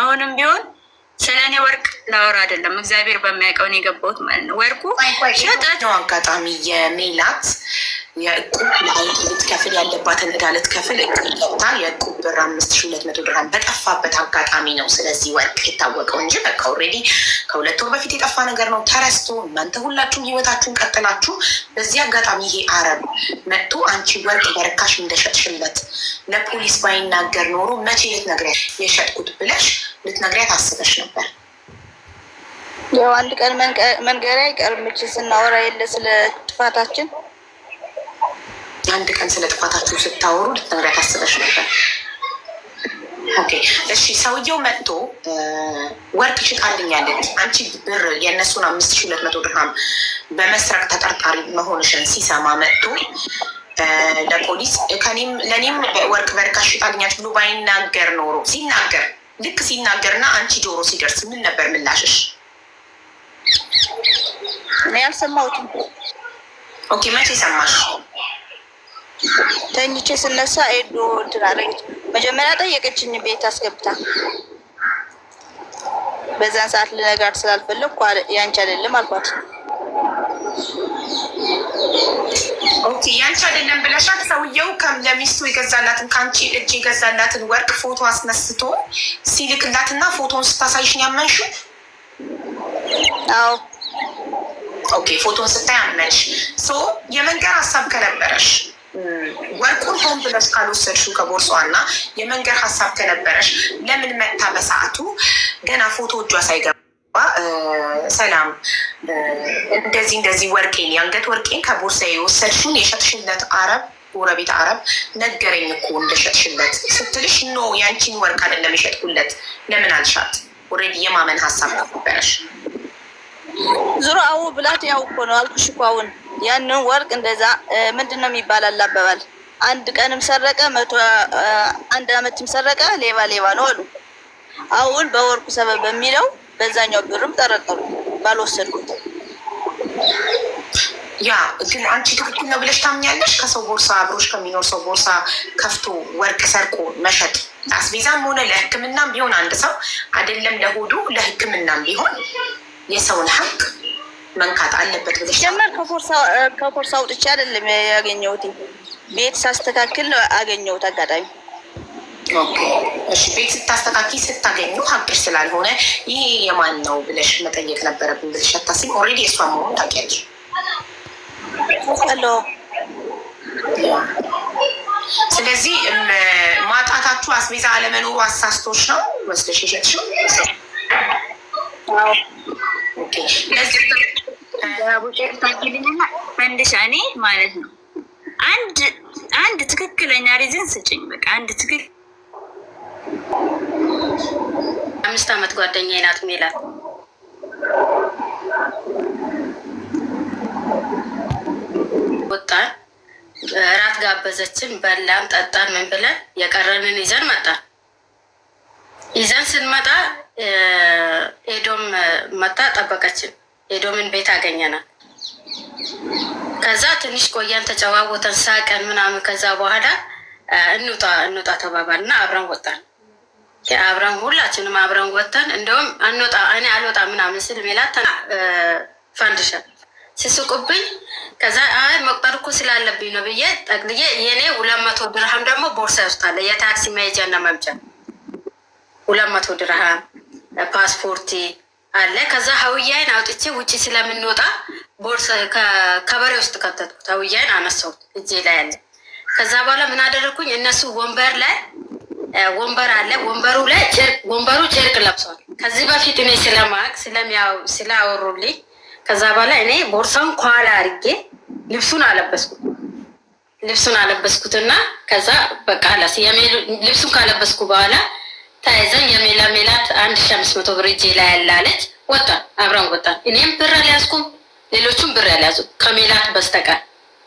አሁንም ቢሆን ስለኔ ወርቅ ላወራ አይደለም፣ እግዚአብሔር በሚያውቀው ነው የገባሁት ማለት ነው። ወርቁ ሸጣቸው አጋጣሚ የሜላት የእቁብ ለአይት ልትከፍል ያለባትን እዳ ልትከፍል እቁብ ገብታ የእቁብ ብር 5200 ድርሃም በጠፋበት አጋጣሚ ነው ስለዚህ ወርቅ የታወቀው እንጂ በቃ ኦልሬዲ ከ2 ወር በፊት የጠፋ ነገር ነው ተረስቶ እናንተ ሁላችሁም ህይወታችሁን ቀጥላችሁ በዚህ አጋጣሚ ይሄ አረብ መጥቶ አንቺ ወርቅ በርካሽ እንደሸጥሽለት ለፖሊስ ባይናገር ኖሮ መቼ ልትነግሪያት የሸጥኩት ብለሽ ልትነግሪያት አስበሽ ነበር? ያው አንድ ቀን መንገሪያ አይቀርም ስናወራ የለ ስለ ጥፋታችን አንድ ቀን ስለ ጥፋታችሁ ስታወሩ ልትነግሪያት አስበሽ ነበር? ኦኬ እሺ። ሰውየው መጥቶ ወርቅ ሽጣልኛለች አንቺ ብር የእነሱን 5200 ድርሃም በመስረቅ ተጠርጣሪ መሆንሽን ሲሰማ መጥቶ ለፖሊስ ለእኔም ወርቅ በርካሽ ሽጣልኛለች ብሎ ባይናገር ኖሮ ልክ ሲናገርና አንቺ ጆሮ ሲደርስ ምን ነበር ምላሽሽ? እኔ አልሰማሁትም። ኦኬ መቼ ሰማሽ? ተኝቼ ስነሳ ኤዶ እንትን አደረገች። መጀመሪያ ጠየቀችኝ ቤት አስገብታ። በዛን ሰዓት ልነግራት ስላልፈለግኩ ያንቺ አይደለም አልኳት። ኦኬ ያንቺ አይደለም ብለሻት ሰውየው ለሚስቱ የገዛላትን ከአንቺ እጅ የገዛላትን ወርቅ ፎቶ አስነስቶ ሲልክላትና ፎቶን ስታሳይሽን ያመንሽው? አዎ ኦኬ ፎቶን ስታይ አመንሽ። የመንገር ሀሳብ ከነበረሽ ወርቁን ሆን ብለሽ ካልወሰድሽው ከቦርሷ እና የመንገር ሀሳብ ከነበረሽ ለምን መጥታ በሰዓቱ ገና ፎቶ እጇ ሳይገባ ሰላም እንደዚህ ወርቄን የአንገት ወርቄን ከቦርሳ የወሰድሽውን የሸጥሽለት አረብ ጎረቤት አረብ ነገረኝ እኮ እንደሸጥሽለት ስትልሽ ኖ ያንቺን ወርቅ አይደለም የሸጥኩለት ለምን አልሻት? ኦልሬዲ የማመን ሀሳብ ነበረሽ። ዙሮ አዎ ብላት ያው እኮ ነው አልኩሽ እኮ አሁን ያንን ወርቅ እንደዛ ምንድን ነው የሚባል አላበባል አንድ ቀንም ሰረቀ 1 አመትም ሰረቀ ሌባ ነው አሉ። አሁን በወርቁ ሰበብ በሚለው በዛኛው ብርም ጠረጠሩ ባልወሰድኩት። ያ ግን አንቺ ትክክል ነው ብለሽ ታምኛለሽ? ከሰው ቦርሳ አብሮሽ ከሚኖር ሰው ቦርሳ ከፍቶ ወርቅ ሰርቆ መሸጥ አስቤዛም ሆነ ለሕክምናም ቢሆን አንድ ሰው አይደለም ለሆዱ ለሕክምናም ቢሆን የሰውን ሀቅ መንካት አለበት ብለሽ ጀመር? ከቦርሳ አውጥቼ አይደለም ያገኘሁት ቤት ሳስተካክል አገኘሁት አጋጣሚ። ኦኬ እሺ። ቤት ስታገኙ ሀቅሽ ስላልሆነ ይሄ የማን ነው ብለሽ መጠየቅ ነበረብን ብለሽ አታስቢ? ኦልሬዲ የእሷ መሆኑን ታውቂያለሽ። ስለዚህ ማጣታችሁ አስቤዛ አለመኖሩ አሳስቶሽ ነው መስለሽ የሸጥሽው? ኦኬ ፈንድሻ እኔ ማለት ነው አንድ ትክክለኛ ሪዝን ስጭኝ። በቃ አንድ ትክክል 5 አመት ጓደኛዬ ናት ሜላት። ወጣን፣ እራት ጋበዘችን፣ በላን፣ ጠጣን፣ ምን ብለን የቀረንን ይዘን መጣን። ይዘን ስንመጣ ኤዶም መጣ ጠበቀችን። ኤዶምን ቤት አገኘናል። ከዛ ትንሽ ቆያን፣ ተጨዋወተን፣ ሳቀን ምናምን። ከዛ በኋላ እንውጣ ተባባልና አብረን ወጣን። አብረን ሁላችንም አብረን ወጥተን እንደውም እኔ አልወጣ ምናምን ስል ሜላት ፈንድሻ ሲስቁብኝ፣ ከዛ መቁጠር እኮ ስላለብኝ ነው ብዬ ጠቅልዬ የኔ 200 ድርሃም ደግሞ ቦርሳ ይወስዳለ የታክሲ መሄጃና መምጫ 200 ድርሃም ፓስፖርት አለ። ከዛ ሀውያይን አውጥቼ ውጭ ስለምንወጣ ቦርሳ ከበሬ ውስጥ ከተትኩት። ሀውያይን አነሳሁት እጄ ላይ አለ። ከዛ በኋላ ምን አደረግኩኝ? እነሱ ወንበር አለ። ወንበሩ ጨርቅ ለብሷል። ከዚህ በፊት እኔ ስላወሩልኝ ከዛ በኋላ እኔ ቦርሳውን ከኋላ አድርጌ ልብሱን አለበስኩትና ከዛ በቃ ልብሱን ካለበስኩ በኋላ ተያይዘን የሜላት 1500 ብር እጄ ላይ ያላለች ወጣን። አብረን ወጣን። እኔም ብር አልያዝኩም፣ ሌሎቹም ብር ያልያዙ ከሜላት በስተቀር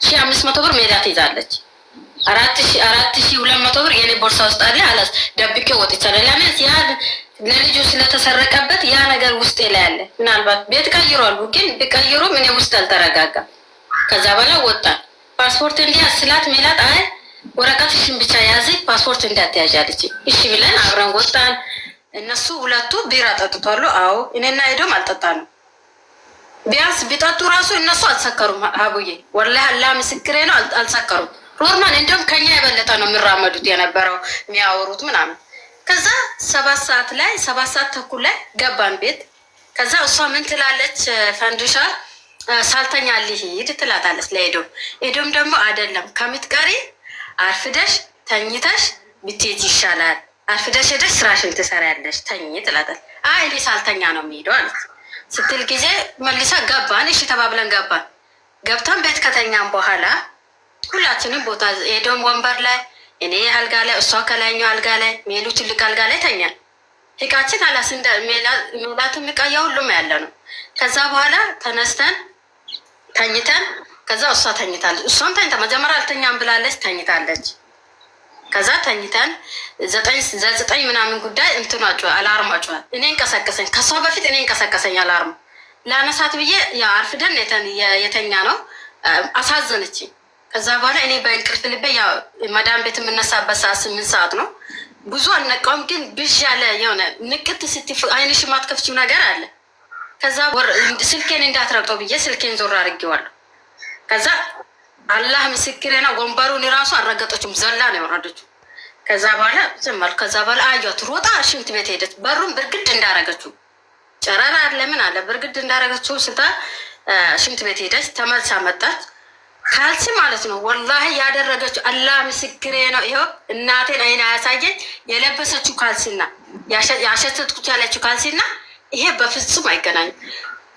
1500 ብር ሜላት ይዛለች። 4200 ብር የኔ ቦርሳ ውስጥ አለ። አላስ ደብቄ ወጥቻለሁ። ለምን ያ ለልጁ ስለተሰረቀበት ያ ነገር ውስጤ ላይ አለ። ምናልባት ቤት ቀይሯሉ፣ ግን ቢቀይሩም እኔ ውስጥ አልተረጋጋም። ከዛ በኋላ ወጣን። ፓስፖርት እንዲያስላት ሜላት ወረቀትሽን ብቻ ያዝ ፓስፖርት እንዳትያዣለች። እሺ ብለን አብረን ወጣን። እነሱ ሁለቱ ቢራ ጠጥቷሉ። አዎ እኔና ሄዶም አልጠጣንም። ቢያንስ ቢጠጡ ራሱ እነሱ አልሰከሩም። አቡዬ ወላሂ አላህ ምስክሬ ነው፣ አልሰከሩም። ኖርማል እንዲሁም ከኛ የበለጠ ነው የሚራመዱት የነበረው የሚያወሩት ምናምን። ከዛ 7 ተኩል ላይ ገባን ቤት። ከዛ እሷ ምን ትላለች? ፈንድሻ ሳልተኛ ልሂድ ትላታለች ለኤዶም። ኤዶም ደግሞ አይደለም ከምትቀሪ አርፍደሽ ተኝተሽ ብትሄጂ ይሻላል፣ አርፍደሽ ሄደሽ ስራሽን ትሰሪያለሽ፣ ተኝ ትላታለች። አይ እኔ ሳልተኛ ነው የሚሄደው አለች ስትል ጊዜ መልሳ ገባን። እሺ ተባብለን ገባን። ገብተን ቤት ከተኛም በኋላ ሁላችንም ቦታ ኤዶም ወንበር ላይ፣ እኔ አልጋ ላይ፣ እሷ ከላይኛው አልጋ ላይ፣ ሜሉ ትልቅ አልጋ ላይ ተኛል። እቃችን አላስ እንደ ሜላትም እቃ ሁሉም ያለ ነው። ከዛ በኋላ ተነስተን ተኝተን ከዛ እሷ ተኝታለች። እሷም ተኝታ መጀመሪያ አልተኛም ብላለች፣ ተኝታለች። ከዛ ተኝተን 9 ምናምን ጉዳይ እንትናጩ አላርማጩ እኔ እንቀሰቀሰኝ። ከሷ በፊት እኔ እንቀሰቀሰኝ አላርም ለአነሳት ብዬ ያ አርፍደን የተኛ ነው። አሳዘነች። ከዛ በኋላ እኔ በእንቅልፍ ልቤ ያው መዳም ቤት የምነሳበት ሰዓት 8 ሰዓት ነው። ብዙ አልነቃውም፣ ግን ብዥ ያለ የሆነ ንቅት ስትፍ አይንሽ ማትከፍቺው ነገር አለ። ከዛ ስልኬን እንዳትረግጠው ብዬ ስልኬን ዞር አድርጌዋለሁ። ከዛ አላህ ምስክሬ ነው፣ ወንበሩን ራሱ አልረገጠችም፣ ዘላ ነው የወረደችው። ከዛ በኋላ ዝማል። ከዛ በኋላ አያት ሮጣ ሽንት ቤት ሄደች። በሩን ብርግድ እንዳረገችው ጨረራ አለ ምን አለ ብርግድ እንዳረገችው ስታ ሽንት ቤት ሄደች። ተመልሳ መጣች። ካልሲ ማለት ነው ወላሂ ያደረገችው አላህ ምስክሬ ነው። ይኸው እናቴን አይን አያሳየኝ የለበሰችው ካልሲና ያሸተትኩት ያለችው ካልሲና ይሄ በፍጹም አይገናኝም።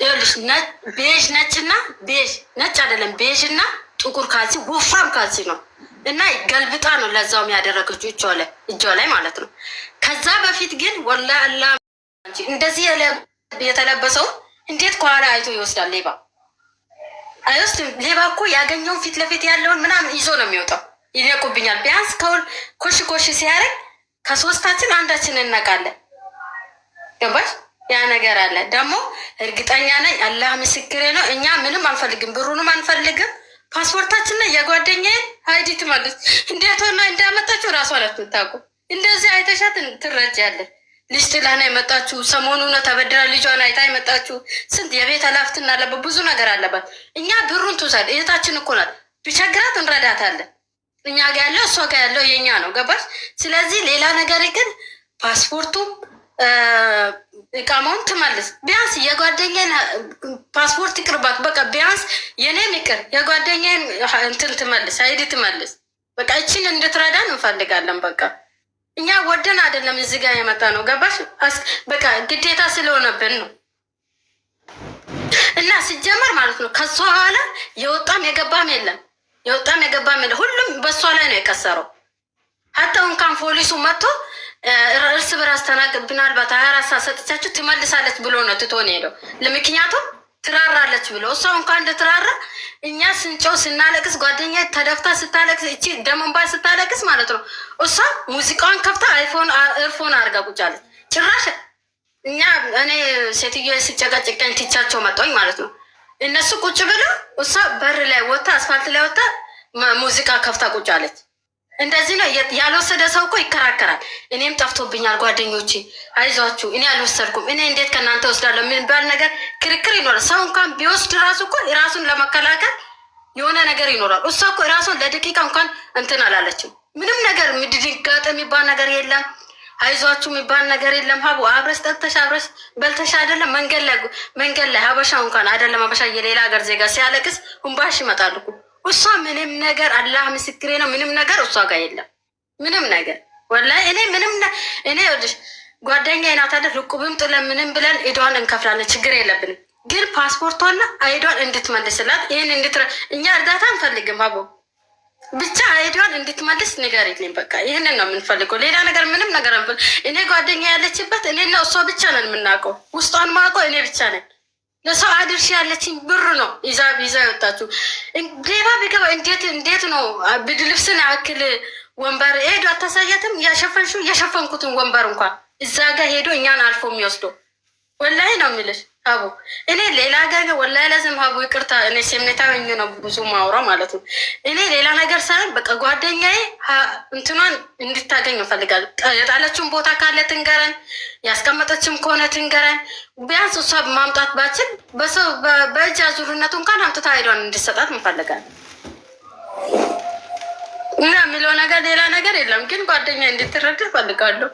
ይኸውልሽ ቤዥ ነጭና ቤዥ ነጭ አይደለም ቤዥ እና ጥቁር ካልሲ ወፍራም ካልሲ ነው እና ገልብጣ ነው ለዛውም ያደረገችው እጇ ላይ ማለት ነው። ከዛ በፊት ግን ወላሂ አላህ እንደዚህ የተለበሰው እንዴት ከኋላ አይቶ ይወስዳል? ሌባ አይወስድም። ሌባ እኮ ያገኘውን ፊት ለፊት ያለውን ምናምን ይዞ ነው የሚወጣው። ይነቁብኛል። ቢያንስ ኮሽ ሲያደርግ ከሶስታችን አንዳችን እናውቃለን። ገባሽ? ያ ነገር አለ ደግሞ እርግጠኛ ነኝ አላህ ምስክሬ ነው። እኛ ምንም አንፈልግም፣ ብሩንም አንፈልግም። ፓስፖርታችንና የጓደኛዬን አይዲ ትመልስ እንዴት ሆና እንዳመጣችሁ ራሷ ናት የምታውቁ። እንደዚህ አይተሻት ትረጃለች። ልጅ ጥላ ነው የመጣችሁ። ሰሞኑ ነው ተበድራ ልጇን አይታ የመጣችሁ። ስንት የቤት ኃላፊነት አለበት፣ ብዙ ነገር አለባት። እኛ ብሩን ትውሰድ፣ እህታችን እኮ ናት። ቢቸግራት እንረዳታለን። እኛ ጋር ያለው እሷ ጋር ያለው የኛ ነው። ገባሽ? ስለዚህ ሌላ ነገር ግን ፓስፖርቱም እቃማውን ትመልስ። ቢያንስ የጓደኛን ፓስፖርት ይቅርባት። በቃ ቢያንስ የኔን ይቅር የጓደኛን እንትን ትመልስ፣ አይዲ ትመልስ። በቃ እችን እንድትረዳን እንፈልጋለን። በቃ እኛ ወደን አይደለም እዚህ ጋር የመጣ ነው። ገባሽ? በቃ ግዴታ ስለሆነብን ነው። እና ሲጀመር ማለት ነው ከሷ በኋላ የወጣም የገባም የለም፣ የወጣም የገባም የለም። ሁሉም በሷ ላይ ነው የከሰረው። ሀታ እንኳን ፖሊሱ መጥቶ እርስ በራስ ተናግብናል። 24 ሰዓት ሰጥቻችሁ ትመልሳለች ብሎ ነው ትቶን ሄደው። ለምክንያቱም ትራራለች ብሎ እሷ እንኳን እንደትራራ እኛ ስንጨው ስናለቅስ ጓደኛ ተደፍታ ስታለቅስ እቺ ደመንባ ስታለቅስ ማለት ነው እሷ ሙዚቃውን ከፍታ ኤርፎን አድርጋ ቁጫለች። ጭራሽ እኔ ሴትዮ ሲጨቀጭቀኝ ትቻቸው መጣኝ ማለት ነው። እነሱ ቁጭ ብለው እሷ በር ላይ ወጣ አስፋልት ላይ ወጣ ሙዚቃ ከፍታ ቁጫለች። እንደዚህ ነው ያልወሰደ ሰው እኮ ይከራከራል። እኔም ጠፍቶብኛል ጓደኞቼ አይዟችሁ እኔ አልወሰድኩም እኔ እንዴት ከእናንተ ወስዳለሁ የሚባል ነገር ክርክር ይኖራል። ሰው እንኳን ቢወስድ ራሱ እኮ ራሱን ለመከላከል የሆነ ነገር ይኖራል። እሷ እኮ ራሱን ለደቂቃ እንኳን እንትን አላለችም። ምንም ነገር ምድድጋጥ የሚባል ነገር የለም። አይዟችሁ የሚባል ነገር የለም። ሀቡ አብረሽ ጠጥተሽ አብረሽ በልተሽ አይደለም መንገድ ላይ ሀበሻ እንኳን አይደለም ሀበሻ የሌላ ሀገር ዜጋ ሲያለቅስ ሁንባሽ ይመጣል እኮ። እሷ ምንም ነገር አላህ ምስክሬ ነው ምንም ነገር እሷ ጋር የለም። ምንም ነገር ወላሂ እኔ ወልሽ ጓደኛዬ ናት አይደል ርቁብም ጥለን ምንም ብለን ኤዷን እንከፍላለን፣ ችግር የለብንም። ግን ፓስፖርቷና አይዷን እንድትመልስላት ይሄን እኛ እርዳታ አንፈልግም። አቦ ብቻ አይዷን እንድትመልስ ንገሪልኝ። በቃ ይህንን ነው የምንፈልገው፣ ሌላ ነገር ምንም ነገር አንፈልግ። እኔ ጓደኛ ያለችበት እኔና እሷ ብቻ ነን የምናውቀው። ውስጧን ማውቀው እኔ ብቻ ነን። ለሰው አድርሽ ያለችኝ ብር ነው ይዛ ይወጣችሁ። ሌባ ቢገባ እንዴት ነው ብድ ልብስን ያክል ወንበር ሄዶ አታሳያትም? የሸፈንኩትን ወንበር እንኳን እዛ ጋር ሄዶ እኛን አልፎ የሚወስደው ወላሂ ነው የሚልሽ ሀቡ። እኔ ሌላ ጋር ወላሂ ለዝም ሀቡ ይቅርታ፣ እኔ ስሜታዊ ነው ብዙ ማውራው ማለት ነው። እኔ ሌላ ነገር ሳይሆን በቃ ጓደኛዬ እንትኗን እንድታገኝ እፈልጋለሁ። የጣለችውን ቦታ ካለ ትንገረን፣ ያስቀመጠችም ከሆነ ትንገረን። ቢያንስ እሷ ማምጣት ባችል በሰው በእጅ አዙርነቱ እንኳን አምጥታ ሄዷን እንድሰጣት እንፈልጋለን። እና የሚለው ነገር ሌላ ነገር የለም፣ ግን ጓደኛ እንድትረዳ እፈልጋለሁ።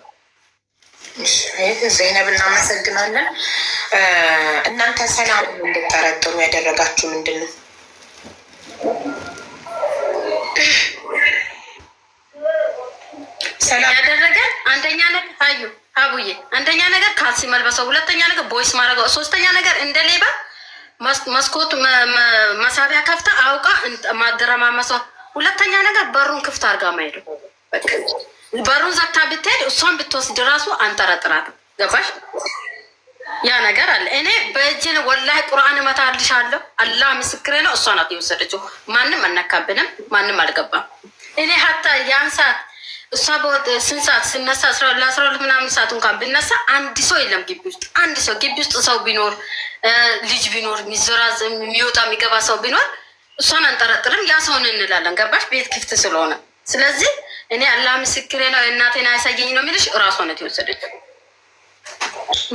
ዘይነብ እናመሰግናለን። እናንተ ሰላም እንድጠረጥሩ ያደረጋችሁ ምንድን ነው? ሰላም ያደረገን አንደኛ ነገር አዩ አቡዬ፣ አንደኛ ነገር ካልሲ መልበሰው፣ ሁለተኛ ነገር ቦይስ ማድረገው፣ ሶስተኛ ነገር እንደ ሌባ መስኮቱ መሳቢያ ከፍታ አውቃ ማደረማመሰው፣ ሁለተኛ ነገር በሩን ክፍት አድርጋ ማሄዱ። በሩን ዘግታ ብትሄድ እሷን ብትወስድ ራሱ አንጠረጥራትም። ገባሽ? ያ ነገር አለ። እኔ በእጅን ወላሂ ቁርአን እመታልሻለሁ፣ አላህ ምስክሬ ነው። እሷ ናት የወሰደችው። ማንም አነካብንም፣ ማንም አልገባም። እኔ ሀታ ያን ሰዓት እሷ ስንት ሰዓት ስነሳ ለ12 ምናምን ሰዓት እንኳን ብነሳ አንድ ሰው የለም ግቢ ውስጥ። አንድ ሰው ግቢ ውስጥ ሰው ቢኖር ልጅ ቢኖር የሚዘራዝ የሚወጣ የሚገባ ሰው ቢኖር እሷን አንጠረጥርም። ያ ሰውን እንላለን። ገባሽ? ቤት ክፍት ስለሆነ። ስለዚህ እኔ አላህ ምስክሬ ነው። እናቴን አያሳየኝ ነው የሚልሽ። እራሷ ነት የወሰደችው።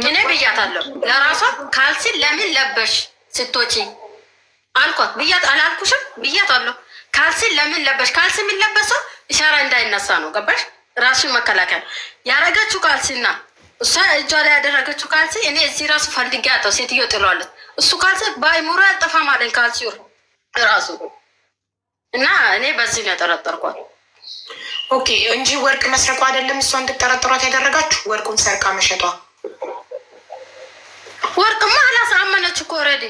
እኔ ብያታለሁ ለራሷ ካልሲ ለምን ለበሽ ስትወጪ አልኳት። ብያት አላልኩሽም? ብያታለሁ። ካልሲ ለምን ለበሽ? ካልሲ የሚለበሰው ኢሻራ እንዳይነሳ ነው። ገባሽ? ራሱን መከላከያ ያረገችው ካልሲና እሷ እጇ ላይ ያደረገችው ካልሲ እኔ እዚህ ራሱ ፈልጌ ያጣው ሴትዮ ጥሏለት። እሱ ካልሲ ባይሙራ ያጠፋ ማለኝ ካልሲ ራሱ እና እኔ በዚህ ነው የጠረጠርኳት። ኦኬ እንጂ ወርቅ መስረቋ አይደለም እሷ እንድጠረጥሯት ያደረጋችሁ፣ ወርቁን ሰርቃ መሸጧ። ወርቅማ አላሳመነች እኮ ኦልሬዲ።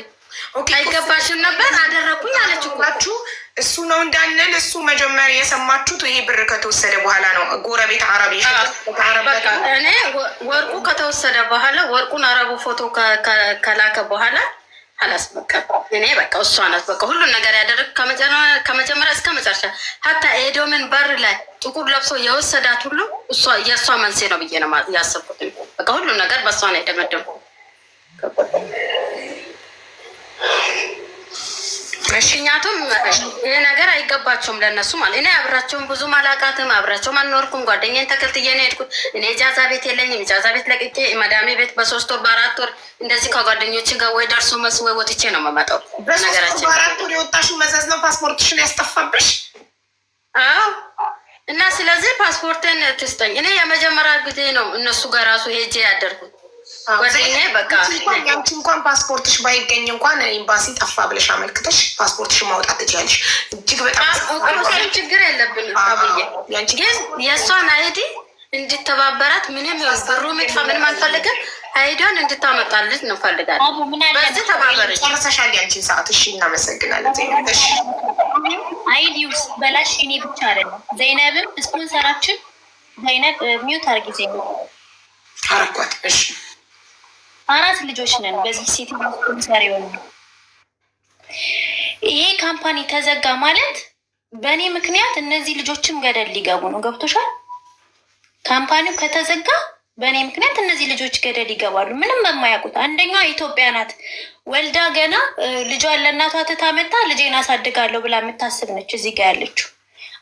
አይገባሽም ነበር አደረኩኝ አለች እኮ። እሱ ነው እንዳንል እሱ መጀመሪያ የሰማችሁት ይሄ ብር ከተወሰደ በኋላ ነው። ጎረቤት አረብ እኔ ወርቁ ከተወሰደ በኋላ ወርቁን አረቡ ፎቶ ከላከ በኋላ አላስ በቃ እኔ በቃ እሷ ናት በቃ ሁሉን ነገር ያደረግ ከመጀመሪያ እስከ መጨረሻ። ሀታ ኤዶምን በር ላይ ጥቁር ለብሶ የወሰዳት ሁሉ እሷ የእሷ መንስኤ ነው ብዬ ነው ያሰብኩት። በቃ ሁሉን ነገር በእሷ ነው የደመደሙ። ምክንያቱም ይሄ ነገር አይገባቸውም ለእነሱ ማለት። እኔ አብራቸውን ብዙ ማላቃትም አብራቸውም አልኖርኩም። ጓደኛዬን ተከትዬ ነው የሄድኩት። እኔ ጃዛ ቤት የለኝም። ጃዛ ቤት ለቅቄ መዳሜ ቤት በ3 ወር በ4 ወር እንደዚህ ከጓደኞች ጋር ወይ ደርሶ መስ ወይ ወጥቼ ነው የምመጣው። ነገራችን በ4 ወር የወጣሽው መዘዝ ነው ፓስፖርትሽን ያስጠፋብሽ። አዎ። እና ስለዚህ ፓስፖርትን ትስጠኝ። እኔ የመጀመሪያ ጊዜ ነው እነሱ ጋር ራሱ ሄጄ ያደርኩት። ጓደኛዬ በቃ ያንቺ እንኳን ፓስፖርትሽ ባይገኝ እንኳን ኤምባሲ ጠፋ ብለሽ አመልክተሽ ፓስፖርትሽን ማውጣት ትችያለሽ። እጅግ በጣም ችግር የለብንም አብዬ። ግን የእሷን አይዲ እንድተባበራት ምንም ብሩ ሚጥፋ ምንም አልፈልግም። አይዲን እንድታመጣልት ነው ፈልጋለሁ። በዚህ ተባበረች። ጨርሰሻል ያንቺን ሰዓት። እሺ እናመሰግናለን ዘይነብ። እሺ አይዲውስ በላሽ እኔ ብቻ አይደለም ዘይነብም ስፖንሰራችን ዘይነብ ሚውት አርጊ ዘይነብ አረኳት። እሺ 4 ልጆች ነን በዚህ ሴት ስፖንሰር የሆነ። ይሄ ካምፓኒ ተዘጋ ማለት በእኔ ምክንያት እነዚህ ልጆችም ገደል ሊገቡ ነው። ገብቶሻል? ካምፓኒው ከተዘጋ በእኔ ምክንያት እነዚህ ልጆች ገደል ይገባሉ። ምንም በማያውቁት። አንደኛዋ ኢትዮጵያ ናት፣ ወልዳ ገና ልጇን ለእናቷ ትታመጣ ልጄን አሳድጋለሁ ብላ የምታስብ ነች እዚህ ጋ ያለችው።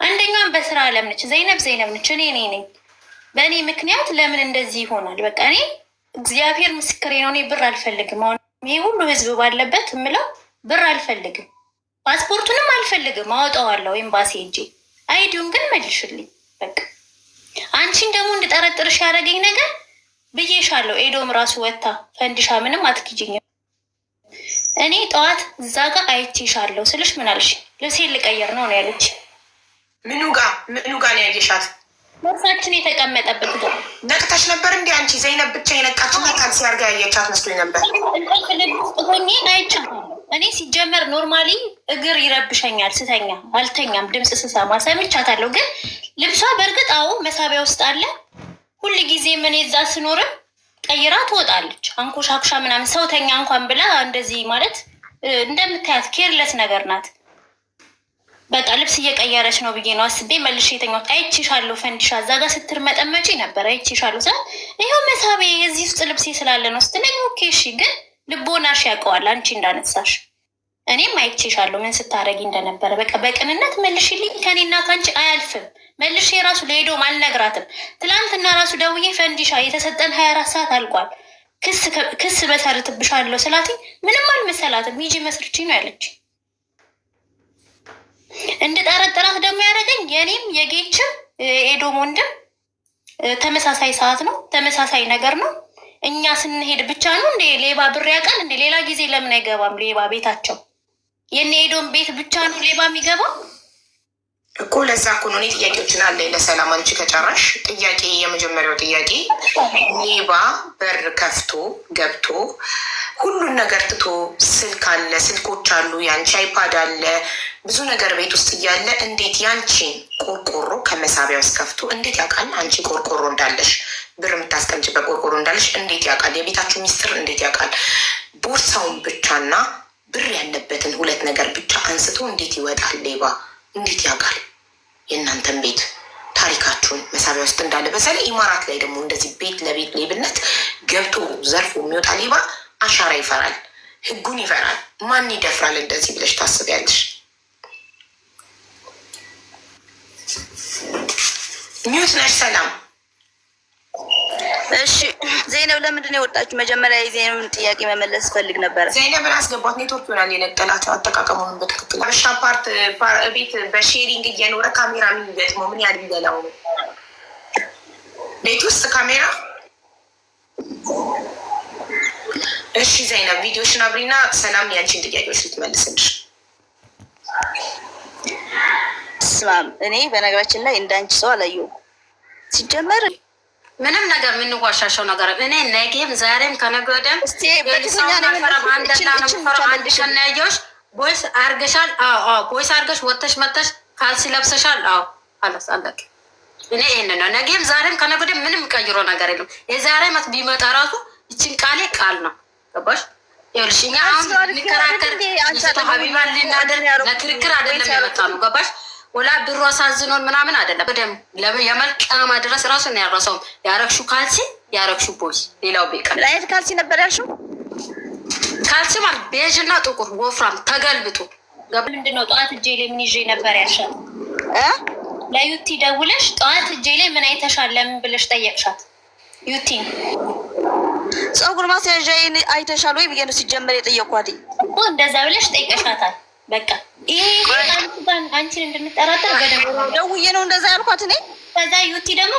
አንደኛዋን በስራ አለም ነች። ዘይነብ ነች። እኔ ነኝ። በእኔ ምክንያት ለምን እንደዚህ ይሆናል? በቃ እኔ እግዚአብሔር ምስክሬ ነው። እኔ ብር አልፈልግም። አሁን ይሄ ሁሉ ህዝብ ባለበት የምለው ብር አልፈልግም፣ ፓስፖርቱንም አልፈልግም። አወጣዋለሁ ኤምባሲ ሄጄ። አይዲውን ግን መልሽልኝ በቃ። አንቺን ደግሞ እንድጠረጥርሽ ያደረገኝ ነገር ብዬሻለሁ። ኤዶም ራሱ ወታ ፈንዲሻ ምንም አትክጂኝም። እኔ ጠዋት እዛ ጋር አይቼሻለሁ ስልሽ ምን አልሽ? ልብሴን ልቀይር ነው ያለች። ምኑ ጋር ነው ያየሻት? ቦርሳችን የተቀመጠበት ጋር ነቅተሽ ነበር እንዲ አንቺ? ዘይነብ ብቻ የነቃችና ካልሲ አድርጋ ያየቻት መስሎኝ ነበር። ሆኜ አይቻታለሁ። እኔ ሲጀመር ኖርማሊ እግር ይረብሸኛል ስተኛ፣ አልተኛም። ድምፅ ስሰማ ሰምቻታለሁ። ግን ልብሷ በእርግጥ አዎ መሳቢያ ውስጥ አለ። ሁል ጊዜ ምን እዛ ስኖርም ቀይራ ትወጣለች። አንኮሻኩሻ ምናምን ሰውተኛ እንኳን ብላ እንደዚህ ማለት እንደምታያት ኬርለስ ነገር ናት። በቃ ልብስ እየቀየረች ነው ብዬ ነው አስቤ መልሼ የተኛሁት። አይቼሻለሁ ፈንዲሻ እዛ ጋር ስትርመጠመጪ ነበር አይቼሻለሁ ስላት ይኸው መሳቤ የዚህ ውስጥ ልብሴ ስላለ ነው ስትለኝ ኦኬ እሺ፣ ግን ልቦናሽ ያውቀዋል አንቺ እንዳነሳሽ እኔም አይቼሻለሁ ምን ስታረጊ እንደነበረ። በቃ በቅንነት መልሽልኝ፣ ከኔና ከአንቺ አያልፍም። መልሼ ራሱ ለሄዶም አልነግራትም። ትላንትና ራሱ ደውዬ ፈንዲሻ የተሰጠን 24 ሰዓት አልቋል፣ ክስ መሰርትብሻለሁ ስላት ምንም አልመሰላትም። ሂጂ መስርቺ ነው ያለች። እንድጠረጥራት ደግሞ ያደረገኝ የኔም የጌችም ኤዶም ወንድም ተመሳሳይ ሰዓት ነው፣ ተመሳሳይ ነገር ነው። እኛ ስንሄድ ብቻ ነው እንዴ ሌባ ብር ያውቃል እንዴ? ሌላ ጊዜ ለምን አይገባም ሌባ ቤታቸው? የኔ ኤዶም ቤት ብቻ ነው ሌባ የሚገባው እኮ። ለዛ እኮ ነው እኔ ጥያቄዎችን አለ ለሰላም አንቺ ከጨራሽ ጥያቄ፣ የመጀመሪያው ጥያቄ ሌባ በር ከፍቶ ገብቶ ሁሉን ነገር ትቶ ስልክ አለ፣ ስልኮች አሉ፣ ያንቺ አይፓድ አለ፣ ብዙ ነገር ቤት ውስጥ እያለ እንዴት ያንቺን ቆርቆሮ ከመሳቢያ ውስጥ ከፍቶ እንዴት ያውቃል? አንቺ ቆርቆሮ እንዳለሽ ብር የምታስቀምጭበት ቆርቆሮ እንዳለሽ እንዴት ያውቃል? የቤታችሁ ሚስጥር እንዴት ያውቃል? ቦርሳውን ብቻና ብር ያለበትን ሁለት ነገር ብቻ አንስቶ እንዴት ይወጣል ሌባ? እንዴት ያውቃል? የእናንተን ቤት ታሪካችሁን መሳቢያ ውስጥ እንዳለ። በዛ ላይ ኢማራት ላይ ደግሞ እንደዚህ ቤት ለቤት ሌብነት ገብቶ ዘርፎ የሚወጣ ሌባ አሻራ ይፈራል፣ ህጉን ይፈራል። ማን ይደፍራል እንደዚህ ብለሽ ታስቢያለሽ? ኒውስ ነሽ ሰላም። እሺ ዘይነብ ለምንድን ነው የወጣችሁ? መጀመሪያ የዘይነብን ጥያቄ መመለስ ፈልግ ነበረ። ዘይነብን አስገባት። ኔትወርክ ይሆናል የነጠላት አጠቃቀሙን በትክክል አበሻ ፓርት ቤት በሼሪንግ እየኖረ ካሜራ የሚገጥመው ምን ያህል ይገላው ነው? ቤት ውስጥ ካሜራ። እሺ ዘይነብ ቪዲዮሽን አብሪና ሰላም ያንቺን ጥያቄዎች ልትመልስልሽ። ስማም እኔ በነገራችን ላይ እንዳንቺ ሰው አላየሁም ሲጀመር ምንም ነገር የምንዋሻሸው ነገር እኔ ነገም ዛሬም ከነገ ወዲያም አንድናያዎች ቦይስ አርገሻል። ቦይስ አርገሽ ወተሽ መተሽ ካልሲ ለብሰሻል። አለስ አለቅ። እኔ ይህን ነው ነገም ዛሬም ከነገ ወዲያም ምንም ቀይሮ ነገር የለም። የዛሬ ዓመት ቢመጣ ራሱ ይችን ቃሌ ቃል ነው። ገባሽ? ይኸውልሽ እኛ አሁን ሊከራከር ሀቢባ ሊናደር ለክርክር አይደለም የመጣ ነው። ገባሽ? ወላ ብሩ አሳዝኖን ምናምን አይደለም። በደም የመልቀማ ድረስ ራሱ ነው ያረሰውም ያረግሹ ካልሲ ያረግሹ ቦይስ ሌላው ቤቀር ላይት ካልሲ ነበር ያልሽው። ካልሲ ማለት ቤዥ እና ጥቁር ወፍራም ተገልብጦ ምንድን ነው ጠዋት እጄ ላይ ምን ይዤ ነበር ያልሻት? ለዩቲ ደውለሽ ጠዋት እጄ ላይ ምን አይተሻል ለምን ብለሽ ጠየቅሻት? ዩቲ ፀጉር ማስያዣ አይተሻል ወይ ብዬ ነው ሲጀመር የጠየኳት እኮ። እንደዛ ብለሽ ጠይቀሻታል። በቃ ይሄ አንቺን እንድንጠራጠር በደንብ ደውዬ ነው እንደዛ ያልኳት እኔ። ከዛ ዩቲ ደግሞ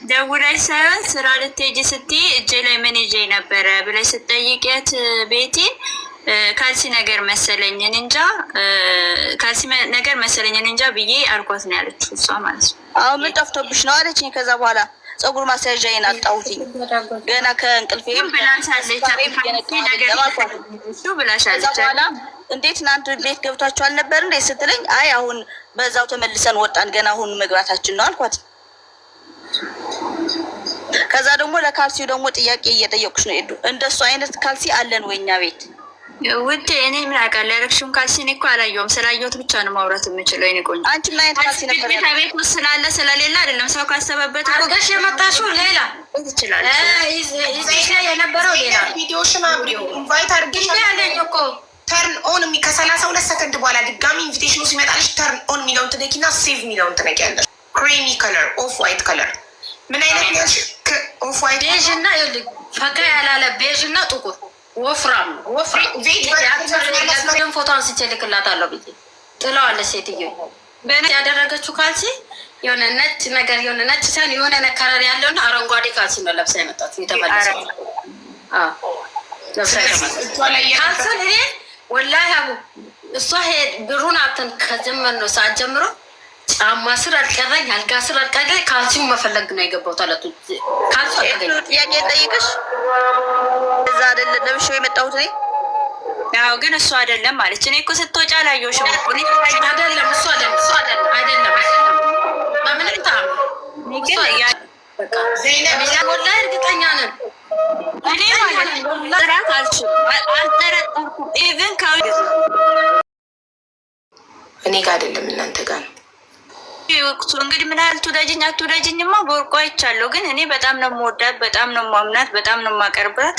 ደውለሽ ሳይሆን ስራ ልትሄጂ ስትይ እጄ ላይ ምን ይዤ ነበረ ብለሽ ስትጠይቂያት ቤቴን ካልሲ ነገር መሰለኝን እንጃ ካልሲ ነገር መሰለኝን እንጃ ብዬ አልኳት ነው ያለችው እሷ ማለት ነው። አሁን ምን ጠፍቶብሽ ነው አለችኝ። ከዛ በኋላ ፀጉር ማስያዣዬን አጣሁት ገና ከእንቅልፌ ብላሻለች። በኋላ እንዴት እናንተ ቤት ገብታችሁ አልነበር እንዴ ስትለኝ አይ አሁን በዛው ተመልሰን ወጣን ገና አሁን መግባታችን ነው አልኳት። ከዛ ደግሞ ለካልሲው ደግሞ ጥያቄ እየጠየቁሽ ነው ሄዱ። እንደሱ አይነት ካልሲ አለን ወይ እኛ ቤት? ውድ እኔ ምን አውቃለሁ ያረግሽውን ካልሲ እኔ እኮ አላየሁም። ስላየሁት ብቻ ነው ማውራት የምችለው። እኔ ቆንጆ አንቺ ምን አይነት ካልሲ ነበር ያለው? ቤት ውስጥ ስላለ ስለሌለ አይደለም። ሰው ካሰበበት አርገሽ የመጣሽው ሌላ ይችላል። እዚህ ላይ የነበረው ሌላ ቪዲዮሽን አብሪው ኢንቫይት አድርገሽ ያለኝ እኮ ተርን ኦን ከ32 ሰከንድ በኋላ ድጋሚ ኢንቪቴሽኑ ሲመጣልሽ ተርን ኦን የሚለውን ትነኪና ሴቭ የሚለውን ትነቂያለሽ። ክሬሚ ከለር ኦፍ ዋይት ከለር ምን አይነት ነው? ኦፍ ዋይት ቤዥ እና ፈካ ያላለ ቤዥ እና ጥቁር ወፍራም ፎቶ አንስቼ ልክላታለሁ ብዬ ጥለዋለች ሴትዮ። በነጭ ያደረገችው ካልሲ የሆነ ነጭ ነገር የሆነ ነጭ ሳይሆን የሆነ ነከረር ያለውና አረንጓዴ ካልሲ ነው ለብሳ የመጣችው የተመለሰው። ካልሲን እኔ ወላሂ አቡ እሷ ብሩን አብተን ከጀመር ነው ሰዓት ጀምሮ ጫማ ስር አልቀረኝ አልጋ ስር አልቀረኝ ካልሲውን መፈለግ ነው የገባው። ታለቱ ካልሲ አልቀረኝ ጥያቄ ጠይቅሽ እዛ አይደለ ለብሼው የመጣሁት እኔ። ያው ግን እሱ አይደለም ማለች። እኔ እኮ ስትወጪ አላየሁሽም። አይደለም እሱ አይደለም በምንም ታም በቃ ወላሂ እርግጠኛ ነን። እኔ ማለት ነው ጥራት አልጠረጠርኩም። ኢቭን እኔ ጋር አይደለም እናንተ ጋር ነው። እንግዲህ ምን ያህል ትውደጅኝ አትውደጅኝማ በወርቁ አይቻለሁ። ግን እኔ በጣም ነው የምወዳት፣ በጣም ነው የማምናት፣ በጣም ነው የማቀርባት።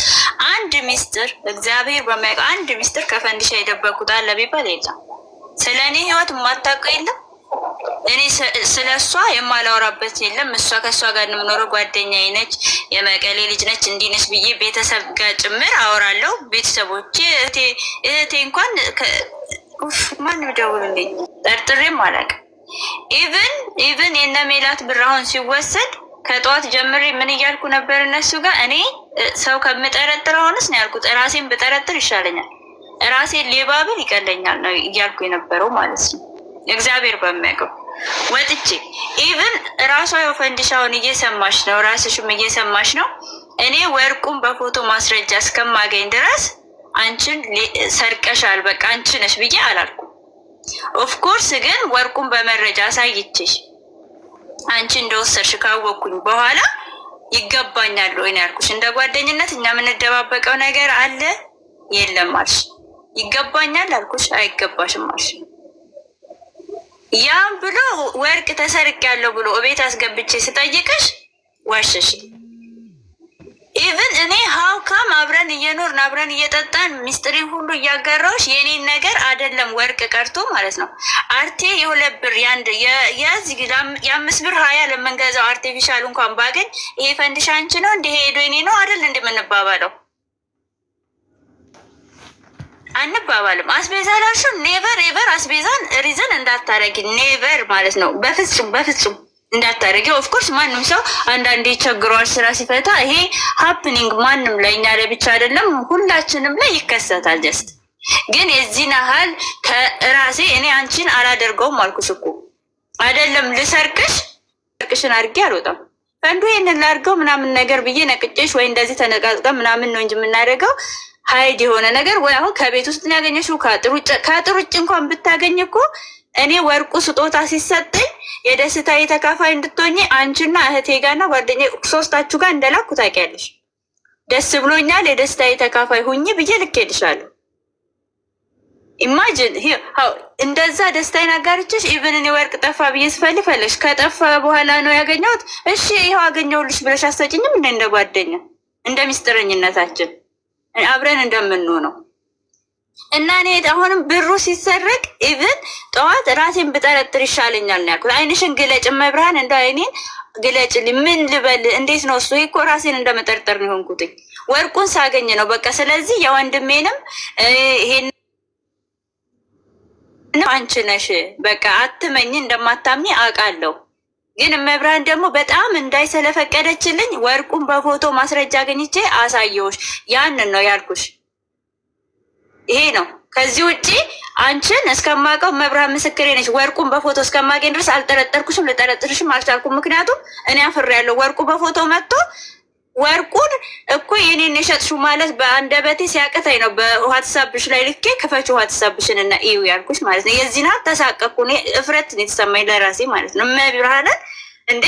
አንድ ሚስጥር እግዚአብሔር በሚያውቀው አንድ ሚስጥር ከፈንዲሻ የደበቁት አለ ቢባል የለም። ስለ እኔ ህይወት የማታውቀው የለም። እኔ ስለ እሷ የማላወራበት የለም። እሷ ከእሷ ጋር የምኖረው ጓደኛዬ ነች፣ የመቀሌ ልጅ ነች፣ እንዲህ ነች ብዬ ቤተሰብ ጋር ጭምር አወራለሁ። ቤተሰቦቼ እህቴ እንኳን ማንም ደውልልኝ ጠርጥሬም አላውቅም። ኢቭን የነ ሜላት ብር አሁን ሲወሰድ ከጠዋት ጀምሬ ምን እያልኩ ነበር እነሱ ጋር እኔ ሰው ከምጠረጥር አሁንስ ነው ያልኩት፣ ራሴን ብጠረጥር ይሻለኛል፣ ራሴን ሌባ ብል ይቀለኛል ነው እያልኩ የነበረው ማለት ነው። እግዚአብሔር በሚያውቀው ወጥቼ ኢቭን ራሷ ፈንዲሻውን እየሰማሽ ነው፣ ራስሽም እየሰማሽ ነው። እኔ ወርቁን በፎቶ ማስረጃ እስከማገኝ ድረስ አንቺን ሰርቀሻል በቃ አንቺ ነሽ ብዬ አላልኩም። ኦፍኮርስ ግን ወርቁን በመረጃ አሳይቼሽ አንቺ እንደወሰድሽ ካወቅኩኝ በኋላ ይገባኛል ወይ ነው ያልኩሽ። እንደ ጓደኝነት እኛ የምንደባበቀው ነገር አለ የለም አልሽ። ይገባኛል አልኩሽ፣ አይገባሽም አልሽ። ያም ብሎ ወርቅ ተሰርቅ ያለው ብሎ እቤት አስገብቼ ስጠይቅሽ ዋሸሽ። ኢቭን እኔ ሀውካም አብረን እየኖርን አብረን እየጠጣን ሚስጥሬን ሁሉ እያጋራዎች የኔን ነገር አይደለም ወርቅ ቀርቶ ማለት ነው አርቴ የሁለት ብር የዚህ የ5 ብር 20 ለምንገዛው አርቲፊሻል እንኳን ባገኝ ይሄ ፈንዲሻ አንቺ ነው እንደ ሄዶ የኔ ነው አይደል እንደምንባባለው አንባባልም። አስቤዛ ላልሽው ኔቨር ኤቨር አስቤዛን ሪዝን እንዳታረጊ ኔቨር ማለት ነው። በፍጹም በፍጹም እንዳታረጊ። ኦፍኮርስ ማንም ሰው አንዳንዴ ቸግሯል ስራ ሲፈታ፣ ይሄ ሀፕኒንግ ማንም ላይ እኛ ላይ ብቻ አይደለም ሁላችንም ላይ ይከሰታል። ጀስት ግን የዚህን ያህል ከራሴ እኔ አንቺን አላደርገውም አልኩሽ እኮ አይደለም ልሰርቅሽን አድርጌ አልወጣም። ፈንዱ ይሄንን ላድርገው ምናምን ነገር ብዬ ነቅጬሽ ወይ እንደዚህ ተነቃቅቀ ምናምን ነው እንጂ የምናደርገው ሀይድ የሆነ ነገር ወይ አሁን ከቤት ውስጥ ያገኘሽው ከአጥር ውጭ እንኳን ብታገኝ እኮ እኔ ወርቁ ስጦታ ሲሰጠኝ የደስታ የተካፋይ እንድትሆኝ አንቺና እህቴ ጋርና ጓደኛዬ ሶስታችሁ ጋር እንደላኩ ታውቂያለሽ። ደስ ብሎኛል የደስታ የተካፋይ ሁኚ ብዬ ልኬልሻለሁ። ኢማጂን እንደዛ ደስታዬን አጋርችሽ። ኢቨን እኔ ወርቅ ጠፋ ብዬ ስፈልግ ከጠፋ በኋላ ነው ያገኘሁት። እሺ ይኸው አገኘሁልሽ ብለሽ አሰጭኝም እንደ ጓደኛ እንደ ሚስጥረኝነታችን አብረን እንደምንሆነው እና እኔ አሁንም ብሩ ሲሰረቅ ኢቭን ጠዋት ራሴን ብጠረጥር ይሻለኛል ነው ያልኩት። አይንሽን ግለጭ መብርሃን እንደ አይኔን ግለጭ ምን ልበል እንዴት ነው እሱ እኮ ራሴን እንደመጠርጠር ነው የሆንኩት ወርቁን ሳገኝ ነው በቃ። ስለዚህ የወንድሜንም ይሄን አንቺ ነሽ በቃ አትመኝ እንደማታምኝ አውቃለሁ። ግን መብርሃን ደግሞ በጣም እንዳይሰለፈቀደችልኝ ወርቁን በፎቶ ማስረጃ አገኝቼ አሳየውሽ። ያንን ነው ያልኩሽ። ይሄ ነው። ከዚህ ውጪ አንቺን እስከማውቀው መብርሃን ምስክሬ ነች። ወርቁን በፎቶ እስከማገኝ ድረስ አልጠረጠርኩሽም፣ ልጠረጥርሽም አልቻልኩም። ምክንያቱም እኔ አፍሬያለሁ። ወርቁ በፎቶ መጥቶ ወርቁን እኮ የኔን የሸጥሽው ማለት በአንደበቴ ሲያቅተኝ ነው። በዋትሳፕሽ ላይ ልኬ ክፈች ዋትሳፕሽን እና እዩ ያልኩሽ ማለት ነው። የዚህን ያህል ተሳቀቅኩ። እኔ እፍረት ነው የተሰማኝ ለራሴ ማለት ነው። መብርሃንን እንዴ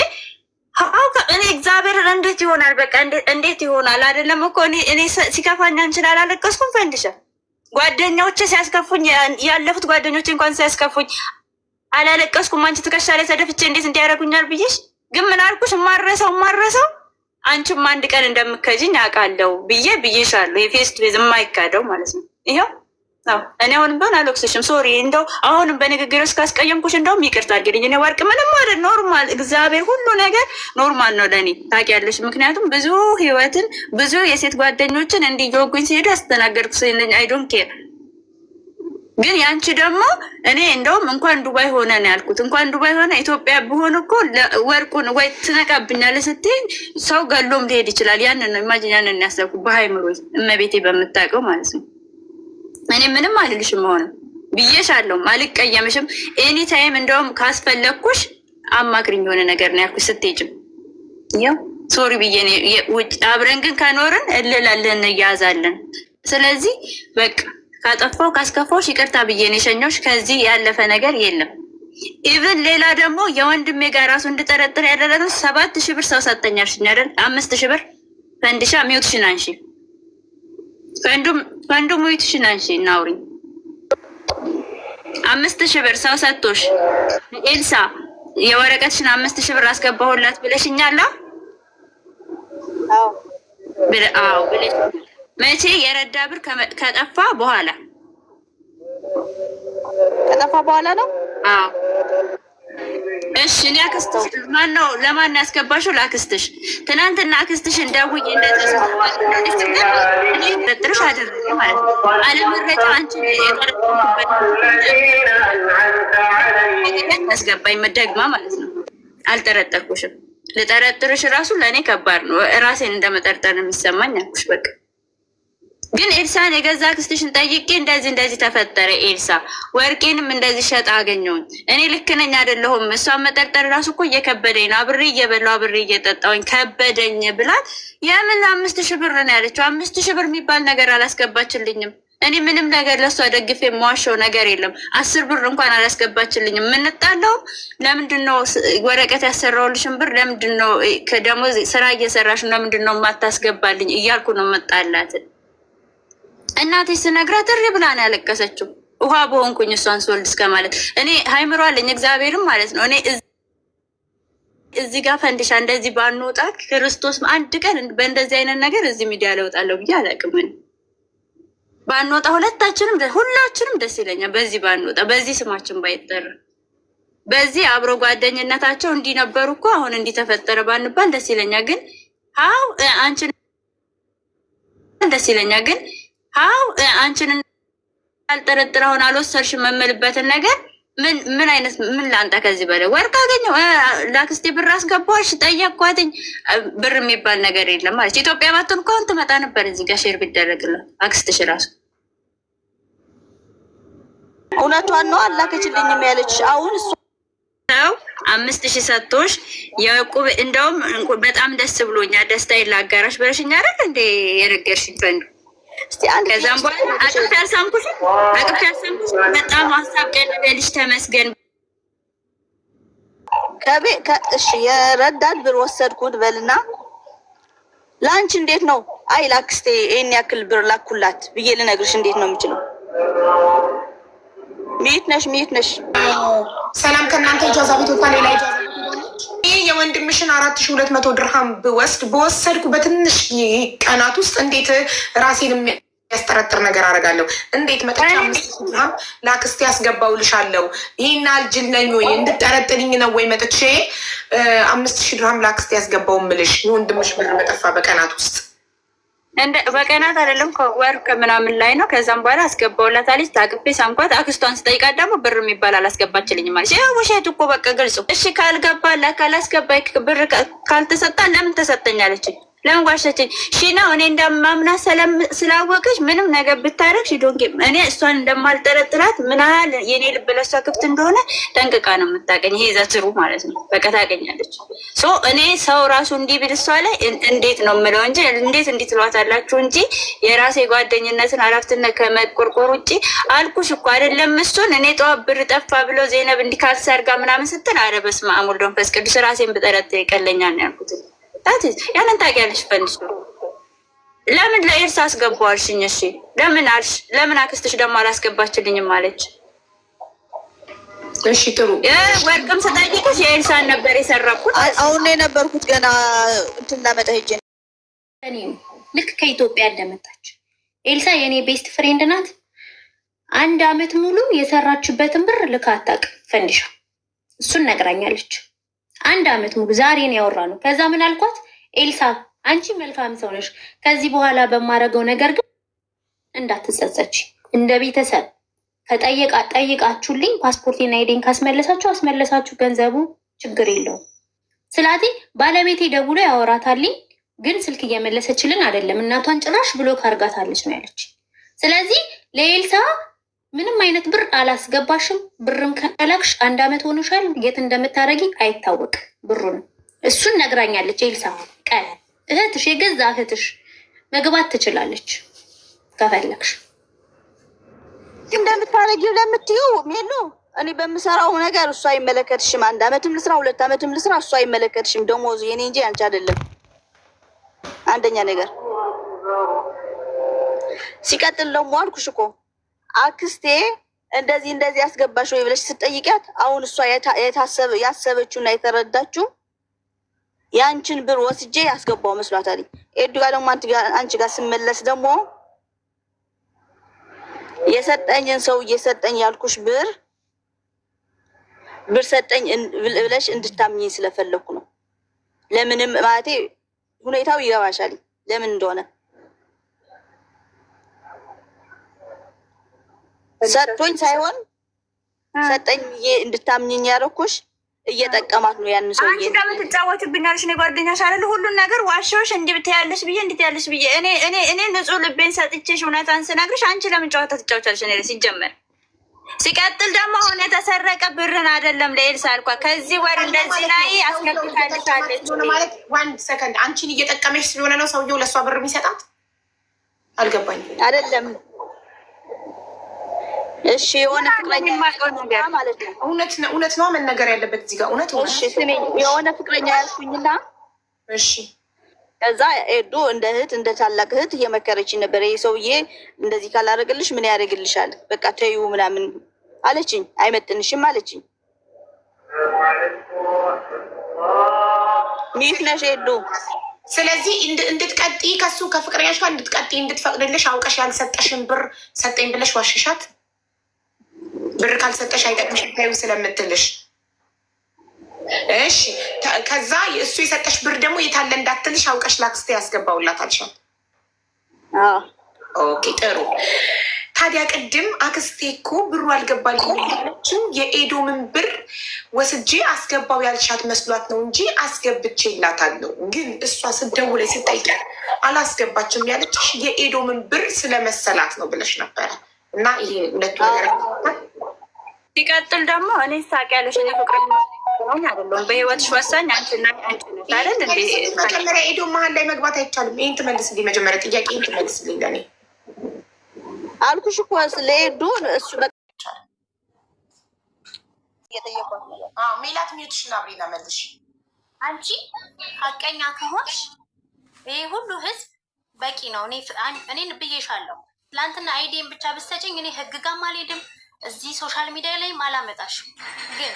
እኔ እግዚአብሔርን እንዴት ይሆናል? በቃ እንዴት ይሆናል? አይደለም እኮ እኔ ሲከፋኝ አንቺን አላለቀስኩም ፈንድሻ ጓደኞቼ ሲያስከፉኝ ያለፉት ጓደኞቼ እንኳን ሲያስከፉኝ አላለቀስኩም። አንቺ ትከሻ ላይ ተደፍቼ እንዴት እንዲያደርጉኛል ብዬሽ ግን ምን አልኩሽ? ማረሰው አንቺም አንድ ቀን እንደምከጅኝ አውቃለሁ ብዬሻለሁ። የፌስ ቱ ፌስ የማይካደው ማለት ነው። ይኸው እኔ አሁንም ቢሆን አልወቅስሽም። ሶሪ እንደው አሁንም በንግግር ውስጥ ካስቀየምኩሽ እንደውም ይቅርታ አድርጊልኝ። እኔ ወርቅ ምንም ማለት ኖርማል፣ እግዚአብሔር ሁሉ ነገር ኖርማል ነው ለእኔ ታውቂያለሽ። ምክንያቱም ብዙ ህይወትን ብዙ የሴት ጓደኞችን እንዲጆጉኝ ሲሄዱ ያስተናገድኩ ስለኝ አይ ዶንት ኬር። ግን ያንቺ ደግሞ እኔ እንደውም እንኳን ዱባይ ሆነ ነው ያልኩት። እንኳን ዱባይ ሆነ ኢትዮጵያ ቢሆን እኮ ወርቁን ወይ ትነቃብኛለህ ስትይ ሰው ገሎም ሊሄድ ይችላል። ያንን ነው ኢማጂን፣ ያንን ያሰብኩት በሃይምሮ እመቤቴ በምታውቀው ማለት ነው። እኔ ምንም አልልሽም ሆነ ብዬሻለሁ፣ አልቀየምሽም። ኤኒ ታይም እንደውም ካስፈለግኩሽ አማክሪኝ የሆነ ነገር ነው ያልኩሽ። ስትሄጂም ያው ሶሪ ብዬ ውጭ አብረን ግን ከኖርን እልላለን እያያዛለን። ስለዚህ በቃ ካጠፋው ካስከፋውሽ ይቅርታ ብዬ ነው የሸኘሁሽ። ከዚህ ያለፈ ነገር የለም። ኢቭን ሌላ ደግሞ የወንድሜ ጋር ራሱ እንድጠረጥር ያደረገው 7,000 ብር ሰው ሰጠኝ አልሽኝ አይደል? 5,000 ብር ፈንድሻ ሚውትሽን አንሺ፣ ፈንዱ ሚውትሽን አንሺ እናውሪ። 5,000 ብር ሰው ሰጥቶሽ ኤልሳ የወረቀትሽን 5,000 ብር አስገባሁላት ብለሽኛል? አዎ ብለሽ መቼ? የረዳ ብር ከጠፋ በኋላ ነው። አዎ እሺ። እኔ አክስትሽ ማነው ለማን ያስገባሽው? ላክስትሽ። ትናንትና አክስትሽን ደውዬ እንደዚህ ጥርጥርሽ አደረገ ማለት ነው። አለመረጃ አንቺን የጠረጠርኩበት ያስገባኝ መደግማ ማለት ነው። አልጠረጠርኩሽም። ልጠረጥርሽ ራሱ ለእኔ ከባድ ነው። ራሴን እንደመጠርጠር ነው የሚሰማኝ አልኩሽ። በቃ ግን ኤልሳን የገዛ አክስትሽን ጠይቄ እንደዚህ ተፈጠረ። ኤልሳ ወርቄንም እንደዚህ ሸጣ አገኘውን። እኔ ልክ ነኝ አይደለሁም? እሷን መጠርጠር ራሱ እኮ እየከበደኝ ነው። አብሬ እየበላሁ አብሬ እየጠጣሁኝ ከበደኝ ብላት የምን 5,000 ብር ነው ያለችው? 5,000 ብር የሚባል ነገር አላስገባችልኝም። እኔ ምንም ነገር ለእሷ ደግፌ የማዋሸው ነገር የለም። 10 ብር እንኳን አላስገባችልኝም። የምንጣለው ለምንድን ነው? ወረቀት ያሰራሁልሽን ብር ለምንድን ነው? ከደሞዝ ስራ እየሰራሽ ለምንድን ነው የማታስገባልኝ እያልኩ ነው መጣላትን። እናቴ ስነግራት እሪ ብላ ነው ያለቀሰችው። ውሃ በሆንኩኝ እሷን ስወልድ እስከ ማለት እኔ ሃይምሮ አለኝ እግዚአብሔርም ማለት ነው። እኔ እዚህ ጋር ፈንድሻ እንደዚህ ባንወጣ ክርስቶስ አንድ ቀን በእንደዚህ አይነት ነገር እዚህ ሚዲያ ለውጣለሁ ብዬ አላውቅም። ባንወጣ ሁላችንም ደስ ይለኛል። በዚህ ባንወጣ፣ በዚህ ስማችን ባይጠራ፣ በዚህ አብሮ ጓደኝነታቸው እንዲነበሩ እኮ አሁን እንዲተፈጠረ ባንባል ደስ ይለኛል። ግን አንቺን ደስ ይለኛል ግን አንቺን አልጠረጥር አሁን አልወሰድሽም የምልበትን ነገር ምን አይነት ምን ላንጣ? ከዚህ በላይ ወርቅ አገኘው ላክስቴ ብር አስገባሽ ጠየቅኳትኝ። ብር የሚባል ነገር የለም ማለት ኢትዮጵያ ባትሆን እኮ አሁን ትመጣ ነበር እዚህ ጋር ሼር ቢደረግላት አክስትሽ ራሱ። እውነቷን ነው አላከችልኝም ያለች አሁን እሱ ሰው 5,000 ሰጥቶሽ የዕቁብ እንደውም በጣም ደስ ብሎኛል። ደስታዬን ላጋራሽ ብለሽኝ አይደል እንደ የነገርሽኝ ፈንዱ። ከዛም በኋላ አቅፍ ያልሳምኩሽ በጣም ሀሳብ ቀለበልሽ። ተመስገን። እሺ የረዳት ብር ወሰድኩት በልና ለአንቺ እንዴት ነው? አይ ላክስቴ ይሄን ያክል ብር ላኩላት ብዬ ልነግርሽ እንዴት ነው የምችለው? ሚት ነሽ። ሰላም ከእናንተ ኢጃዛ ቤት ወጣ። ሌላ ኢጃዛ ይህ የወንድምሽን 4,200 ድርሃም በወሰድኩ በትንሽ ቀናት ውስጥ እንዴት ራሴን የሚያስጠረጥር ነገር አደርጋለሁ? እንዴት መጥቼ 5,000 ድርሃም ለአክስቴ ያስገባውልሻለሁ? ይህን አልጅል ነኝ ወይ? እንድጠረጥልኝ ነው ወይ መጥቼ 5,000 ድርሃም ለአክስቴ ያስገባው ምልሽ? የወንድምሽ ብር በጠፋ በቀናት ውስጥ በቀናት አይደለም ከወር ከምናምን ላይ ነው። ከዛም በኋላ አስገባውላታለች። ታቅፌ ሳምኳት። አክስቷን ስጠይቃት ደግሞ ብር የሚባል አላስገባችልኝም ማለት ይሄ ውሸት እኮ በቃ ግልጽ። እሺ ካልገባላ ካላስገባይ ብር ካልተሰጣ ለምን ተሰጠኛለች? ለምን ጓሸችኝ? ነው እኔ እንደማምና ስላወቀች ምንም ነገር ብታረግ ዶንጌ እኔ እሷን እንደማልጠረጥራት ምን ያህል የኔ ልብ ለሷ ክፍት እንደሆነ ጠንቅቃ ነው የምታገኝ። ይሄ ዘትሩ ማለት ነው። በቃ ታገኛለች። እኔ ሰው ራሱ እንዲህ ቢል እሷ ላይ እንዴት ነው የምለው እንጂ እንዴት እንዲህ ትሏታላችሁ እንጂ የራሴ ጓደኝነትን አረፍትነት ከመቆርቆር ውጭ አልኩሽ እኮ አይደለም። እሱን እኔ ጠዋት ብር ጠፋ ብሎ ዜነብ እንዲህ ካልሰርጋ ምናምን ስትል አረ በስመ አብ ወወልድ ወመንፈስ ቅዱስ ራሴን ብጠረጥር ይቀለኛል ነው ያልኩት። ያንን ታውቂያለሽ። ፈንድሽ ለምን ለኤልሳ አስገባዋልሽኝ? እሺ ለምን አልሽ? ለምን አክስትሽ ደግሞ አላስገባችልኝም አለች? እሺ ጥሩ ወርቅም ስጠይቅሽ የኤልሳን ነበር የሰረኩት። አሁን የነበርኩት ገና እንትን ላመጣ ሄጄ ልክ ከኢትዮጵያ እንደመጣች ኤልሳ የኔ ቤስት ፍሬንድ ናት። 1 አመት ሙሉ የሰራችበትን ብር ልካ አታውቅም። ፈንድሻ እሱን ነግራኛለች። 1 አመት ሙሉ ዛሬን ያወራ ነው። ከዛ ምን አልኳት? ኤልሳ አንቺ መልካም ሰው ነሽ። ከዚህ በኋላ በማረገው ነገር ግን እንዳትጸጸች። እንደ ቤተሰብ ጠይቃችሁልኝ ፓስፖርቴና አይዲን ካስመለሳችሁ አስመለሳችሁ፣ ገንዘቡ ችግር የለውም። ስለዚህ ባለቤቴ ደውሎ ያወራታልኝ፣ ግን ስልክ እየመለሰችልን አይደለም። እናቷን ጭራሽ ብሎ ካርጋታለች ነው ያለች። ስለዚህ ለኤልሳ ምንም አይነት ብር አላስገባሽም። ብርም ከላክሽ 1 አመት ሆኖሻል። የት እንደምታረጊ አይታወቅ ብሩን። እሱን ነግራኛለች ኤልሳ። ቀን እህትሽ የገዛ እህትሽ መግባት ትችላለች ከፈለግሽ። እንደምታረጊው ለምትዩ ሜሉ እኔ በምሰራው ነገር እሱ አይመለከትሽም። 1 አመትም ልስራ 2 አመትም ልስራ እሱ አይመለከትሽም። ደሞዙ የኔ እንጂ አንቺ አይደለም። አንደኛ ነገር ሲቀጥል ደግሞ አልኩሽ እኮ አክስቴ እንደዚህ ያስገባሽ ወይ ብለሽ ስትጠይቂያት አሁን እሷ ያሰበችውና የተረዳችው ያንቺን ብር ወስጄ ያስገባው መስሏታል። ኤዱ ጋር ደግሞ አንቺ ጋር ስመለስ ደግሞ የሰጠኝን ሰው እየሰጠኝ ያልኩሽ ብር ሰጠኝ ብለሽ እንድታምኚ ስለፈለኩ ነው። ለምንም ማለቴ ሁኔታው ይገባሻል ለምን እንደሆነ። ሰጥቶኝ ሳይሆን ሰጠኝ እንድታምኚኝ ያደረኩሽ እየጠቀማት ነው ያን ሰው። አንቺ ጋር ትጫወትብኛለሽ። እኔ ጓደኛሽ አይደል? ሁሉን ነገር ዋሻዎች እንዲህ ብትያለሽ ብዬ እኔ ንጹህ ልቤን ሰጥቼሽ እውነታን ስነግርሽ አንቺ ለምን ጨዋታ ትጫወቻለሽ? እኔ ሲጀመር ሲቀጥል ደግሞ አሁን የተሰረቀ ብርን አይደለም ለኤልሳ አልኳ ከዚህ ወር እንደዚህ ላይ አስከፍታለች ማለት 1 ሰከንድ አንቺን እየጠቀመሽ ስለሆነ ነው ሰውየው ለእሷ ብር የሚሰጣት። አልገባኝም። አይደለም እሺ የሆነ ፍቅረኛ ማለት ነው። እውነት ነው መነገር ያለበት እዚህ ጋር እውነት። እሺ ስሜኝ የሆነ ፍቅረኛ ያልኩኝና እሺ ከዛ ኤዱ እንደ እህት እንደ ታላቅ እህት እየመከረች ነበር። ይሄ ሰውዬ እንደዚህ ካላደረግልሽ ምን ያደርግልሻል? በቃ ተይው ምናምን አለችኝ። አይመጥንሽም አለችኝ። ሚት ነሽ ኤዱ። ስለዚህ እንድትቀጥይ ከሱ ከፍቅረኛሽ ጋር እንድትቀጥይ እንድትፈቅድልሽ አውቀሽ ያልሰጠሽን ብር ሰጠኝ ብለሽ ዋሽሻት። ብር ካልሰጠሽ አይጠቅምሽም ተይው ስለምትልሽ። እሺ ከዛ እሱ የሰጠሽ ብር ደግሞ የታለ እንዳትልሽ አውቀሽ ላክስቴ ያስገባውላት አልሻት። ኦኬ ጥሩ። ታዲያ ቅድም አክስቴ እኮ ብሩ አልገባልኝም ያለችው የኤዶምን ብር ወስጄ አስገባው ያልሻት መስሏት ነው እንጂ አስገብቼ ይላታለሁ። ግን እሷ ስትደውለኝ ስጠይቃት አላስገባችም ያለችሽ የኤዶምን ብር ስለመሰላት ነው ብለሽ ነበረ። እና ይሄ ሁለቱ ነገር ሲቀጥል ደግሞ እኔ ሳቅ ያለሽ እኔ ፍቅረኛ አይደለሁም። በህይወትሽ ወሳኝ አንቺና አንቺ ነሽ አይደል እንዴ? መጀመሪያ ኤዶ መሀል ላይ መግባት አይቻልም። ይህን ትመልስልኝ። መጀመሪያ ጥያቄ ይህን ትመልስልኝ። ለእኔ አልኩሽ እኮ ለኤዱ እሱ ሜላት ሚዩትሽን አብሬና መልሽ። አንቺ ሀቀኛ ከሆንሽ ይህ ሁሉ ህዝብ በቂ ነው። እኔን ብዬሻለሁ። ትላንትና አይዲን ብቻ ብትሰጭኝ እኔ ህግ ጋርም አልሄድም እዚህ ሶሻል ሚዲያ ላይም አላመጣሽም። ግን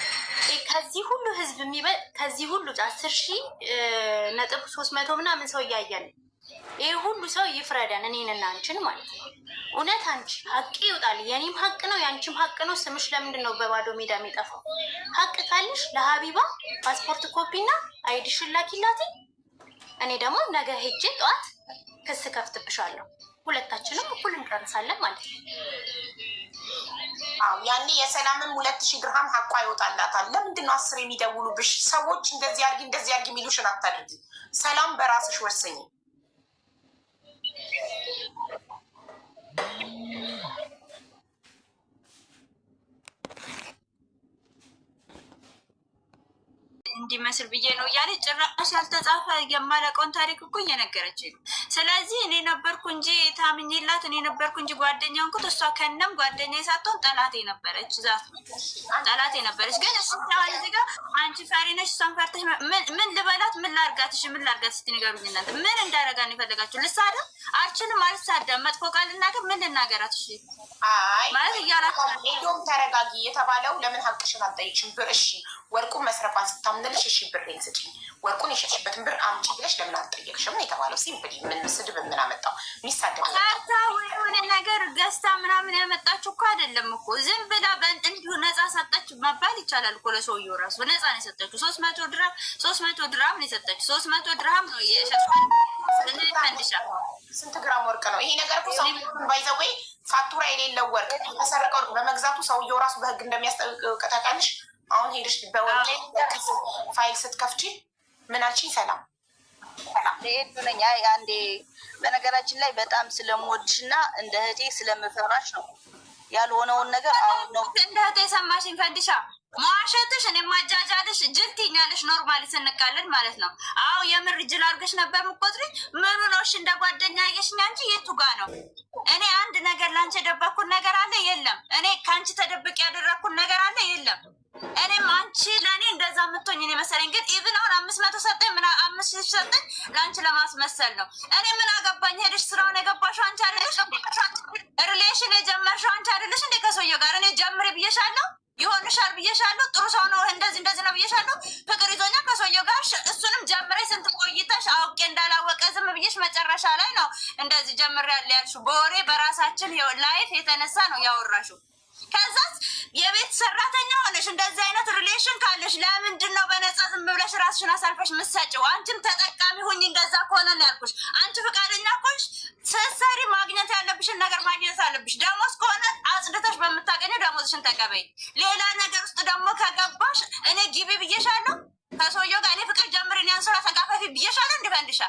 ከዚህ ሁሉ ህዝብ የሚበል ከዚህ ሁሉ 10,300 ምናምን ሰው እያየን ይህ ሁሉ ሰው ይፍረደን፣ እኔንና አንቺን ማለት ነው። እውነት አንቺ ሀቅ ይውጣል። የኔም ሀቅ ነው የአንቺም ሀቅ ነው። ስምሽ ለምንድን ነው በባዶ ሜዳ የሚጠፋው? ሀቅ ካለሽ ለሀቢባ ፓስፖርት ኮፒና አይዲሽን ላኪላት። እኔ ደግሞ ነገ ሄጄ ጠዋት ክስ ከፍትብሻለሁ። ሁለታችንም እኩል እንጨርሳለን ማለት ነው። ያኔ የሰላምም 2,000 ድርሃም ሀቋ ይወጣላታል። ለምንድን ነው 10 የሚደውሉብሽ ሰዎች? እንደዚህ አርጊ የሚሉሽን አታድርጊ። ሰላም በራስሽ ወሰኝ። እንዲመስል ብዬ ነው እያለ ጭራሽ ያልተጻፈ የማለቀውን ታሪክ እኮ እየነገረች ነው። ስለዚህ እኔ ነበርኩ እንጂ ታምኝላት፣ እኔ ነበርኩ እንጂ ጓደኛውን ኩት እሷ ከነም ጓደኛ ሳትሆን ጠላቴ ነበረች። ዛት ጠላቴ ነበረች። ግን እሱ እዚህ ጋር አንቺ ፈሪ ነሽ፣ እሷን ፈርተሽ ምን ልበላት? ምን ላርጋት? እሺ ምን ላርጋት? እስቲ ንገሩኝ እናንተ። ምን እንዳረጋ ነው የፈለጋችሁ? ልሳደብ አልችልም፣ አልሳደብ፣ መጥፎ ቃል ልናገር፣ ምን ልናገራት? እሺ ማለት እያላት ኤዶም ተረጋጊ የተባለው ለምን ሀቅሽን አልጠይቅሽም? ብር እሺ ወርቁን መስረቋን ስታምንልሽ እሺ ብሬን ስጪኝ፣ ወርቁን የሸጥሽበትን ብር አምጪ ብለሽ ለምን አልጠየቅሽም ነው የተባለው። ሲምፕሊ ምን ስድብ ምን አመጣው? የሚሳደብ ካርታ ወይ የሆነ ነገር ገዝታ ምናምን ያመጣችሁ እኮ አይደለም እኮ ዝም ብላ እንዲሁ ነፃ ሰጠች መባል ይቻላል እኮ። ለሰውየው ራሱ ነፃ ነው የሰጠችው። 300 ድራም ነው የሰጠችው። 300 ድራም ነው የሸጥኩት። ስንት ግራም ወርቅ ነው ይሄ ነገር? ሰው ባይዘወይ ፋቱራ የሌለው ወርቅ የተሰረቀ ወርቅ በመግዛቱ ሰውየው ራሱ በህግ እንደሚያስጠይቅ ታውቂያለሽ። አሁን ሄደሽ በወርቅ ፋይል ስትከፍቺ ምን አልሽኝ? ሰላም ነኝ። አንዴ በነገራችን ላይ በጣም ስለምወድሽ እና እንደ እህቴ ስለምፈራሽ ነው ያልሆነውን ነገር አሁን ነው እንደ እህቴ ሰማሽኝ ፈንዲሻ መዋሸትሽ እኔ ማጃጃልሽ ጅል ትይኛለሽ። ኖርማሊ ስንቃለን ማለት ነው። አዎ የምር ጅል አድርገሽ ነበር የምትቆጥሪኝ። ምኑ ነው እሺ? እንደ ጓደኛ ያየሽኝ አንቺ የቱ ጋ ነው? እኔ አንድ ነገር ላንቺ የደበኩት ነገር አለ? የለም። እኔ ከአንቺ ተደብቅ ያደረግኩት ነገር አለ? የለም። እኔም አንቺ ለእኔ እንደዛ የምትሆኝ እኔ መሰለኝ። ግን ኢቭን አሁን 500 ሰጠኝ 5,000 ሰጠኝ ለአንቺ ለማስመሰል ነው። እኔ ምን አገባኝ? ሄደሽ ስራውን የገባሽው አንቺ አይደለሽ? ሪሌሽን የጀመርሽው አንቺ አይደለሽ እንዴ ከሰውየው ጋር? እኔ ጀምሬ ብዬሻለሁ፣ ይሆንሻል ብዬሻለሁ፣ ጥሩ ሰው ነው እንደዚህ እንደዚህ ነው ብዬሻለሁ። ፍቅር ይዞኛል ከሰውየው ጋር። እሱንም ጀምሬ ስንት ቆይተሽ አውቄ እንዳላወቀ ዝም ብዬሽ መጨረሻ ላይ ነው እንደዚህ ጀምሬ ያለ ያልሽው። በወሬ በራሳችን ላይፍ የተነሳ ነው ያወራሽው። ከዛስ የቤት ሰራተኛ ሆነሽ እንደዚህ አይነት ሪሌሽን ካለሽ ለምንድን ነው በነፃ ዝም ብለሽ ራስሽን አሳልፈሽ ምትሰጪው? አንቺም ተጠቃሚ ሁኝ። እንደዛ ከሆነ ነው ያልኩሽ። አንቺ ፈቃደኛ ኮሽ ስትሰሪ ማግኘት ያለብሽን ነገር ማግኘት አለብሽ። ደሞዝ ከሆነ አጽድተሽ በምታገኘው ደሞዝሽን ተቀበይ። ሌላ ነገር ውስጥ ደግሞ ከገባሽ እኔ ጊቢ ብዬሻለሁ። ከሰውየው ጋር እኔ ፍቅር ጀምርን ያን ስራ ተጋፋፊ ብዬሻለሁ። እንዲፈንድሻ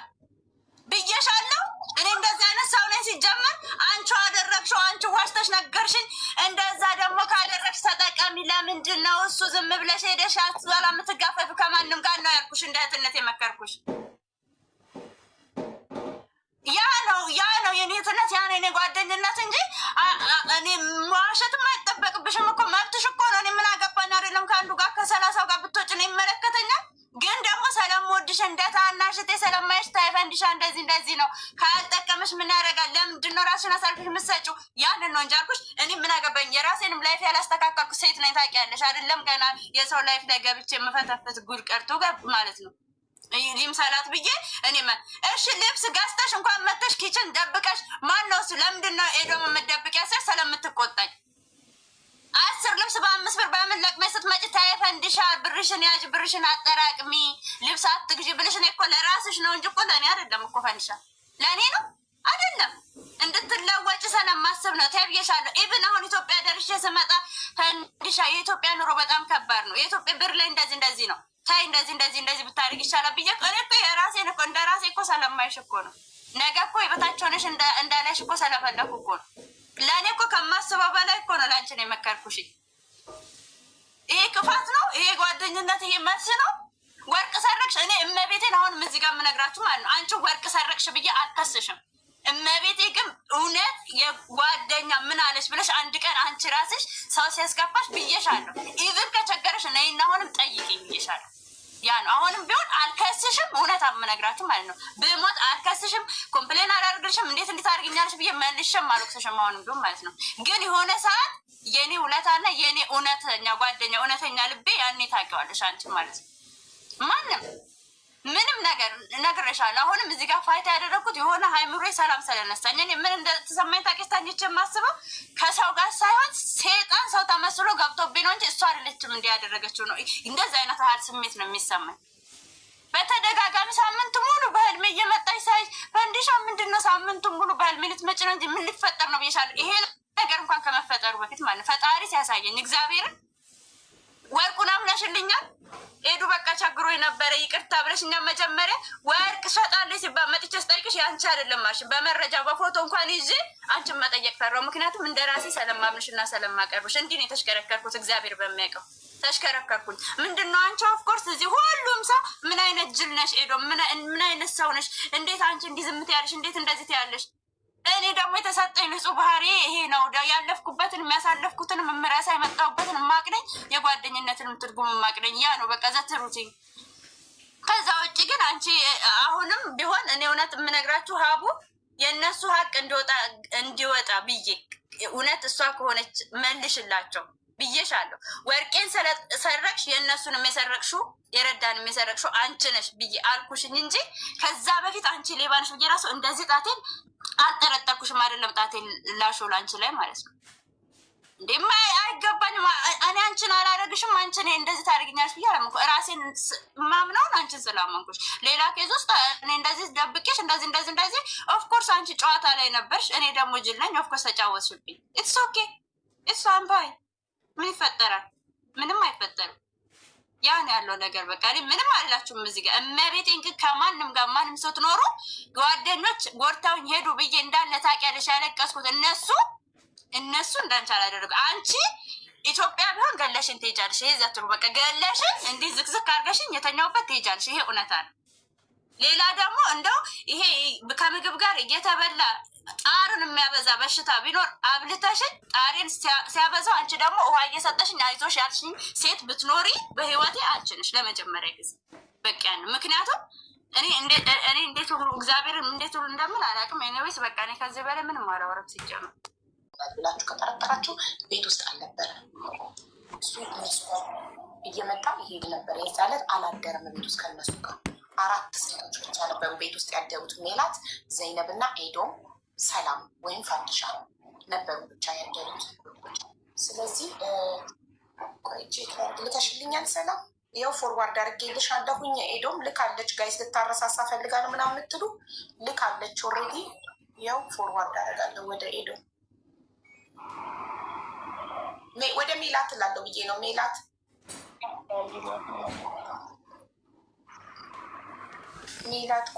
ብዬሻለሁ። እኔ እንደዚህ አይነት ሰው ነኝ ሲጀመር። አንቺ አደረግሽው፣ አንቺ ዋሽተሽ ነገርሽኝ። እንደዛ ደግሞ ካደረግሽ ተጠቀሚ። ለምንድን ነው እሱ ዝም ብለሽ ሄደሽ አትበላ የምትጋፈፊ? ከማንም ጋር ነው ያልኩሽ፣ እንደ እህትነት የመከርኩሽ። ያ ነው የኔ እህትነት፣ ያ ነው የኔ ጓደኝነት እንጂ እኔ መዋሸትም አይጠበቅብሽም እኮ። መብትሽ እኮ ነው። እኔ ምን አገባኝ? አይደለም ከአንዱ ጋር ከ30 ጋር ብትወጪ ነው ይመለከተኛል። ግን ደግሞ ስለምወድሽ እንደ ታናሽቴ ስለማይሽ ታይፈንድሻ እንደዚህ ነው። ካልጠቀመሽ ምን ያደርጋል? ለምንድን ነው ራስሽን አሳልፈሽ የምትሰጪው? ያንን ነው እንጂ አልኩሽ። እኔ ምን አገባኝ? የራሴንም ላይፍ ያላስተካከልኩ ሴት ነኝ ታውቂያለሽ አይደለም? ገና የሰው ላይፍ ላይ ገብቼ የምፈተፍት ጉድ ቀርቶ ማለት ነው ሊምሰላት ብዬ እኔ እሺ ልብስ ገዝተሽ እንኳን መተሽ ኪችን ደብቀሽ ማን ነው እሱ? ለምንድን ነው ኤዶም የምትደብቅ? ያሰር ስለምትቆጣኝ 10 ልብስ በ5 ብር በምን ለቅመሽ ስትመጪ ታይፈንድሻ። ብርሽን ያዥ፣ ብርሽን አጠራቅሚ፣ ልብስ አትግዢ ብልሽ እኔ እኮ ለራስሽ ነው እንጂ እኮ ለእኔ አይደለም እኮ። ፈንድሻ ለእኔ ነው አይደለም፣ እንድትለወጭ ስለማስብ ነው። ተብዬሻለሁ። ኢቭን አሁን ኢትዮጵያ ደርሼ ስመጣ ፈንድሻ የኢትዮጵያ ኑሮ በጣም ከባድ ነው። የኢትዮጵያ ብር ላይ እንደዚህ ነው። ታይ እንደዚህ ብታደርግ ይቻላል ብዬ እኔ እኮ የራሴን እኮ እንደ ራሴ እኮ ስለማይሽ እኮ ነው። ነገ እኮ የበታች ሆነሽ እንዳላሽ እኮ ስለፈለኩ እኮ ነው። ለእኔ እኮ ከማስበው በላይ እኮ ነው ለአንቺ ነው የመከርኩሽ። ይሄ ክፋት ነው? ይሄ ጓደኝነት? ይሄ መልስ ነው? ወርቅ ሰረቅሽ? እኔ እመቤቴን አሁን እዚህ ጋር የምነግራችሁ ማለት ነው፣ አንቺ ወርቅ ሰረቅሽ ብዬ አልከስሽም። እመቤቴ ግን እውነት የጓደኛ ምን አለሽ ብለሽ አንድ ቀን አንቺ ራስሽ ሰው ሲያስገባሽ ብዬሻለሁ። ኢቭን ከቸገረሽ ነይና አሁንም ጠይቂኝ ብዬሻለሁ። ያ ነው። አሁንም ቢሆን አልከስሽም፣ እውነት የምነግራችሁ ማለት ነው። ብሞት አልከስሽም፣ ኮምፕሌን አላደርግልሽም፣ እንዴት አድርግኛለሽ ብዬ መልሽም አልወቅስሽም። አሁንም ቢሆን ማለት ነው። ግን የሆነ ሰዓት የኔ ውለታና የኔ እውነተኛ ጓደኛ እውነተኛ ልቤ ያኔ ታውቂዋለሽ አንቺ ማለት ነው። ማንም ምንም ነገር እነግርሻለሁ። አሁንም እዚህ ጋር ፋይታ ያደረግኩት የሆነ ሃይምሮዬ ሰላም ስለነሳኝ እኔ ምን እንደተሰማኝ ታውቂያለሽ? የማስበው ከሰው ጋር ሳይሆን ሴጣን ሰው ተመስሎ ገብቶብኝ ነው እንጂ እሷ አይደለችም እንዲያደረገችው ነው። እንደዚህ አይነት ሀል ስሜት ነው የሚሰማኝ። በተደጋጋሚ ሳምንት ሙሉ በህልሜ እየመጣች ሳይ ፈንዲሻ ምንድን ነው ሳምንቱ ሙሉ በህልሜ ልትመጪ ነው እንጂ ምን ሊፈጠር ነው ብዬሻለሁ። ይሄ ነገር እንኳን ከመፈጠሩ በፊት ማለት ፈጣሪ ሲያሳየኝ እግዚአብሔርን ወርቁን አምነሽልኛል። ሄዱ በቃ ቸግሮ የነበረ ይቅርታ ብለሽ እኛ መጀመሪያ ወርቅ ሸጣለች ሲባል መጥቼ ስጠይቅሽ ያንቺ አይደለም ማሽ በመረጃ በፎቶ እንኳን ይዤ አንቺን መጠየቅ ፈራው። ምክንያቱም እንደ ራሴ ስለማምንሽና ስለማቀርብሽ እንዲህ ነው የተሽከረከርኩት። እግዚአብሔር በሚያውቀው ተሽከረከርኩኝ። ምንድነው አንቺ ኦፍኮርስ እዚህ ሁሉም ሰው ምን አይነት ጅል ነሽ ኤዶ፣ ምን አይነት ሰው ነሽ? እንዴት አንቺ እንዲህ ዝም ትያለሽ? እንዴት እንደዚህ ትያለሽ? እኔ ደግሞ የተሰጠኝ ንጹህ ባህሪ ይሄ ነው። ያለፍኩበትን የሚያሳለፍኩትን መመሪያሳ የመጣሁበትን ማቅነኝ የጓደኝነትን ትርጉም ማቅነኝ ያ ነው በቃ ዘትሩቲ። ከዛ ውጭ ግን አንቺ አሁንም ቢሆን እኔ እውነት የምነግራችሁ ሀቡ የእነሱ ሀቅ እንዲወጣ ብዬ እውነት እሷ ከሆነች መልሽላቸው ብዬሻለሁ። ወርቄን ሰረቅሽ፣ የእነሱንም የሰረቅሽው የረዳንም የሰረቅሽው አንቺ ነሽ ብዬ አልኩሽኝ እንጂ ከዛ በፊት አንቺ ሌባ ነሽ ብዬ ራሱ እንደዚህ ጣቴን አልጠረጠርኩሽም። አይደለም ጣቴን ላሾ ላንቺ ላይ ማለት ነው። እንዴማ አይገባኝም። እኔ አንቺን አላረግሽም፣ አንቺ እኔ እንደዚህ ታደርጊኛለሽ ብዬ አላመንኩ። ራሴን ማምነውን አንቺን ስላመንኩሽ። ሌላ ኬዝ ውስጥ እኔ እንደዚህ ደብቄሽ እንደዚህ ኦፍኮርስ አንቺ ጨዋታ ላይ ነበርሽ፣ እኔ ደግሞ ጅል ነኝ። ኦፍኮርስ ተጫወትሽብኝ። ኢትስ ኦኬ ኢትስ አምባይ ምን ይፈጠራል? ምንም አይፈጠርም። ያን ያለው ነገር በቃ እኔ ምንም አላችሁም እዚህ ጋር እመቤቴን ግን ከማንም ጋር ማንም ሰው ትኖሩ ጓደኞች ጎርታውኝ ሄዱ ብዬ እንዳለ ታውቂያለሽ። ያለቀስኩት እነሱ እንዳንቺ አላደረጉ። አንቺ ኢትዮጵያ ቢሆን ገለሽን ትሄጃለሽ። ይሄ ዘትሩ በቃ ገለሽን እንዲህ ዝቅዝቅ አድርገሽኝ የተኛውበት ትሄጃለሽ። ይሄ እውነታ ነው። ሌላ ደግሞ እንደው ይሄ ከምግብ ጋር እየተበላ ጣርን የሚያበዛ በሽታ ቢኖር አብልተሽን ጣሬን ሲያበዛው አንቺ ደግሞ ውሃ እየሰጠሽኝ አይዞሽ ያልሽኝ ሴት ብትኖሪ በህይወቴ አንቺ ነሽ ለመጀመሪያ ጊዜ በቃ ያን። ምክንያቱም እኔ እንዴት ሁሉ እግዚአብሔር እንዴት ሁሉ እንደምን አላውቅም። ኤኒዌይስ በቃ እኔ ከዚህ በላይ ምንም አላወራም። ሲጀምር ብላችሁ ከጠረጠራችሁ ቤት ውስጥ አልነበረ እሱ እየመጣ ይሄድ ነበር። የዛ ዕለት አላደረም ቤት ውስጥ ከነሱ ጋር 4 ሴቶች ብቻ ነበሩ ቤት ውስጥ ያደሩት። ሜላት፣ ዘይነብ እና ኤዶም፣ ሰላም ወይም ፈንድሻ ነበሩ ብቻ ያደሩት። ስለዚህ ቆይቼ ልከሽልኛል። ሰላም ይኸው ፎርዋርድ አድርጌልሽ አለሁኝ። ኤዶም ልካለች። ጋይስ ልታረሳሳ ፈልጋ ነው ምናምን የምትሉ ልካለች ኦልሬዲ። ይኸው ፎርዋርድ አደርጋለሁ ወደ ኤዶም። ወደ ሜላት እላለሁ ብዬ ነው። ሜላት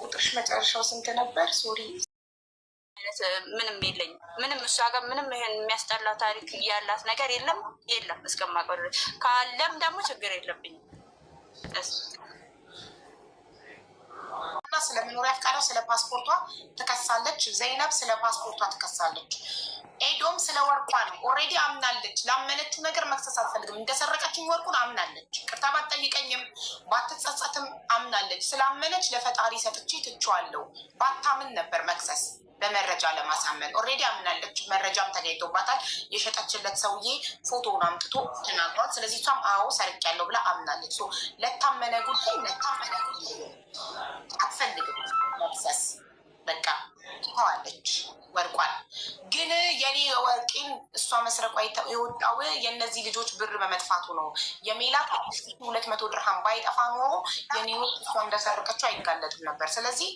ቁጥርሽ መጨረሻው ስንት ነበር? ሶሪ ምንም የለኝም። ምንም እሷ ጋር ምንም ይሄን የሚያስጠላ ታሪክ ያላት ነገር የለም እስከማውቀው ድረስ። ካለም ደግሞ ችግር የለብኝም። እና ስለ መኖሪያ ፍቃዷ ስለ ፓስፖርቷ ትከሳለች። ዘይነብ ስለ ፓስፖርቷ ትከሳለች። ኤዶም ስለ ወርቋ ነው። ኦልሬዲ አምናለች። ላመነችው ነገር መክሰስ አልፈልግም። እንደሰረቀችኝ ወርቁን አምናለች። ቅርታ ባትጠይቀኝም ባትጸጸትም አምናለች። ስላመነች ለፈጣሪ ሰጥቼ ትቼዋለሁ። ባታምን ነበር መክሰስ በመረጃ ለማሳመን። ኦልሬዲ አምናለች። መረጃም ተገኝቶባታል። የሸጠችለት ሰውዬ ፎቶውን አምጥቶ ተናግሯል። ስለዚህ እሷም አዎ ሰርቄያለሁ ብላ አምናለች። ለታመነ ጉዳይ አትፈልግም መክሰስ። በቃ ትተዋለች ወርቋል። ግን የኔ ወርቄን እሷ መስረቋ የወጣው የእነዚህ ልጆች ብር በመጥፋቱ ነው። የሜላት 200 ድርሃም ባይጠፋ ኖሮ የኔ ወርቅ እሷ እንደሰረቀችው አይጋለጥም ነበር። ስለዚህ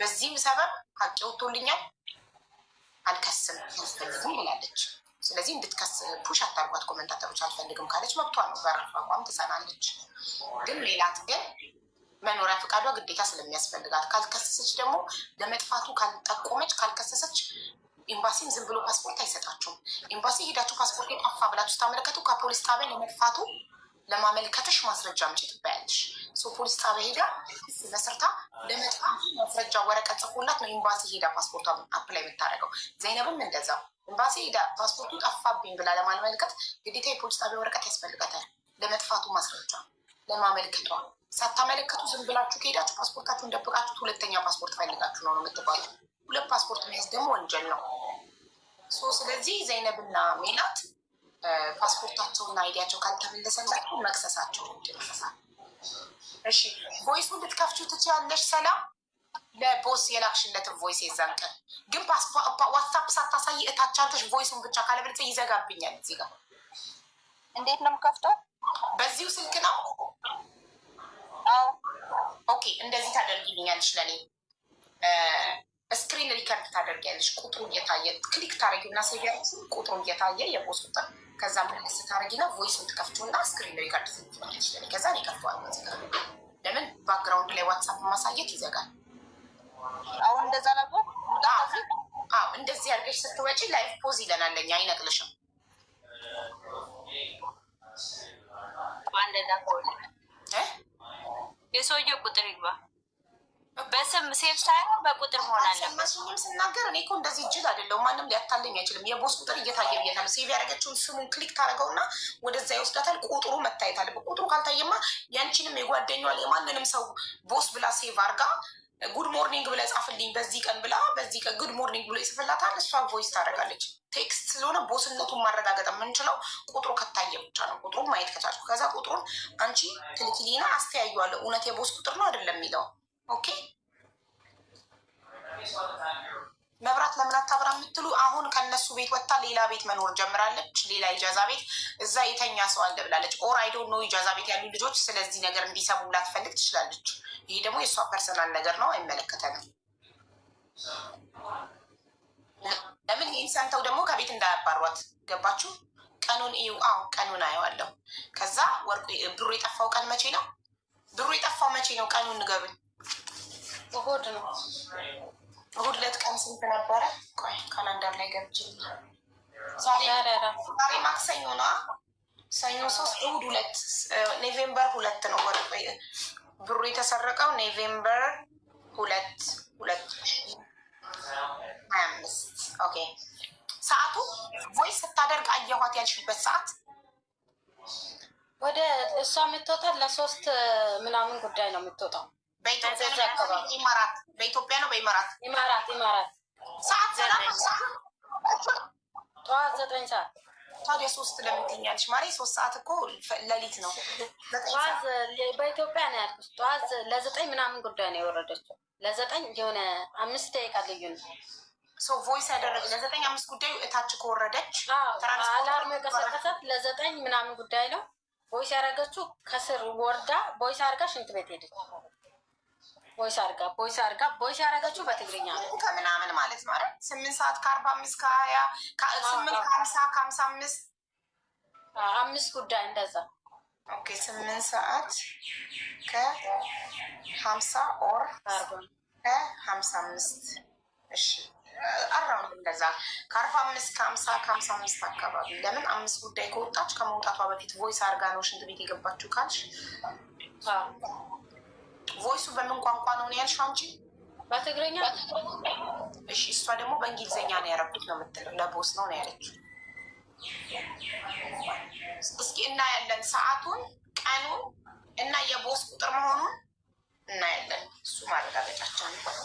በዚህም ሰበብ ሀቄ ወጥቶልኛል። አልከስም አልፈልግም ብላለች። ስለዚህ እንድትከስ ፑሽ አታርጓት ኮመንታተሮች። አልፈልግም ካለች መብቷ ነው። በራሷ አቋም ትጸናለች። ግን ሜላት ግን መኖሪያ ፈቃዷ ግዴታ ስለሚያስፈልጋት ካልከሰሰች ደግሞ ለመጥፋቱ ካልጠቆመች ካልከሰሰች ኤምባሲም ዝም ብሎ ፓስፖርት አይሰጣችሁም። ኤምባሲ ሄዳችሁ ፓስፖርት የጠፋ ብላችሁ ስታመለከቱ ከፖሊስ ጣቢያ ለመጥፋቱ ለማመልከተሽ ማስረጃ አምጪ ትባያለሽ። ፖሊስ ጣቢያ ሄዳ መስርታ ለመጥፋቱ ማስረጃ ወረቀት ጽፎላት ነው ኤምባሲ ሄዳ ፓስፖርቷ አፕላይ የምታደርገው። ዘይነብም እንደዛው ኤምባሲ ሄዳ ፓስፖርቱ ጠፋብኝ ብላ ለማመልከት ግዴታ የፖሊስ ጣቢያ ወረቀት ያስፈልጋታል። ለመጥፋቱ ማስረጃ ለማመልከቷ ሳታመለከቱ ዝም ብላችሁ ከሄዳችሁ ፓስፖርታችሁን ደብቃችሁት 2ኛ ፓስፖርት ፈልጋችሁ ነው የምትባሉ። 2 ፓስፖርት መያዝ ደግሞ ወንጀል ነው። ስለዚህ ዘይነብና ሜላት ፓስፖርታቸውና አይዲያቸው ካልተመለሰላቸው መክሰሳቸው ይደረሳል። እሺ ቮይሱን ልትከፍቺው ትችያለሽ። ሰላም ለቦስ የላክሽለትን ቮይስ የዛን ቀን ግን ዋትሳፕ ሳታሳይ እታች አድርገሽ ቮይሱን ብቻ ካለበለዚያ ይዘጋብኛል። እዚህ ጋር እንዴት ነው የምከፍተው? በዚሁ ስልክ ነው። ኦኬ እንደዚህ ታደርጊልኛለሽ። ለኔ ስክሪን ሪከርድ ታደርጊያለሽ። ቁጥሩ እየታየ ክሊክ ታደርጊና ሴቪያስ ቁጥሩ እየታየ የቦስ ቁጥር ከዛ መለስ ታደርጊና ቮይሱን ትከፍቺውና ስክሪን ሪከርድ ትልኪልኛለሽ ለኔ። ከዛ እኔ ከፍተዋለሁ። ለምን ባክግራውንድ ላይ ዋትሳፕ ማሳየት ይዘጋል። አሁን እንደዛ ነበር። እንደዚህ አድርገሽ ስትወጪ ላይፍ ፖዝ ይለናል። ለኛ አይነቅልሽም። እንደዛ ከሆነ የሰውየው ቁጥር ይግባ። በስም ሴፍ ሳይሆን በቁጥር መሆን አለበት። ስናገር እኔ እኮ እንደዚህ እጅል አይደለሁም። ማንም ሊያታለኝ አይችልም። የቦስ ቁጥር እየታየ ብያታለሁ። ሴቭ ያደረገችውን ስሙን ክሊክ ታደርገውና ወደዛ ይወስዳታል። ቁጥሩ መታየት አለበት። ቁጥሩ ካልታየማ ያንቺንም የጓደኛዋን የማንንም ሰው ቦስ ብላ ሴቭ አድርጋ ጉድ ሞርኒንግ ብላ ጻፍልኝ በዚህ ቀን ብላ በዚህ ቀን ጉድ ሞርኒንግ ብሎ ይጽፍላታል። እሷ ቮይስ ታደርጋለች። ቴክስት ስለሆነ ቦስነቱን ማረጋገጥ የምንችለው ቁጥሩ ከታየ ብቻ ነው። ቁጥሩን ማየት ከቻልኩ ከዛ ቁጥሩን አንቺ ትልኪሊና አስተያየዋለሁ። እውነት የቦስ ቁጥር ነው አይደለም የሚለው። ኦኬ መብራት ለምን አታብራ የምትሉ አሁን ከነሱ ቤት ወጥታ ሌላ ቤት መኖር ጀምራለች። ሌላ ኢጃዛ ቤት እዛ የተኛ ሰው አለ ብላለች። ኦር አይ ዶንት ኖ ኢጃዛ ቤት ያሉ ልጆች ስለዚህ ነገር እንዲሰሙ ላትፈልግ ትችላለች። ይሄ ደግሞ የእሷ ፐርሰናል ነገር ነው፣ አይመለከተንም። ለምን ይህን ሰምተው ደግሞ ከቤት እንዳያባሯት ገባችሁ? ቀኑን እዩ። ቀኑን አየዋለሁ። ከዛ ወርቁ ብሩ የጠፋው ቀን መቼ ነው? ብሩ የጠፋው መቼ ነው? ቀኑን ንገሩኝ። እሑድ ነው። እሑድ ዕለት ቀን ስንት ነበረ? ቆይ ካላንደር ላይ ገብቼ ዛሬ ማክሰኞ ነዋ። ሰኞ 3 እሑድ 2 ኖቬምበር 2 ነው ብሩ የተሰረቀው ኖቬምበር 2 ኦኬ። ሰዓቱ ቮይስ ስታደርግ አየኋት ያልሽበት ሰዓት ወደ እሷ የምትወጣው ለ3 ምናምን ጉዳይ ነው የምትወጣው። በኢትዮጵያ ነው በኢማራት ሰዓት ጠዋት 9 ሰዓት። ታዲያ 3 ለምትኛለሽ ማሪ? 3 ሰዓት እኮ ሌሊት ነው። ጠዋት በኢትዮጵያ ነው ያልኩት። ጠዋት ለ9 ምናምን ጉዳይ ነው የወረደችው። ለ9 የሆነ 5 ደቂቃ ልዩ ነው። ሰው ቮይስ ያደረገ ለ9 5 ጉዳዩ እታች ከወረደች አላርም የቀሰቀሳት ለ9 ምናምን ጉዳይ ነው። ቮይስ ያደረገችው ከስር ወርዳ ቮይስ አድርጋ ሽንት ቤት ሄደች። ቮይስ ያደረገችው በትግርኛ ነው ከምናምን ማለት ነው አይደል? 8 ሰዓት ከ45 ከ20 8 ከ50 ከ55 5 ጉዳይ እንደዛ። ኦኬ 8 ሰዓት ከ50 ኦር ከ55 እሺ አራውንድ እንደዛ ከ45 ከ50 ከ55 አካባቢ። ለምን 5 ጉዳይ ከወጣች ከመውጣቷ በፊት ቮይስ አድርጋ ነው ሽንት ቤት የገባችው ካልሽ ቮይሱ በምን ቋንቋ ነው ያልሽው አንቺ? በትግርኛ። እሺ እሷ ደግሞ በእንግሊዝኛ ነው ያረኩት ነው የምትለው። ለቦስ ነው ያለችው። እስኪ እናያለን ሰዓቱን፣ ቀኑን እና የቦስ ቁጥር መሆኑን እናያለን። እሱ ማረጋገጫቸው ነው።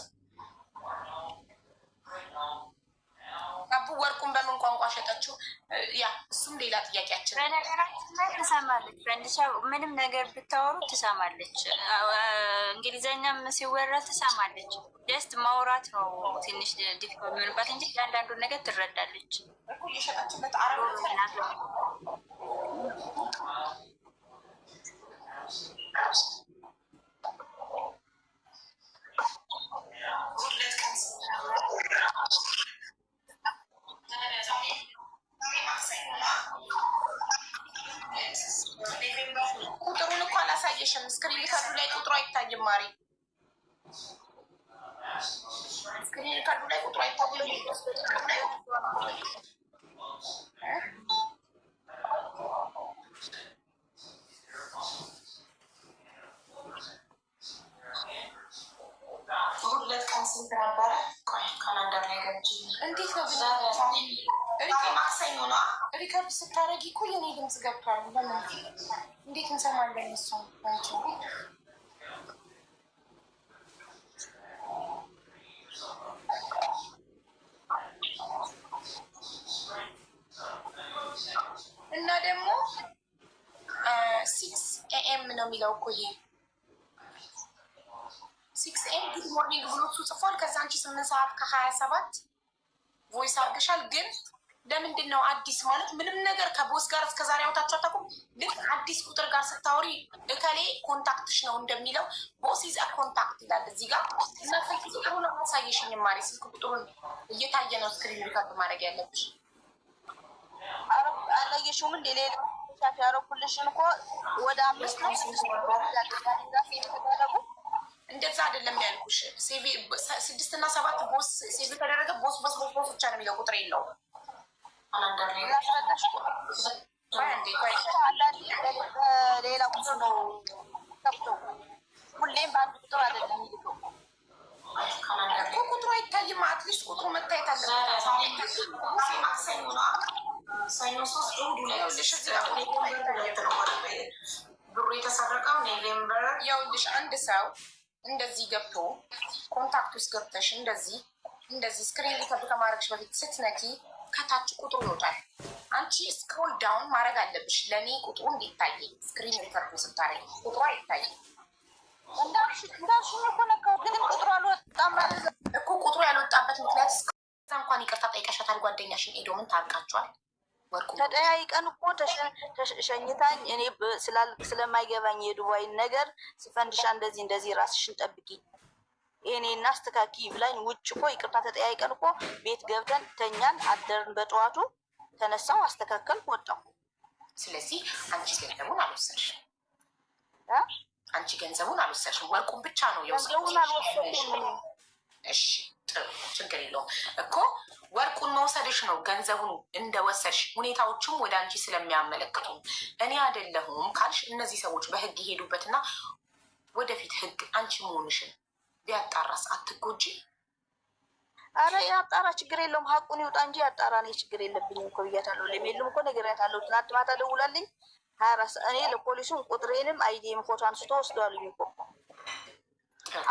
አቡ ወርቁን በምን ቋንቋ ሸጠችው? ያ እሱም ሌላ ጥያቄያችን። በነገራችን ላይ ትሰማለች። በእንድሻ ምንም ነገር ብታወሩ ትሰማለች። እንግሊዘኛም ሲወራ ትሰማለች። ጀስት ማውራት ነው ትንሽ ዲፊኮልት የሚሆንባት እንጂ እያንዳንዱ ነገር ትረዳለች። የሸጠችበት ቁጥሩን እኮ አላሳየሽም። ስክሪን ካርዱ ላይ ቁጥሩ አይታይም ማሪ። ስክሪን ካርዱ ላይ ቁጥሩ አይታይም። ሁለት ቀን ስንት ነበረ? ካላንደር ላይ ገብቼ እንዴት ነው ማክሰኞ ነው ሪከርድ ስታደርጊ እኮ የኔ ድምፅ ገብቷል። ለምን እንዴት እንሰማለን? እሱ ናቸው እና ደግሞ 6 AM ነው የሚለው እኮ ይሄ 6 AM ጉድ ሞርኒንግ ብሎ እሱ ጽፏል። ከዛ አንቺ 8 ሰዓት ከ27 ቮይስ አድርገሻል። ግን ለምንድን ነው አዲስ ማለት ምንም ነገር ከቦስ ጋር እስከዛሬ አውታችሁ አታውቁም? ግን አዲስ ቁጥር ጋር ስታወሪ እከሌ ኮንታክትሽ ነው እንደሚለው ቦስ ይዘ ኮንታክት ይላል እዚህ ጋር እና ስልክ ቁጥሩን አሳየሽኝ ማሪ። ስልክ ቁጥሩን እየታየ ነው ስክሪን ሪካርድ ማድረግ ያለብሽ። አላየሽውም እንደ ሌላ ሻፍ ያረኩልሽን እኮ ወደ 5 ነው እንደዛ አይደለም ያልኩሽ። ሴቪ 6 እና 7 ቦስ ሴቪ ተደረገ። ቦስ ብቻ ነው የሚለው ቁጥር የለውም። አላንዳር ላይ ሌላ ቁጥር ነው ከፍተው ሁሌም በአንድ ቁጥር አይደለም የሚልከው። ቁጥሩ አይታይም። አትሊስት ቁጥሩ መታየት አለበት። ማክሰኞ ነው ሰኞ 3 ብሩ የተሰረቀው ኖቬምበር። ይኸውልሽ አንድ ሰው እንደዚህ ገብቶ ኮንታክት ውስጥ ገብተሽ እንደዚህ ስክሪን ሪከርድ ከማድረግሽ በፊት ስትነኪ ከታች ቁጥሩ ይወጣል። አንቺ ስክሮል ዳውን ማድረግ አለብሽ ለእኔ ቁጥሩ እንዲታይ። ስክሪን ሪከርድ ስታረጊ ቁጥሩ አይታይም። እንዳልሽኝ እኮ ነካው፣ ግን ቁጥሩ አልወጣም እኮ። ቁጥሩ ያልወጣበት ምክንያት እዛ እንኳን ይቅርታ ጠይቀሻታል። ጓደኛሽን ኤዶምን ታርቃችኋል። ተጠያይቀን እኮ ሸኝታኝ እኔ ስለማይገባኝ የዱባይን ነገር ስፈንድሻ እንደዚህ ራስሽን ጠብቂ እኔና አስተካኪ ብላኝ ውጭ እኮ ይቅርታ ተጠያይቀን እኮ ቤት ገብተን ተኛን አደርን። በጠዋቱ ተነሳው አስተካከል ወጣው። ስለዚህ አንቺ ገንዘቡን አልወሰድሽም። ወርቁን ብቻ ነው የወሰድሽው። እሺ ጥሩ ችግር የለውም እኮ ወርቁን መውሰድሽ ነው ገንዘቡን እንደወሰድሽ ሁኔታዎቹም ወደ አንቺ ስለሚያመለክቱ እኔ አይደለሁም ካልሽ እነዚህ ሰዎች በህግ ይሄዱበትና ወደፊት ህግ አንቺ መሆንሽን ቢያጣራስ አትጎጂ? አረ ያጣራ ችግር የለውም ሀቁን ይውጣ እንጂ ያጣራ እኔ ችግር የለብኝም እኮ ብያታለሁ። ለሜሉም እኮ ነግሬያታለሁ። ትናንት ማታ ደውላልኝ 24 እኔ ለፖሊሱን ቁጥሬንም አይዲም ፎቶ አንስቶ ወስዷልኝ እኮ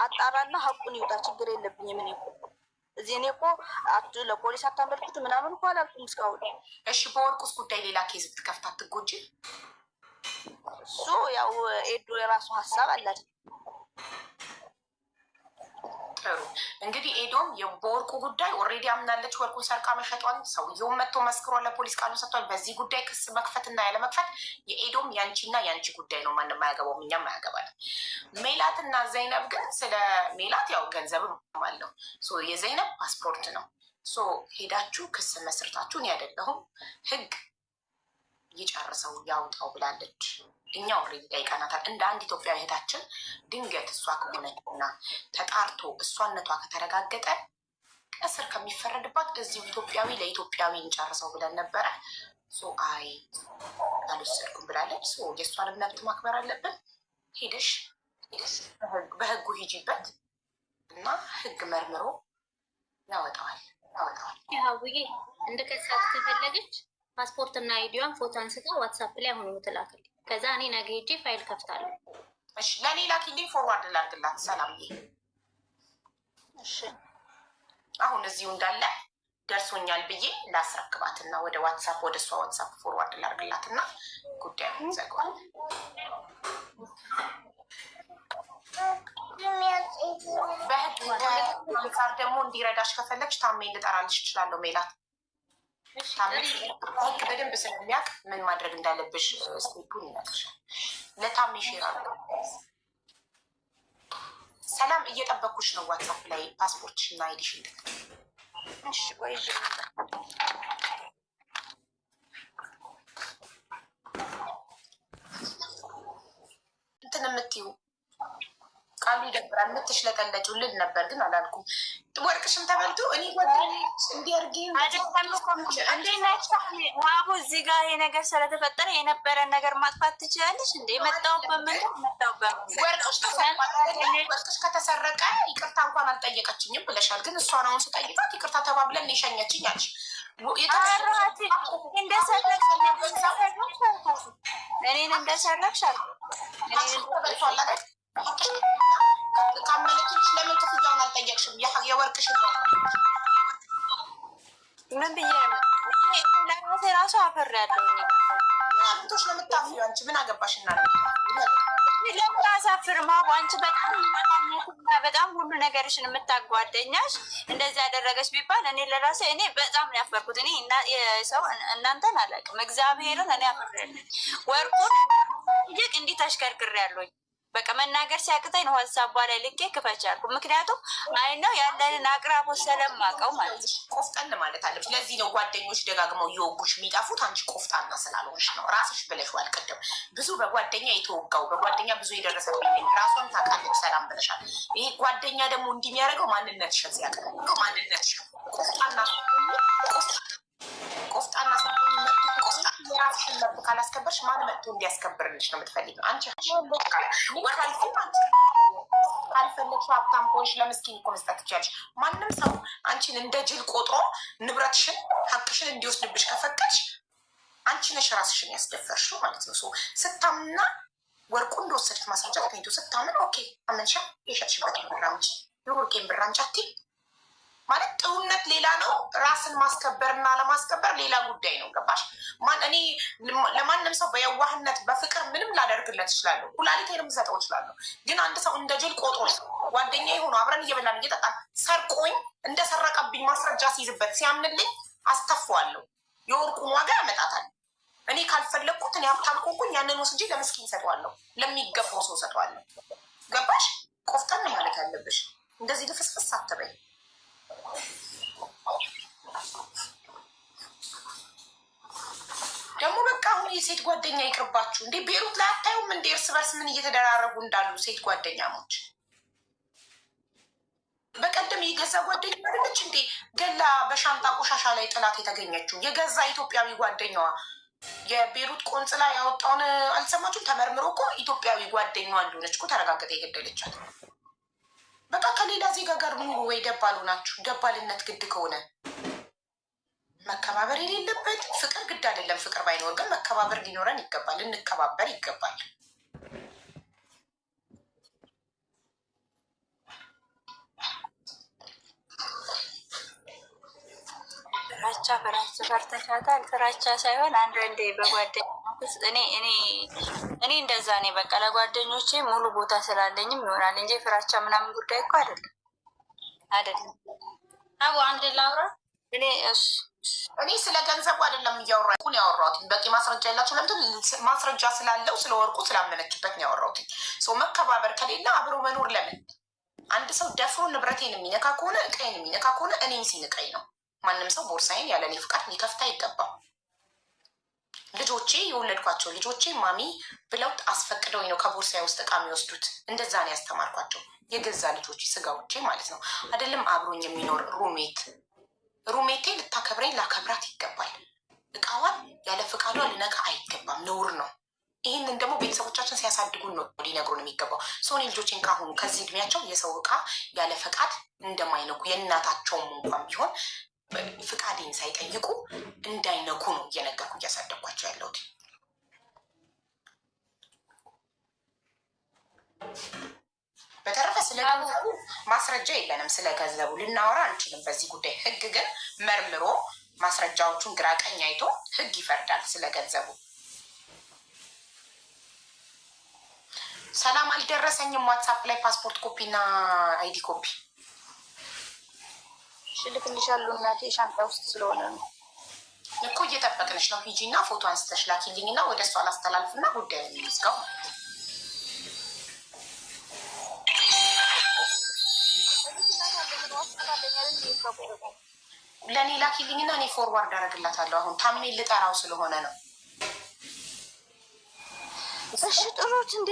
አጣራና ሀቁን ይውጣ ችግር የለብኝም። እኔ እኮ እዚህ እኔ እኮ ለፖሊስ አታመልክቱ ምናምን እኮ አላልኩም እስካሁን። እሺ በወርቁስ ጉዳይ ሌላ ኬዝ ብትከፍት አትጎጂ? እሱ ያው ኤዱ የራሱ ሀሳብ አላት። ጥሩ እንግዲህ ኤዶም በወርቁ ጉዳይ ኦልሬዲ አምናለች ወርቁን ሰርቃ መሸጧን። ሰውየውን መጥቶ መስክሮ ለፖሊስ ቃሉን ሰጥቷል። በዚህ ጉዳይ ክስ መክፈትና ያለመክፈት የኤዶም ያንቺና ያንቺ ጉዳይ ነው። ማንም አያገባውም፣ እኛም አያገባል። ሜላትና ዘይነብ ግን ስለ ሜላት ያው ገንዘብም አለው የዘይነብ ፓስፖርት ነው። ሄዳችሁ ክስ መስርታችሁን ያደለሁም ህግ ይጨርሰው ያውጣው ብላለች። እኛ ኦልሬዲ ጠይቀናታል። እንደ አንድ ኢትዮጵያዊ እህታችን ድንገት እሷ ከሆነችና ተጣርቶ እሷነቷ ከተረጋገጠ እስር ከሚፈረድባት እዚሁ ኢትዮጵያዊ ለኢትዮጵያዊ እንጨርሰው ብለን ነበረ። አይ አልወሰድኩም ብላለች። የእሷንም መብት ማክበር አለብን። ሄደሽ በህጉ ሂጂበት እና ህግ መርምሮ ያወጣዋል። ሀቡዬ እንደ ከሳት ከፈለገች ፓስፖርት እና አይዲዋን ፎቶ አንስታ ዋትሳፕ ላይ አሁኑ ትላክልኝ። ከዛ እኔ ነገ ሄጄ ፋይል ከፍታለሁ። እሺ ለእኔ ላኪልኝ፣ ፎርዋርድ ላድርግላት። ሰላም እሺ አሁን እዚሁ እንዳለ ደርሶኛል ብዬ ላስረክባትና ወደ ዋትሳፕ ወደ እሷ ዋትሳፕ ፎርዋርድ ላድርግላትና ጉዳዩን ዘጋዋል። በህግ አንጻር ደግሞ እንዲረዳሽ ከፈለግሽ ታሜ ልጠራልሽ እችላለሁ። ሜላት ህግ በደንብ ስለሚያውቅ ምን ማድረግ እንዳለብሽ ስቴፑን ይነግርሻል። ለታሜ ሼር አድርገው። ሰላም እየጠበኩሽ ነው ዋትሳፕ ላይ ፓስፖርትሽ እና አይዲሽ እንድት እሺ ቆይ እንትን የምትይው ቃሉ ይደብራል። የምትሽለጠለጭው ልል ነበር ግን አላልኩም። ወርቅሽም ተበልቶ እኔ እንዲያርጊ ዋቡ እዚህ ጋር ይሄ ነገር ስለተፈጠረ የነበረን ነገር ማጥፋት ትችላለች እንደ ወርቅሽ ከተሰረቀ ይቅርታ እንኳን አልጠየቀችኝም ብለሻል። ግን እሷን አሁን ስጠይቃት ይቅርታ ተባብለን የሸኘችኝ አልሽ። እኔን እንደሰረቅሽ ተበልቷል አይደል? ካመነችሽ ለምን ክፍያውን አልጠየቅሽም? የወርቅሽን ነው ምን ብዬ ለራሴ ራሱ አፈር ያለው ምቶች ነው የምታፍሪው አንቺ። ምን አገባሽና ለምን አሳፍርማ? አንቺ በጣም ሁሉ ነገርሽን የምታጓደኛሽ እንደዚህ ያደረገች ቢባል እኔ ለራሴ እኔ በጣም ነው ያፈርኩት። እኔ ሰው እናንተን አላውቅም፣ እግዚአብሔርን እኔ አፈርኩኝ። ወርቁን ይቅ እንዲህ ተሽከርክሬ ያለኝ በቃ መናገር ሲያቅተኝ ነው ሀሳቧ ላይ ልኬ ክፈች አልኩ። ምክንያቱም አይ ነው ያለንን አቅራቦት ስለማውቀው ማለት ነው። ቆፍጠን ማለት አለች። ለዚህ ነው ጓደኞች ደጋግመው እየወጉሽ የሚጠፉት። አንቺ ቆፍጣና ስላልሆንሽ ነው። ራስሽ ብለሽዋል ቅድም። ብዙ በጓደኛ የተወጋው በጓደኛ ብዙ የደረሰብኝ ራሷን ታውቃለች። ሰላም ብለሻል። ይሄ ጓደኛ ደግሞ እንዲህ የሚያደርገው ማንነትሽን ሲያውቅ ማንነትሽን ቆፍጣና የራስሽን መብት ካላስከበርሽ ማን መጥቶ እንዲያስከብርልሽ ነው የምትፈልጊው? አንቺ ካልፈለግሽ ሀብታም ከሆንሽ ለምስኪን እኮ መስጠት ትችያለሽ። ማንም ሰው አንቺን እንደ ጅል ቆጥሮ ንብረትሽን ሀቅሽን እንዲወስድብሽ ከፈቀድሽ አንቺ ነሽ ራስሽን ያስደፈርሽው ማለት ነው። ስታምና ወርቁ እንደወሰድሽ ማስረጃ ተገኝቶ ስታምን ኦኬ አመንሻ የሸጥሽበት ብራምጭ የወርቄን ብራምጫቴ ማለት ጥሩነት ሌላ ነው። ራስን ማስከበር እና ለማስከበር ሌላ ጉዳይ ነው። ገባሽ? እኔ ለማንም ሰው በየዋህነት በፍቅር ምንም ላደርግለት እችላለሁ። ኩላሊቴንም ልሰጠው እችላለሁ። ግን አንድ ሰው እንደ ጅል ቆጥሮ ጓደኛ የሆኑ አብረን እየበላን እየጠጣን ሰርቆኝ እንደሰረቀብኝ ማስረጃ ሲይዝበት ሲያምንልኝ አስተፋዋለሁ። የወርቁን ዋጋ ያመጣታል። እኔ ካልፈለግኩት እኔ ሀብታም ከሆንኩኝ ያንን ወስጄ ለምስኪን ሰጠዋለሁ፣ ለሚገባው ሰው ሰጠዋለሁ። ገባሽ? ቆፍጠን ማለት አለብሽ። እንደዚህ ልፍስፍስ አትበይ። ደግሞ በቃ አሁን የሴት ጓደኛ ይቅርባችሁ እንዴ! ቤሩት ላይ አታዩም እንዴ እርስ በርስ ምን እየተደራረጉ እንዳሉ ሴት ጓደኛሞች? በቀደም የገዛ ጓደኛ አይደለች እንዴ ገላ በሻንጣ ቆሻሻ ላይ ጥላት የተገኘችው? የገዛ ኢትዮጵያዊ ጓደኛዋ የቤሩት ቆንጽላ ያወጣውን አልሰማችሁም? ተመርምሮ እኮ ኢትዮጵያዊ ጓደኛዋ እንደሆነች እኮ ተረጋገጠ። የገደለቻት በቃ ከሌላ ዜጋ ጋር ኑሩ ወይ ደባሉ ናችሁ። ደባልነት ግድ ከሆነ መከባበር የሌለበት ፍቅር ግድ አይደለም። ፍቅር ባይኖር ግን መከባበር ሊኖረን ይገባል። ልንከባበር ይገባል። ፍራቻ ፈርተሻታል። ፍራቻ ሳይሆን አንዳንዴ በጓደኛ ውስጥ እኔ እንደዛ ነኝ። በቃ ለጓደኞቼ ሙሉ ቦታ ስላለኝም ይሆናል እንጂ ፍራቻ ምናምን ጉዳይ እኮ አይደለም። አቡ አንድ ላውራ። እኔ ስለ ገንዘቡ አይደለም እያወራሁት ያወራሁት። በቂ ማስረጃ የላቸው። ለምንድን ማስረጃ ስላለው ስለ ወርቁ ስላመነችበት ነው ያወራሁት። ሰው መከባበር ከሌለ አብሮ መኖር ለምን? አንድ ሰው ደፍሮ ንብረቴን የሚነካ ከሆነ እቃዬን የሚነካ ከሆነ እኔም ሲንቀኝ ነው። ማንም ሰው ቦርሳዬን ያለ እኔ ፍቃድ ሊከፍት አይገባም። ልጆቼ የወለድኳቸው ልጆቼ ማሚ ብለው አስፈቅደውኝ ነው ከቦርሳዬ ውስጥ እቃ የሚወስዱት። እንደዛ ነው ያስተማርኳቸው። የገዛ ልጆቼ ስጋዎቼ ማለት ነው። አይደለም አብሮኝ የሚኖር ሩሜቴ ልታከብረኝ ላከብራት ይገባል። እቃዋን ያለ ፍቃዷ ልነካ አይገባም፣ ነውር ነው። ይህንን ደግሞ ቤተሰቦቻችን ሲያሳድጉን ነው ሊነግሩን የሚገባው። ሶኒ ልጆቼን ካሁኑ ከዚህ እድሜያቸው የሰው እቃ ያለ ፈቃድ እንደማይነኩ የእናታቸውም እንኳን ቢሆን ፍቃዴን ሳይጠይቁ እንዳይነኩ ነው እየነገርኩ እያሳደግኳቸው ያለሁት። በተረፈ ስለ ገንዘቡ ማስረጃ የለንም። ስለ ገንዘቡ ልናወራ አንችልም በዚህ ጉዳይ። ህግ ግን መርምሮ ማስረጃዎቹን ግራ ቀኝ አይቶ ህግ ይፈርዳል ስለ ገንዘቡ። ሰላም አልደረሰኝም። ዋትሳፕ ላይ ፓስፖርት ኮፒ እና አይዲ ኮፒ ልክልሻለሁ እናቴ፣ ሻንጣ ውስጥ ስለሆነ ነው እኮ እየጠበቅንሽ ነው። ሂጂ እና ፎቶ አንስተሽ ላኪልኝ እና ወደ እሷ ላስተላልፍና ጉዳዩ የሚይዝጋው ለእኔ ላኪልኝና እኔ ፎርዋርድ አደርግላታለሁ። አሁን ታሜ ልጠራው ስለሆነ ነው። እሺ ጥሩት እንዴ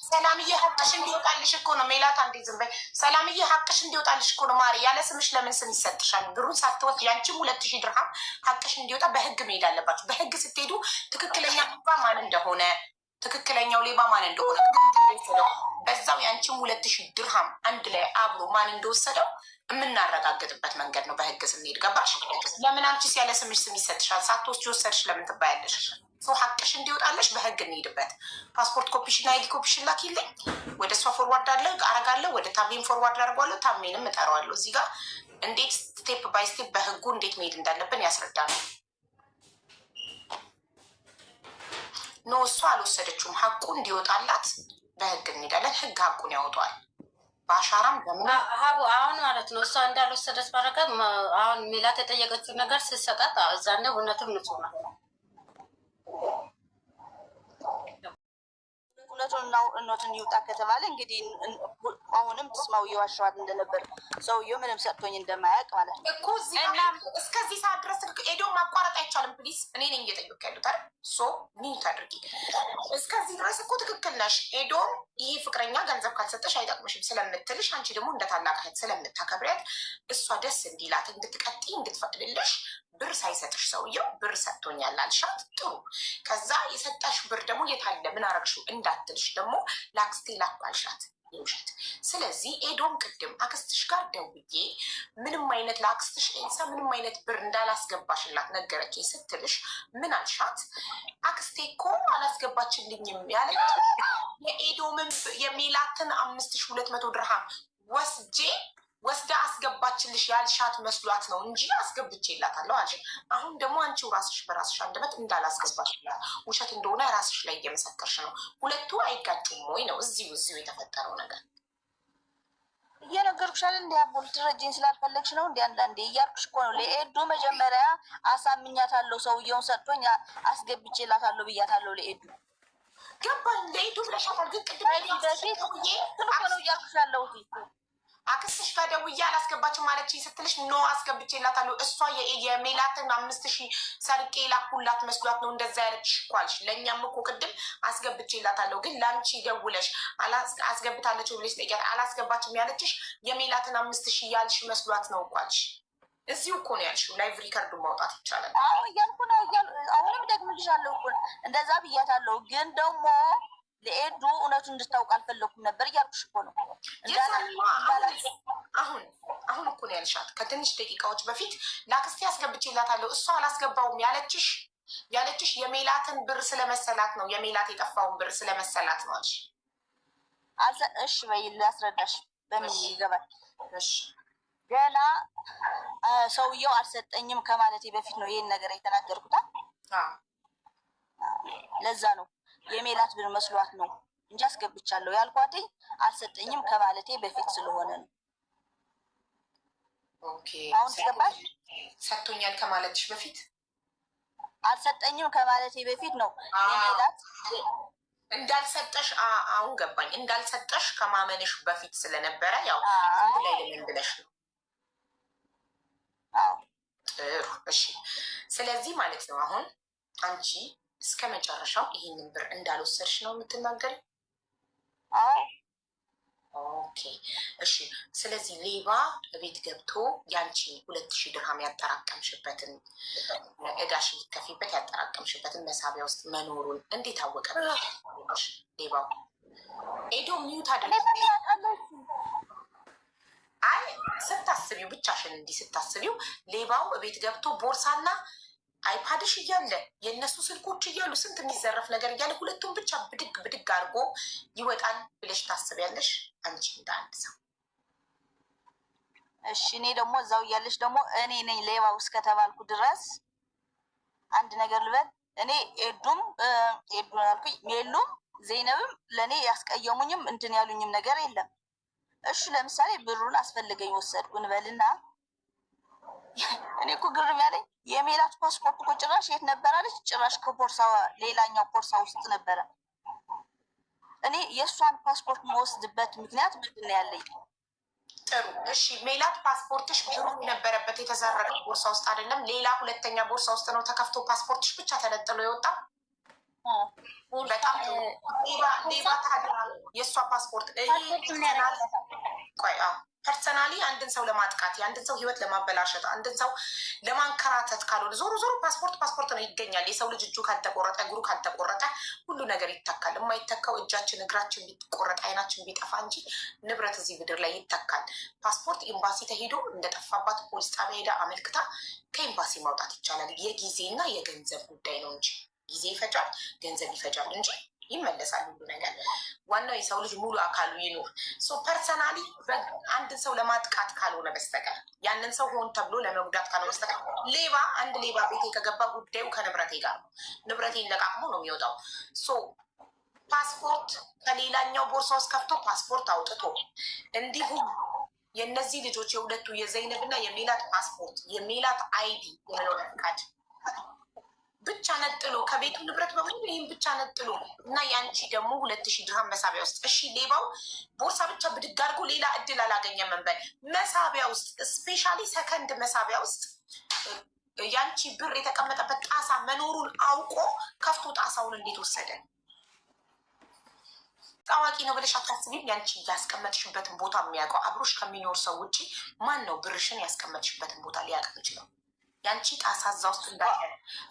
ሰላምዬ ሀቅሽ እንዲወጣልሽ እኮ ነው። ሜላት አንዴ ዝም በይ። ሰላምዬ ሀቅሽ እንዲወጣልሽ እኮ ነው። ማሪ ያለ ስምሽ ለምን ስም ይሰጥሻል? ብሩን ሳትወት ያንቺም 2000 ድርሃም ሀቅሽ እንዲወጣ በህግ መሄድ አለባችሁ። በህግ ስትሄዱ ትክክለኛ ሌባ ማን እንደሆነ ትክክለኛው ሌባ ማን እንደሆነ በዛው ያንቺም 2000 ድርሃም አንድ ላይ አብሮ ማን እንደወሰደው የምናረጋግጥበት መንገድ ነው በህግ ስንሄድ። ገባሽ? ለምን አንቺስ ያለ ስምሽ ስም ይሰጥሻል? ሳትወስጂ ወሰድሽ ለምን ትባያለሽ? ሰው ሀቅሽ እንዲወጣለሽ በህግ እንሄድበት። ፓስፖርት ኮፒሽን አይዲ ኮፒሽን ላኪልኝ። ወደ እሷ ፎርዋርድ አረጋለሁ። ወደ ታሜን ፎርዋርድ አደርገዋለሁ። ታሜንም እጠራዋለሁ። እዚህ ጋር እንዴት ስቴፕ ባይ ስቴፕ በህጉ እንዴት መሄድ እንዳለብን ያስረዳናል። ኖ እሷ አልወሰደችውም። ሀቁ እንዲወጣላት በህግ እንሄዳለን። ህግ ሀቁን ያወጣዋል። በአሻራም በምን ሀቡ አሁን ማለት ነው እሷ እንዳልወሰደች ማረጋት አሁን ሚላት የጠየቀችው ነገር ስሰጣት እዛኔ እውነትም ንጹህ ነው። እውነቱን ይውጣ ከተባለ እንግዲህ አሁንም ትስማው እየዋሸዋት እንደነበር ሰውየው ምንም ሰጥቶኝ እንደማያውቅ ማለት ነው እኮ። እስከዚህ ሰዓት ድረስ ኤዶ ማቋረጥ አይቻልም። ፕሊዝ እኔ ነኝ እየጠየኩ ያሉት አይደል? ሶ ሚዩት አድርጊ። እስከዚህ ድረስ እኮ ትክክል ነሽ። ኤዶም ይሄ ፍቅረኛ ገንዘብ ካልሰጠሽ አይጠቅምሽም ስለምትልሽ፣ አንቺ ደግሞ እንደ ታላቅ እህት ስለምታከብሪያት እሷ ደስ እንዲላት እንድትቀጥይ እንድትፈቅድልሽ ብር ሳይሰጥሽ ሰውየው ብር ሰጥቶኛል አልሻት። ጥሩ። ከዛ የሰጠሽ ብር ደግሞ የታለ ምን አረግሽው እንዳትልሽ ደግሞ ለአክስቴ ላኩ አልሻት። ውሸት። ስለዚህ ኤዶም ቅድም አክስትሽ ጋር ደውዬ ምንም አይነት ለአክስትሽ ኤልሳ ምንም አይነት ብር እንዳላስገባሽላት ነገረችኝ ስትልሽ ምን አልሻት? አክስቴ እኮ አላስገባችልኝም ያለች የኤዶምን የሚላትን 5200 ድርሃም ወስዳ አስገባችልሽ ያልሻት መስሏት ነው እንጂ አስገብቼላታለሁ አልሽ። አሁን ደግሞ አንቺው ራስሽ በራስሽ አንደበት እንዳላስገባችላት ውሸት እንደሆነ ራስሽ ላይ እየመሰከርሽ ነው። ሁለቱ አይጋጩም ወይ ነው እዚሁ የተፈጠረው ነገር። እየነገርኩሻል እንዲ አቦል ትረጅኝ ስላልፈለግሽ ነው እንዲ አንዳንዴ እያልኩሽ እኮ ነው። ለኤዱ መጀመሪያ አሳምኛታለሁ፣ ሰውየውን ሰጥቶኝ አስገብቼላታለሁ ብያታለሁ ለኤዱ። ገባኝ። ለኤዱ ብለሻታል። ግን ቅድም በፊት ነው እያልኩሽ ያለሁት አክስትሽ ጋር ደውዬ አላስገባችም ማለችኝ ስትልሽ ኖ አስገብቼላታለሁ። እሷ የሜላትን 5000 ሰርቄ ላኩላት መስሏት ነው እንደዛ ያለችሽ እኮ አልሽ። ለእኛም እኮ ቅድም አስገብቼላታለሁ፣ ግን ለአንቺ ደውለሽ አስገብታለች ብለሽ ጠይቂያት አላስገባችም ያለችሽ የሜላትን 5000 ያልሽ መስሏት ነው እኮ አልሽ። እዚሁ እኮ ነው ያልሽው። ላይቭ ሪከርዱ ማውጣት ይቻላል። አዎ እያልኩ ነው። አሁንም ደግምልሻለሁ እኮ እንደዛ ብያታለሁ፣ ግን ደግሞ ለኤዱ እውነቱን እንድታውቅ አልፈለኩም ነበር እያልኩሽ እኮ ነው። አሁን እኮ ነው ያልሻት ከትንሽ ደቂቃዎች በፊት ለአክስቴ አስገብቼላታለሁ እሷ አላስገባውም ያለችሽ የሜላትን ብር ስለመሰላት ነው። የሜላት የጠፋውን ብር ስለመሰላት ነው አልሽ። እሺ በይ ላስረዳሽ በምን ይገባል። እሺ ገና ሰውየው አልሰጠኝም ከማለቴ በፊት ነው ይሄን ነገር የተናገርኩት። ለዛ ነው የሜላት ብር መስሏት ነው እንጂ አስገብቻለሁ ያልኳት አልሰጠኝም ከማለቴ በፊት ስለሆነ ነው። ኦኬ አሁን ገባሽ? ሰጥቶኛል ከማለትሽ በፊት አልሰጠኝም ከማለቴ በፊት ነው የሜላት እንዳልሰጠሽ። አሁን ገባኝ። እንዳልሰጠሽ ከማመንሽ በፊት ስለነበረ ያው አንድ ላይ ለምን ብለሽ ነው። ጥሩ እሺ። ስለዚህ ማለት ነው አሁን አንቺ እስከ መጨረሻው ይህንን ብር እንዳልወሰድሽ ነው የምትናገሪ? ኦኬ እሺ። ስለዚህ ሌባ ቤት ገብቶ ያንቺ 2000 ድርሃም ያጠራቀምሽበትን እዳሽ ሊከፊበት ያጠራቀምሽበትን መሳቢያ ውስጥ መኖሩን እንዴት አወቀ ሌባው? ኤዶ ሚዩት አድርገሽ አይ ስታስቢው ብቻሽን እንዲህ ስታስቢው ሌባው ቤት ገብቶ ቦርሳና አይፓድሽ እያለ የእነሱ ስልኮች እያሉ ስንት የሚዘረፍ ነገር እያለ ሁለቱም ብቻ ብድግ ብድግ አድርጎ ይወጣል ብለሽ ታስቢያለሽ? አንቺ እንደ አንድ ሰው እሺ። እኔ ደግሞ እዛው እያለሽ ደግሞ እኔ ነኝ ሌባው እስከተባልኩ ድረስ አንድ ነገር ልበል። እኔ ኤዱም አልኩኝ ሜሉም ዘይነብም ለእኔ ያስቀየሙኝም እንትን ያሉኝም ነገር የለም። እሺ ለምሳሌ ብሩን አስፈልገኝ ወሰድኩ እንበልና እኔ እኮ ግርም ያለኝ የሜላት ፓስፖርት እኮ ጭራሽ የት ነበራለች? ጭራሽ ከቦርሳ ሌላኛው ቦርሳ ውስጥ ነበረ። እኔ የእሷን ፓስፖርት መወስድበት ምክንያት ምንድን ነው ያለኝ? ጥሩ እሺ። ሜላት ፓስፖርትሽ ብሩ የነበረበት የተዘረቀ ቦርሳ ውስጥ አይደለም፣ ሌላ ሁለተኛ ቦርሳ ውስጥ ነው ተከፍቶ ፓስፖርትሽ ብቻ ተነጥሎ የወጣ። በጣም ሌባ ታዲያ የእሷ ፓስፖርት ቆይ ፐርሰናሊ አንድን ሰው ለማጥቃት የአንድን ሰው ህይወት ለማበላሸት አንድን ሰው ለማንከራተት ካልሆነ ዞሮ ዞሮ ፓስፖርት ነው ይገኛል። የሰው ልጅ እጁ ካልተቆረጠ እግሩ ካልተቆረጠ ሁሉ ነገር ይተካል። የማይተካው እጃችን እግራችን ቢቆረጥ አይናችን ቢጠፋ እንጂ ንብረት እዚህ ምድር ላይ ይተካል። ፓስፖርት ኤምባሲ ተሄዶ እንደጠፋባት ፖሊስ ጣቢያ ሄዳ አመልክታ ከኤምባሲ ማውጣት ይቻላል። የጊዜና የገንዘብ ጉዳይ ነው እንጂ ጊዜ ይፈጃል፣ ገንዘብ ይፈጃል እንጂ ይመለሳል ሁሉ ነገር። ዋናው የሰው ልጅ ሙሉ አካሉ ይኑር። ፐርሰናሊ አንድን ሰው ለማጥቃት ካልሆነ በስተቀር ያንን ሰው ሆን ተብሎ ለመጉዳት ካልሆነ በስተቀር አንድ ሌባ ቤቴ ከገባ ጉዳዩ ከንብረቴ ጋር ነው። ንብረቴን ለቃቅሞ ነው የሚወጣው። ፓስፖርት ከሌላኛው ቦርሳ ውስጥ ከፍቶ ፓስፖርት አውጥቶ እንዲሁም የእነዚህ ልጆች የሁለቱ የዘይነብና የሜላት ፓስፖርት የሜላት አይዲ የመኖሪያ ፈቃድ ብቻ ነጥሎ ከቤቱ ንብረት በሙሉ ይህም ብቻ ነጥሎ እና ያንቺ ደግሞ 2000 ድርሃም መሳቢያ ውስጥ። እሺ ሌባው ቦርሳ ብቻ ብድግ አድርጎ ሌላ እድል አላገኘም መንበል መሳቢያ ውስጥ ስፔሻሊ ሰከንድ መሳቢያ ውስጥ ያንቺ ብር የተቀመጠበት ጣሳ መኖሩን አውቆ ከፍቶ ጣሳውን እንዴት ወሰደ? ታዋቂ ነው ብለሽ አታስቢም? ያንቺ ያስቀመጥሽበትን ቦታ የሚያውቀው አብሮሽ ከሚኖር ሰው ውጭ ማን ነው ብርሽን ያስቀመጥሽበትን ቦታ ሊያውቅ ይችላል? ያንቺ ጣሳ እዛ ውስጥ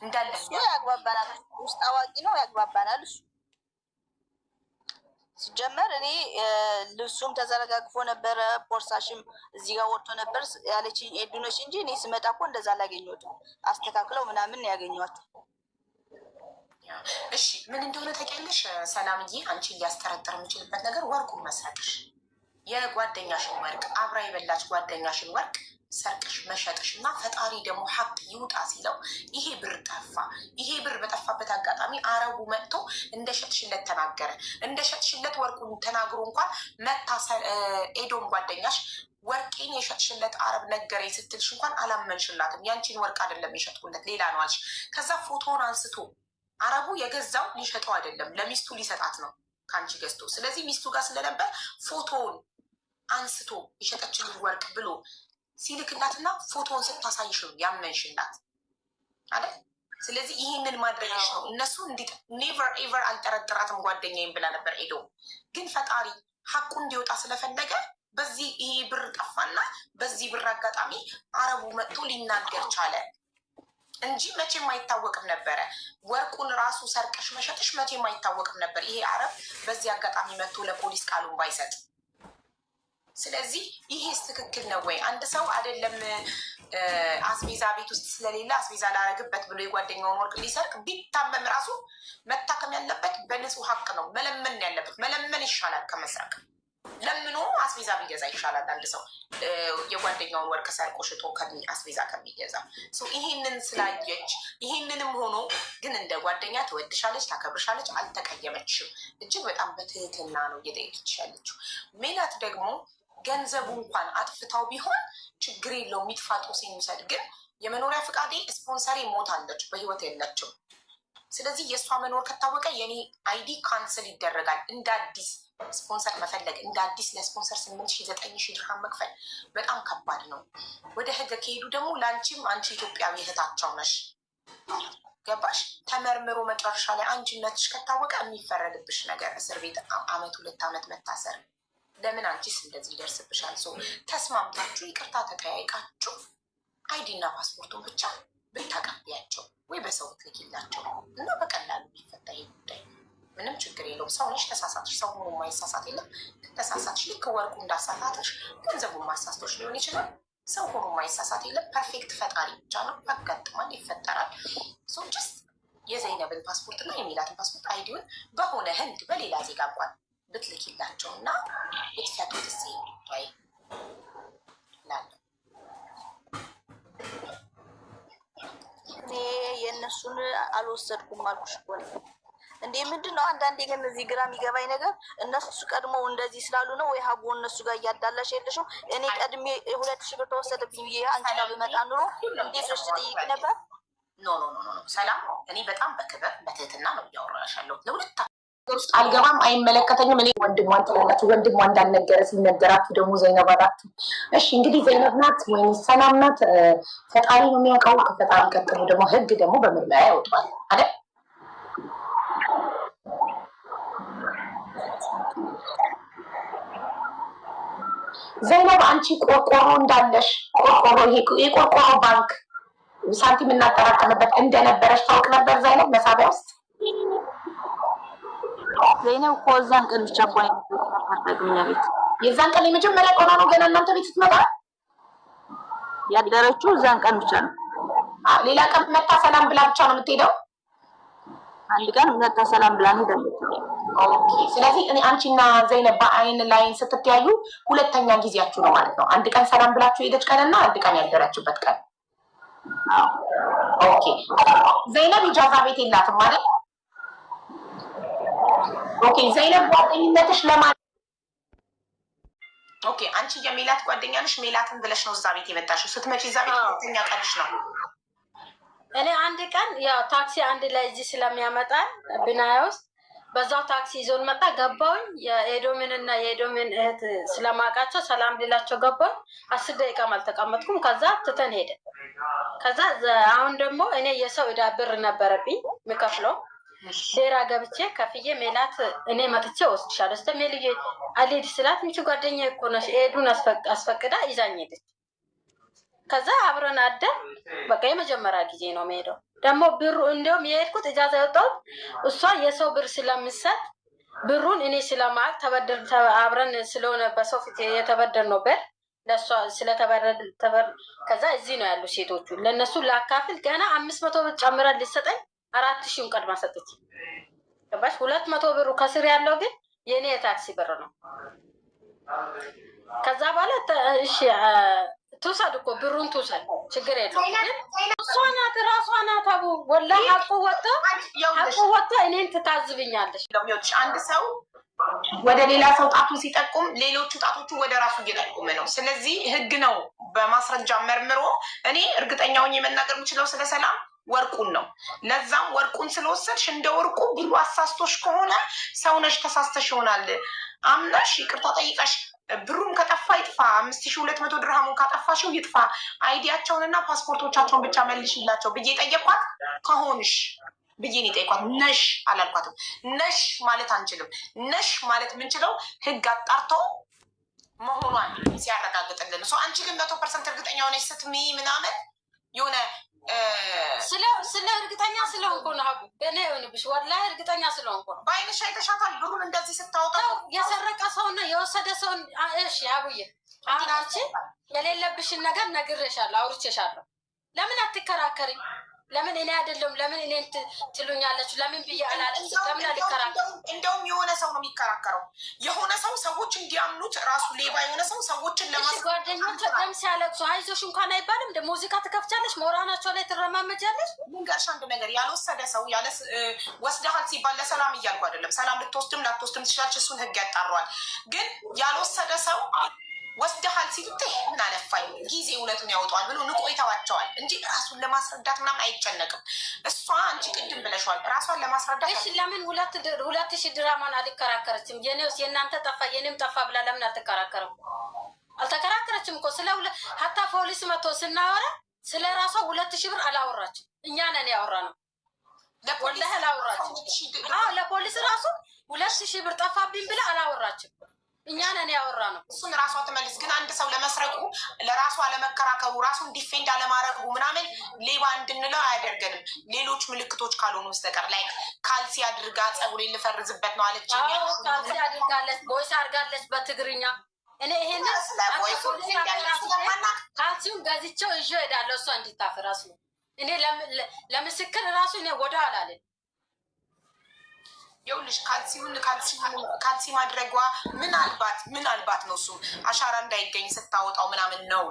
እንዳለ ያግባባናል። ውስጥ አዋቂ ነው ያግባባናል። እሱ ሲጀመር እኔ ልብሱም ተዘረጋግፎ ነበረ፣ ቦርሳሽም እዚህ ጋር ወጥቶ ነበር ያለችኝ ኤዱነሽ እንጂ እኔ ስመጣ እኮ እንደዛ አላገኘሁትም። አስተካክለው ምናምን ያገኘኋቸው። እሺ ምን እንደሆነ ታውቂያለሽ ሰላምዬ? አንቺን ሊያስጠረጥር የሚችልበት ነገር ወርቁን መስረቅሽ፣ የጓደኛሽን ወርቅ አብራ የበላች ጓደኛሽን ወርቅ ሰርቅሽ መሸጥሽ እና ፈጣሪ ደግሞ ሀቅ ይውጣ ሲለው ይሄ ብር ጠፋ። ይሄ ብር በጠፋበት አጋጣሚ አረቡ መጥቶ እንደሸጥሽለት ተናገረ። እንደሸጥሽለት ወርቁን ተናግሮ እንኳን መታ ኤዶም ጓደኛሽ ወርቄን የሸጥሽለት አረብ ነገረኝ ስትልሽ እንኳን አላመንሽላትም። ያንቺን ወርቅ አይደለም የሸጥኩለት ሌላ ነው አልሽ። ከዛ ፎቶውን አንስቶ አረቡ የገዛው ሊሸጠው አይደለም ለሚስቱ ሊሰጣት ነው ከአንቺ ገዝቶ። ስለዚህ ሚስቱ ጋር ስለነበር ፎቶውን አንስቶ የሸጠችልኝ ወርቅ ብሎ ሲልክላትና ፎቶውን ስታሳይሽ ነው ያመንሽላት አይደል? ስለዚህ ይህንን ማድረግሽ ነው። እነሱ እንዴት ኔቨር ኤቨር አልጠረጥራትም ጓደኛዬም ብላ ነበር ኤዶ። ግን ፈጣሪ ሀቁ እንዲወጣ ስለፈለገ በዚህ ይሄ ብር ጠፋና በዚህ ብር አጋጣሚ አረቡ መጥቶ ሊናገር ቻለ እንጂ መቼም አይታወቅም ነበረ። ወርቁን ራሱ ሰርቀሽ መሸጥሽ መቼም አይታወቅም ነበር ይሄ አረብ በዚህ አጋጣሚ መጥቶ ለፖሊስ ቃሉን ባይሰጥ። ስለዚህ ይሄስ ትክክል ነው ወይ? አንድ ሰው አይደለም አስቤዛ ቤት ውስጥ ስለሌለ አስቤዛ ላረግበት ብሎ የጓደኛውን ወርቅ ሊሰርቅ ቢታመም ራሱ መታከም ያለበት በንጹህ ሀቅ ነው። መለመን ያለበት መለመን ይሻላል ከመስረቅ። ለምኖ አስቤዛ ቢገዛ ይሻላል አንድ ሰው የጓደኛውን ወርቅ ሰርቆ ሽጦ አስቤዛ ከሚገዛ። ይሄንን ስላየች ይሄንንም ሆኖ ግን እንደ ጓደኛ ትወድሻለች፣ ታከብርሻለች፣ አልተቀየመችም። እጅግ በጣም በትህትና ነው እየጠየቀች ያለችው። ሜላት ደግሞ ገንዘቡ እንኳን አጥፍታው ቢሆን ችግር የለው ሚጥፋጦ ሲንውሰድ፣ ግን የመኖሪያ ፍቃዴ ስፖንሰሬ ሞታለች፣ በህይወት የለችም። ስለዚህ የእሷ መኖር ከታወቀ የኔ አይዲ ካንስል ይደረጋል። እንደ አዲስ ስፖንሰር መፈለግ፣ እንደ አዲስ ለስፖንሰር 8,000-9,000 ድርሃም መክፈል በጣም ከባድ ነው። ወደ ህግ ከሄዱ ደግሞ ለአንቺም አንቺ ኢትዮጵያዊ እህታቸው ነሽ። ገባሽ? ተመርምሮ መጨረሻ ላይ አንቺነትሽ ከታወቀ የሚፈረድብሽ ነገር እስር ቤት 1-2 ዓመት መታሰር። ለምን አንቺስ እንደዚህ ይደርስብሻል? ተስማምታችሁ ይቅርታ ተጠያይቃችሁ አይዲ እና ፓስፖርቱን ብቻ ብታቀቢያቸው ወይ በሰው ብትልኪላቸው እና በቀላሉ ሊፈታ ይህ ጉዳይ ምንም ችግር የለውም። ሰው ነሽ፣ ተሳሳትሽ። ሰው ሆኖ ማይሳሳት የለም። ተሳሳትሽ፣ ልክ ወርቁ እንዳሳሳትሽ ገንዘቡን ማሳስቶች ሊሆን ይችላል። ሰው ሆኖ ማይሳሳት የለም። ፐርፌክት ፈጣሪ ብቻ ነው። ያጋጥማል፣ ይፈጠራል። ጀስት የዘይነብን ፓስፖርት እና የሚላትን ፓስፖርት አይዲውን በሆነ ህንድ በሌላ ዜጋ እንኳን ብትልኪላቸው እና የተፈቱት ስ ጉዳይ ላለ እኔ የእነሱን አልወሰድኩም አልኩሽ እኮ ነው። እንዴ ምንድን ነው አንዳንዴ ግን እዚህ ግራ የሚገባኝ ነገር እነሱ ቀድመው እንደዚህ ስላሉ ነው ወይ ሀጎ እነሱ ጋር እያዳላሽ የለሽው? እኔ ቀድሜ 2,000 ብር ተወሰደብኝ ብዬ አንቺ ጋር ብመጣ ኑሮ እንዴት ነሽ ትጠይቂ ነበር? ኖ ሰላም፣ እኔ በጣም በክብር በትህትና ነው እያወራሽ ያለሁት። ለሁለት ውስጥ አልገባም፣ አይመለከተኝም። እኔ ወንድሟን ትላላችሁ፣ ወንድሟ እንዳልነገረ ሲነገራችሁ ደግሞ ዘይነብ አላችሁ። እሺ እንግዲህ ዘይነብ ናት ወይም ሰላም ናት? ፈጣሪ ነው የሚያውቀው። ከፈጣሪ ቀጥሎ ደግሞ ህግ ደግሞ በምርመራ ያወጣል አይደል? ዘይነብ አንቺ ቆርቆሮ እንዳለሽ ቆርቆሮ የቆርቆሮ ባንክ ሳንቲም እናጠራቀምበት እንደነበረች ታውቅ ነበር ዘይነብ መሳቢያ ውስጥ? ዘይነብ እኮ እዛን ቀን ብቻ እኮ ነው ቤት የዛን ቀን የመጀመሪያ ቀኗ ነው ገና እናንተ ቤት ስትመጣ ያደረችው። እዛን ቀን ብቻ ነው። ሌላ ቀን መታ ሰላም ብላ ብቻ ነው የምትሄደው? አንድ ቀን መታ ሰላም ብላ ነው የምትሄደው። ኦኬ። ስለዚህ እኔ አንቺና ዘይነብ በአይን ላይን ስትተያዩ ሁለተኛ ጊዜያችሁ ነው ማለት ነው። አንድ ቀን ሰላም ብላችሁ ሄደች ቀንና አንድ ቀን ያደረችበት ቀን። ኦኬ። ዘይነብ ኢጃዛ ቤት የላትም ማለት? ኦኬ። ዘይነብ ጓደኝነትሽ ለማን? ኦኬ። አንቺ የሜላት ጓደኛ ነሽ። ሜላትን ብለሽ ነው እዛ ቤት የመጣሽው። ስትመጪ እዛ ቤት ሁለተኛ ቀንሽ ነው። እኔ አንድ ቀን ያው ታክሲ አንድ ላይ እዚህ ስለሚያመጣን ብናያ ውስጥ በዛው ታክሲ ይዞን መጣ። ገባውኝ የኤዶምን እና የኤዶምን እህት ስለማውቃቸው ሰላም ሌላቸው ገባው። 10 ደቂቃም አልተቀመጥኩም። ከዛ ትተን ሄደ። ከዛ አሁን ደግሞ እኔ የሰው ዕዳ ብር ነበረብኝ የምከፍለው ዴራ ገብቼ ከፍዬ ሜላት እኔ መጥቼ ወስድሻለሁ እስከ ሜልዬ አልሄድ ስላት ምች ጓደኛ እኮ ነሽ ኤዱን አስፈቅዳ ይዛኝ ሄደች። ከዛ አብረን አደር። በቃ የመጀመሪያ ጊዜ ነው የምሄደው። ደግሞ ብሩ እንደውም የሄድኩት እጃዛ የወጣሁት እሷ የሰው ብር ስለምሰጥ ብሩን እኔ ስለማቅ ተበደር አብረን ስለሆነ በሰው ፊት የተበደር ነው ብር ለእሷ ስለተበደር ከዛ እዚህ ነው ያሉ ሴቶቹ ለእነሱ ላካፍል ገና 500 ብር ጨምረን ልሰጠኝ 4,000 ቀድማ ሰጠች። ገባሽ? 200 ብሩ ከስር ያለው ግን የኔ የታክሲ ብር ነው። ከዛ በኋላ እሺ ትውሰድ እኮ ብሩን ትውሰድ፣ ችግር የለውም። እሷ ናት ራሷ ናት። አቡ ወላ ሀቁ ወጥቶ እኔን ትታዝብኛለሽ። አንድ ሰው ወደ ሌላ ሰው ጣቱን ሲጠቁም ሌሎቹ ጣቶቹ ወደ ራሱ እየጠቁም ነው። ስለዚህ ህግ ነው በማስረጃ መርምሮ። እኔ እርግጠኛውን የመናገር የምችለው ስለ ሰላም ወርቁን ነው። ለዛም ወርቁን ስለወሰድሽ እንደ ወርቁ ብሩ አሳስቶሽ ከሆነ ሰውነሽ ተሳስተሽ ይሆናል። አምነሽ ይቅርታ ጠይቀሽ ብሩም ከጠፋ ይጥፋ። 5200 ድርሃሙን ካጠፋሽው ይጥፋ። አይዲያቸውንና ፓስፖርቶቻቸውን ብቻ መልሽላቸው ብዬ ጠየኳት። ከሆንሽ ብዬ ነው የጠየኳት። ነሽ አላልኳትም። ነሽ ማለት አንችልም። ነሽ ማለት የምንችለው ህግ አጣርቶ መሆኗን ሲያረጋግጥልን። አንቺ ግን 100% እርግጠኛ ሆነች ስትሚ ምናምን የሆነ ስለ እርግጠኛ ስለሆንኩ ነው። ሀቡ በእኔ የሆንብሽ ወላሂ እርግጠኛ ስለሆንኩ ነው። በአይንሽ አይተሻታል ብሩን እንደዚህ ስታወጣው የሰረቀ ሰውና የወሰደ ሰውን። እሺ ሀቡዬ አሁን አንቺ የሌለብሽን ነገር ነግሬሻለሁ፣ አውርቼሻለሁ። ለምን አትከራከሪኝ? ለምን እኔ አይደለም ለምን እኔ ትሉኛለች? ለምን ብዬ አላለች? ለምን አልከራከር? እንደውም የሆነ ሰው ነው የሚከራከረው። የሆነ ሰው ሰዎች እንዲያምኑት ራሱ ሌባ የሆነ ሰው ሰዎችን ጓደኞች ደም ሲያለቅሱ አይዞሽ እንኳን አይባልም። እንደ ሙዚቃ ትከፍቻለሽ፣ ሞራናቸው ላይ ትረማመጃለሽ። ልንገርሽ አንድ ነገር፣ ያልወሰደ ሰው ወስደሃል ሲባል ለሰላም እያልኩ አይደለም። ሰላም ልትወስድም ላትወስድም ትችላለች። እሱን ህግ ያጣሯል። ግን ያልወሰደ ሰው ወስደሃል ሲሉት ምን አለፋኝ ጊዜ እውነቱን ያወጣዋል ብሎ ንቆ ይተዋቸዋል እንጂ ራሱን ለማስረዳት ምናምን አይጨነቅም። እሷ አንቺ ቅድም ብለሽዋል፣ ራሷን ለማስረዳት። እሺ ለምን 2000 ድራማን አልከራከረችም? የኔውስ የእናንተ ጠፋ የኔም ጠፋ ብላ ለምን አትከራከረም? አልተከራከረችም እኮ ስለ ሀታ ፖሊስ መቶ ስናወራ ስለ ራሷ 2000 ብር አላወራችም። እኛ ነን ያወራ ነው። ወላሂ አላወራችም። ለፖሊስ ራሱ 2000 ብር ጠፋብኝ ብላ አላወራችም። እኛ ነን ያወራ ነው። እሱን ራሷ ትመልስ። ግን አንድ ሰው ለመስረቁ ለራሱ አለመከራከሩ ራሱን ዲፌንድ አለማድረጉ ምናምን ሌባ እንድንለው አያደርገንም። ሌሎች ምልክቶች ካልሆኑ በስተቀር ላይ ካልሲ አድርጋ ጸጉሬ ልፈርዝበት ነው አለች። ካልሲ አድርጋለች፣ ቦይስ አድርጋለች በትግርኛ። እኔ ይሄንን ካልሲውን ገዝቼው ይዤ እሄዳለሁ እሷ እንዲታፍ ራሱ እኔ ለምስክር ራሱ እኔ ወደ አላለን። ይኸውልሽ ካልሲ ማድረጓ ምናልባት ነው እሱ አሻራ እንዳይገኝ ስታወጣው ምናምን ነው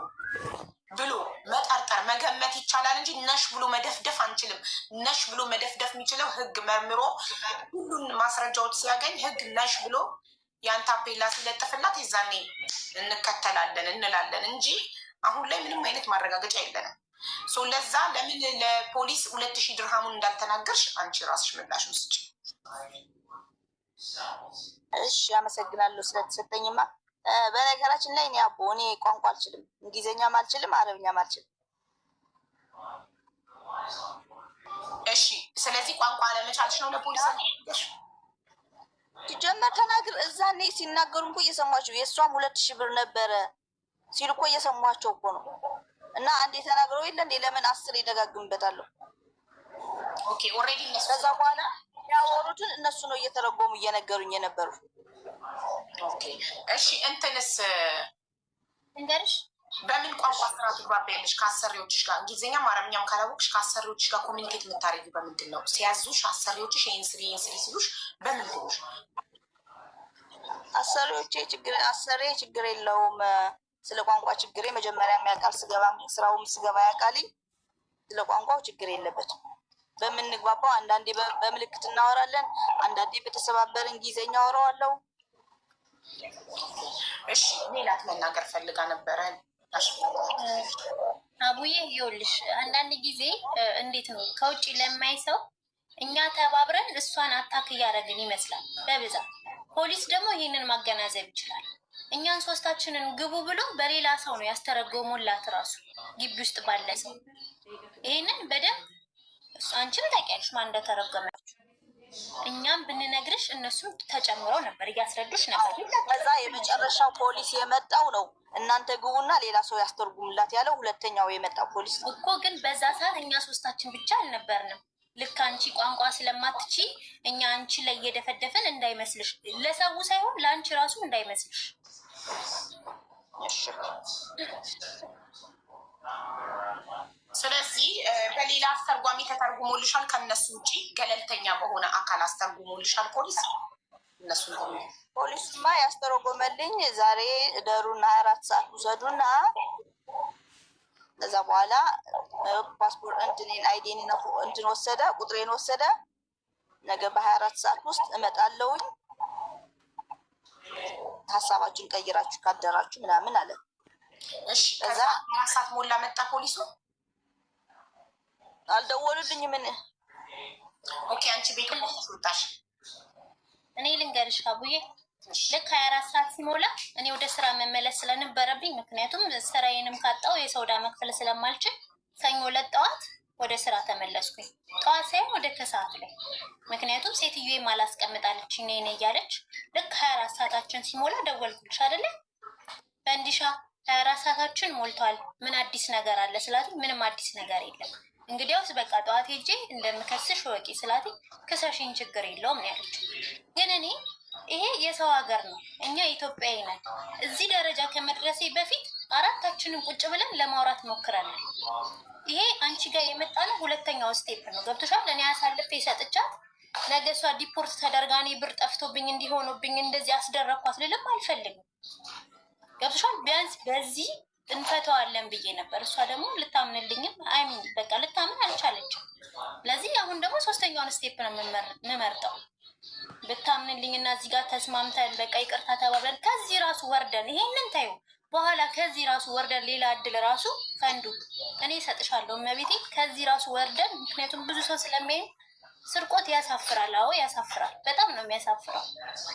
ብሎ መጠርጠር መገመት ይቻላል እንጂ ነሽ ብሎ መደፍደፍ አንችልም። ነሽ ብሎ መደፍደፍ የሚችለው ህግ መርምሮ ሁሉን ማስረጃዎች ሲያገኝ ህግ ነሽ ብሎ ያን ታፔላ ሲለጥፍላት የዛኔ እንከተላለን እንላለን እንጂ አሁን ላይ ምንም አይነት ማረጋገጫ የለንም። ለዛ ለምን ለፖሊስ 2000 ድርሃሙን እንዳልተናገርሽ አንቺ ራስሽ ምላሽን ስጭ። እሺ አመሰግናለሁ ስለተሰጠኝማ። በነገራችን ላይ እኔ ቋንቋ አልችልም፣ እንግሊዝኛም አልችልም፣ አረብኛም አልችልም። እሺ ስለዚህ ቋንቋ አለመቻልሽ ነው ለፖሊስ ሲጀመር ተናግር። እዛ ሲናገሩ እኮ እየሰማቸው የእሷም 2000 ብር ነበረ ሲሉ እኮ እየሰማቸው እኮ ነው። እና አንዴ ተናግረው የለ እንዴ ለምን 10 ይደጋግምበታለሁ? ኦኬ ኦልሬዲ ከዛ በኋላ ያወሩትን እነሱ ነው እየተረጎሙ እየነገሩኝ የነበሩ። ኦኬ እሺ እንትንስ እንገርሽ በምን ቋንቋ ስራ ትግባቢያለሽ ከአሰሪዎችሽ ጋር? እንግሊዝኛም አረብኛም ካላወቅሽ ከአሰሪዎችሽ ጋር ኮሚኒኬት የምታደርጊው በምንድን ነው? ሲያዙሽ አሰሪዎችሽ ይህን ስሪ ሲሉሽ በምን ትሉሽ? አሰሪዎቼ ችግር የለውም። ስለ ቋንቋ ችግሬ መጀመሪያ የሚያውቃል፣ ስራውም ስገባ ያውቃልኝ። ስለ ቋንቋው ችግር የለበትም። በምንግባባው አንዳንዴ በምልክት እናወራለን፣ አንዳንዴ በተሰባበረ እንግሊዝኛ አወራዋለሁ። እሺ ሜላት መናገር ፈልጋ ነበረ። አቡዬ ይኸውልሽ አንዳንድ ጊዜ እንዴት ነው ከውጭ ለማይ ሰው እኛ ተባብረን እሷን አታክ እያደረግን ይመስላል በብዛት። ፖሊስ ደግሞ ይህንን ማገናዘብ ይችላል። እኛን ሶስታችንን ግቡ ብሎ በሌላ ሰው ነው ያስተረጎሙላት ራሱ ግቢ ውስጥ ባለ ሰው። ይህንን በደንብ አንቺም ታውቂያለሽ ማን እንደተረጎመችው። እኛም ብንነግርሽ እነሱም ተጨምረው ነበር እያስረዱሽ ነበር። ከዛ የመጨረሻው ፖሊስ የመጣው ነው እናንተ ግቡና ሌላ ሰው ያስተርጉምላት ያለው ሁለተኛው የመጣው ፖሊስ ነው እኮ። ግን በዛ ሰዓት እኛ ሶስታችን ብቻ አልነበርንም። ልክ አንቺ ቋንቋ ስለማትቺ እኛ አንቺ ላይ እየደፈደፈን እንዳይመስልሽ፣ ለሰው ሳይሆን ለአንቺ ራሱ እንዳይመስልሽ። ስለዚህ በሌላ አስተርጓሚ ተተርጉሞልሻል። ከነሱ ውጭ ገለልተኛ በሆነ አካል አስተርጉሞልሻል ፖሊስ። እነሱ ፖሊስማ ያስተረጎመልኝ ዛሬ እደሩና 24 ሰዓት ውሰዱና ከዛ በኋላ ፓስፖርት እንትኔን አይዲን እንትን ወሰደ፣ ቁጥሬን ወሰደ። ነገ በ24 ሰዓት ውስጥ እመጣለሁኝ ሀሳባችሁን ቀይራችሁ ካደራችሁ ምናምን አለ። እሺ ከዛ 24 ሰዓት ሞላ መጣ ፖሊሱ። አልደወሉልኝ ምን። ኦኬ አንቺ ቤት ወጣሽ? እኔ ልንገርሽ አቡዬ ልክ 24 ሰዓት ሲሞላ እኔ ወደ ስራ መመለስ ስለነበረብኝ ምክንያቱም ስራዬንም ካጣው የሰውዳ መክፈል ስለማልችል ሰኞ ዕለት ጠዋት ወደ ስራ ተመለስኩኝ። ጠዋት ሳይሆን ወደ ከሰዓት ላይ ምክንያቱም ሴትዮዬ ማላስቀምጣለች ነይ ነይ እያለች ልክ 24 ሰዓታችን ሲሞላ ደወልኩልሽ አይደለ ፈንዲሻ 24 ሰዓታችን ሞልቷል፣ ምን አዲስ ነገር አለ ስላት ምንም አዲስ ነገር የለም። እንግዲያውስ በቃ ጠዋት ሄጄ እንደምከስሽ ወቂ ስላት ክሰሽኝ ችግር የለውም ነው ያለች። ግን እኔ ይሄ የሰው ሀገር ነው፣ እኛ ኢትዮጵያዊ ነን። እዚህ ደረጃ ከመድረሴ በፊት አራታችንም ቁጭ ብለን ለማውራት ሞክረናል። ይሄ አንቺ ጋር የመጣ ነው ሁለተኛው ስቴፕ ነው። ገብቶሻል? እኔ አሳልፌ ሰጥቻት ነገ እሷ ዲፖርት ተደርጋ እኔ ብር ጠፍቶብኝ እንዲሆኑብኝ እንደዚህ አስደረኳት ልልም አልፈልግም። ገብቶሻል? ቢያንስ በዚህ እንፈተዋለን ብዬ ነበር። እሷ ደግሞ ልታምንልኝም አይሚን በቃ ልታምን አልቻለችም። ለዚህ አሁን ደግሞ ሶስተኛውን ስቴፕ ነው የምመርጠው። ብታምንልኝና እዚህ ጋር ተስማምተን በቃ ይቅርታ ተባብለን ከዚህ ራሱ ወርደን ይሄንን ታዩ በኋላ ከዚህ ራሱ ወርደን ሌላ እድል ራሱ ፈንዱ እኔ እሰጥሻለሁ መቤቴ ከዚህ ራሱ ወርደን። ምክንያቱም ብዙ ሰው ስለሚያዩ ስርቆት ያሳፍራል። አዎ ያሳፍራል፣ በጣም ነው የሚያሳፍረው።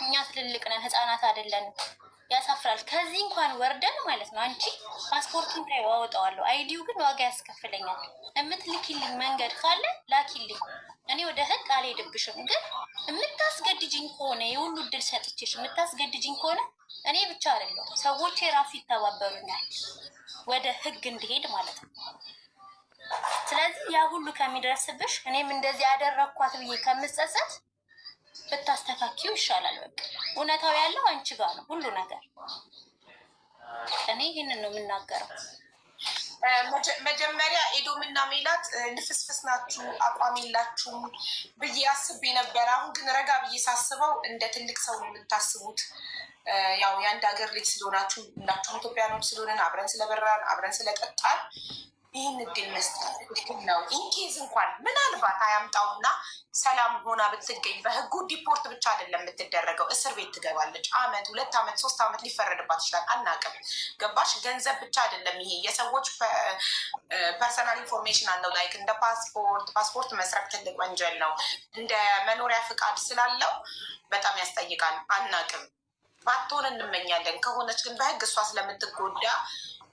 እኛ ትልልቅ ነን፣ ህፃናት አይደለንም። ያሳፍራል። ከዚህ እንኳን ወርደን ማለት ነው። አንቺ ፓስፖርቱን ታዩ አወጣዋለሁ፣ አይዲው ግን ዋጋ ያስከፍለኛል። የምትልኪልኝ መንገድ ካለ ላኪልኝ፣ እኔ ወደ ህግ አልሄድብሽም። ግን የምታስገድጅኝ ከሆነ የሁሉ እድል ሰጥቼሽ የምታስገድጅኝ ከሆነ እኔ ብቻ አይደለሁ ሰዎች የራሱ ይተባበሩኛል ወደ ህግ እንዲሄድ ማለት ነው። ስለዚህ ያ ሁሉ ከሚደርስብሽ እኔም እንደዚህ ያደረኳት ብዬ ከምጸጸት ብታስተካኪው ይሻላል። በቃ እውነታው ያለው አንቺ ጋር ነው ሁሉ ነገር። እኔ ይህንን ነው የምናገረው። መጀመሪያ ኤዶምና ሜላት ልፍስፍስ ናችሁ፣ አቋም የላችሁም ብዬ አስቤ ነበር። አሁን ግን ረጋ ብዬ ሳስበው እንደ ትልቅ ሰው ነው የምታስቡት። ያው የአንድ ሀገር ልጅ ስለሆናችሁ ሁላችሁም ኢትዮጵያኖች ስለሆነን አብረን ስለበራን አብረን ስለጠጣን ይህን እድል መስጠት ትክክል ነው። ኢንኬዝ እንኳን ምናልባት አያምጣውና ሰላም ሆና ብትገኝ በህጉ ዲፖርት ብቻ አይደለም የምትደረገው፣ እስር ቤት ትገባለች። 1 2 ዓመት 3 ዓመት ሊፈረድባት ይችላል፣ አናውቅም። ገባሽ? ገንዘብ ብቻ አይደለም ይሄ የሰዎች ፐርሰናል ኢንፎርሜሽን አለው። ላይክ እንደ ፓስፖርት መስረቅ ትልቅ ወንጀል ነው። እንደ መኖሪያ ፍቃድ ስላለው በጣም ያስጠይቃል። አናውቅም፣ ባትሆን እንመኛለን። ከሆነች ግን በህግ እሷ ስለምትጎዳ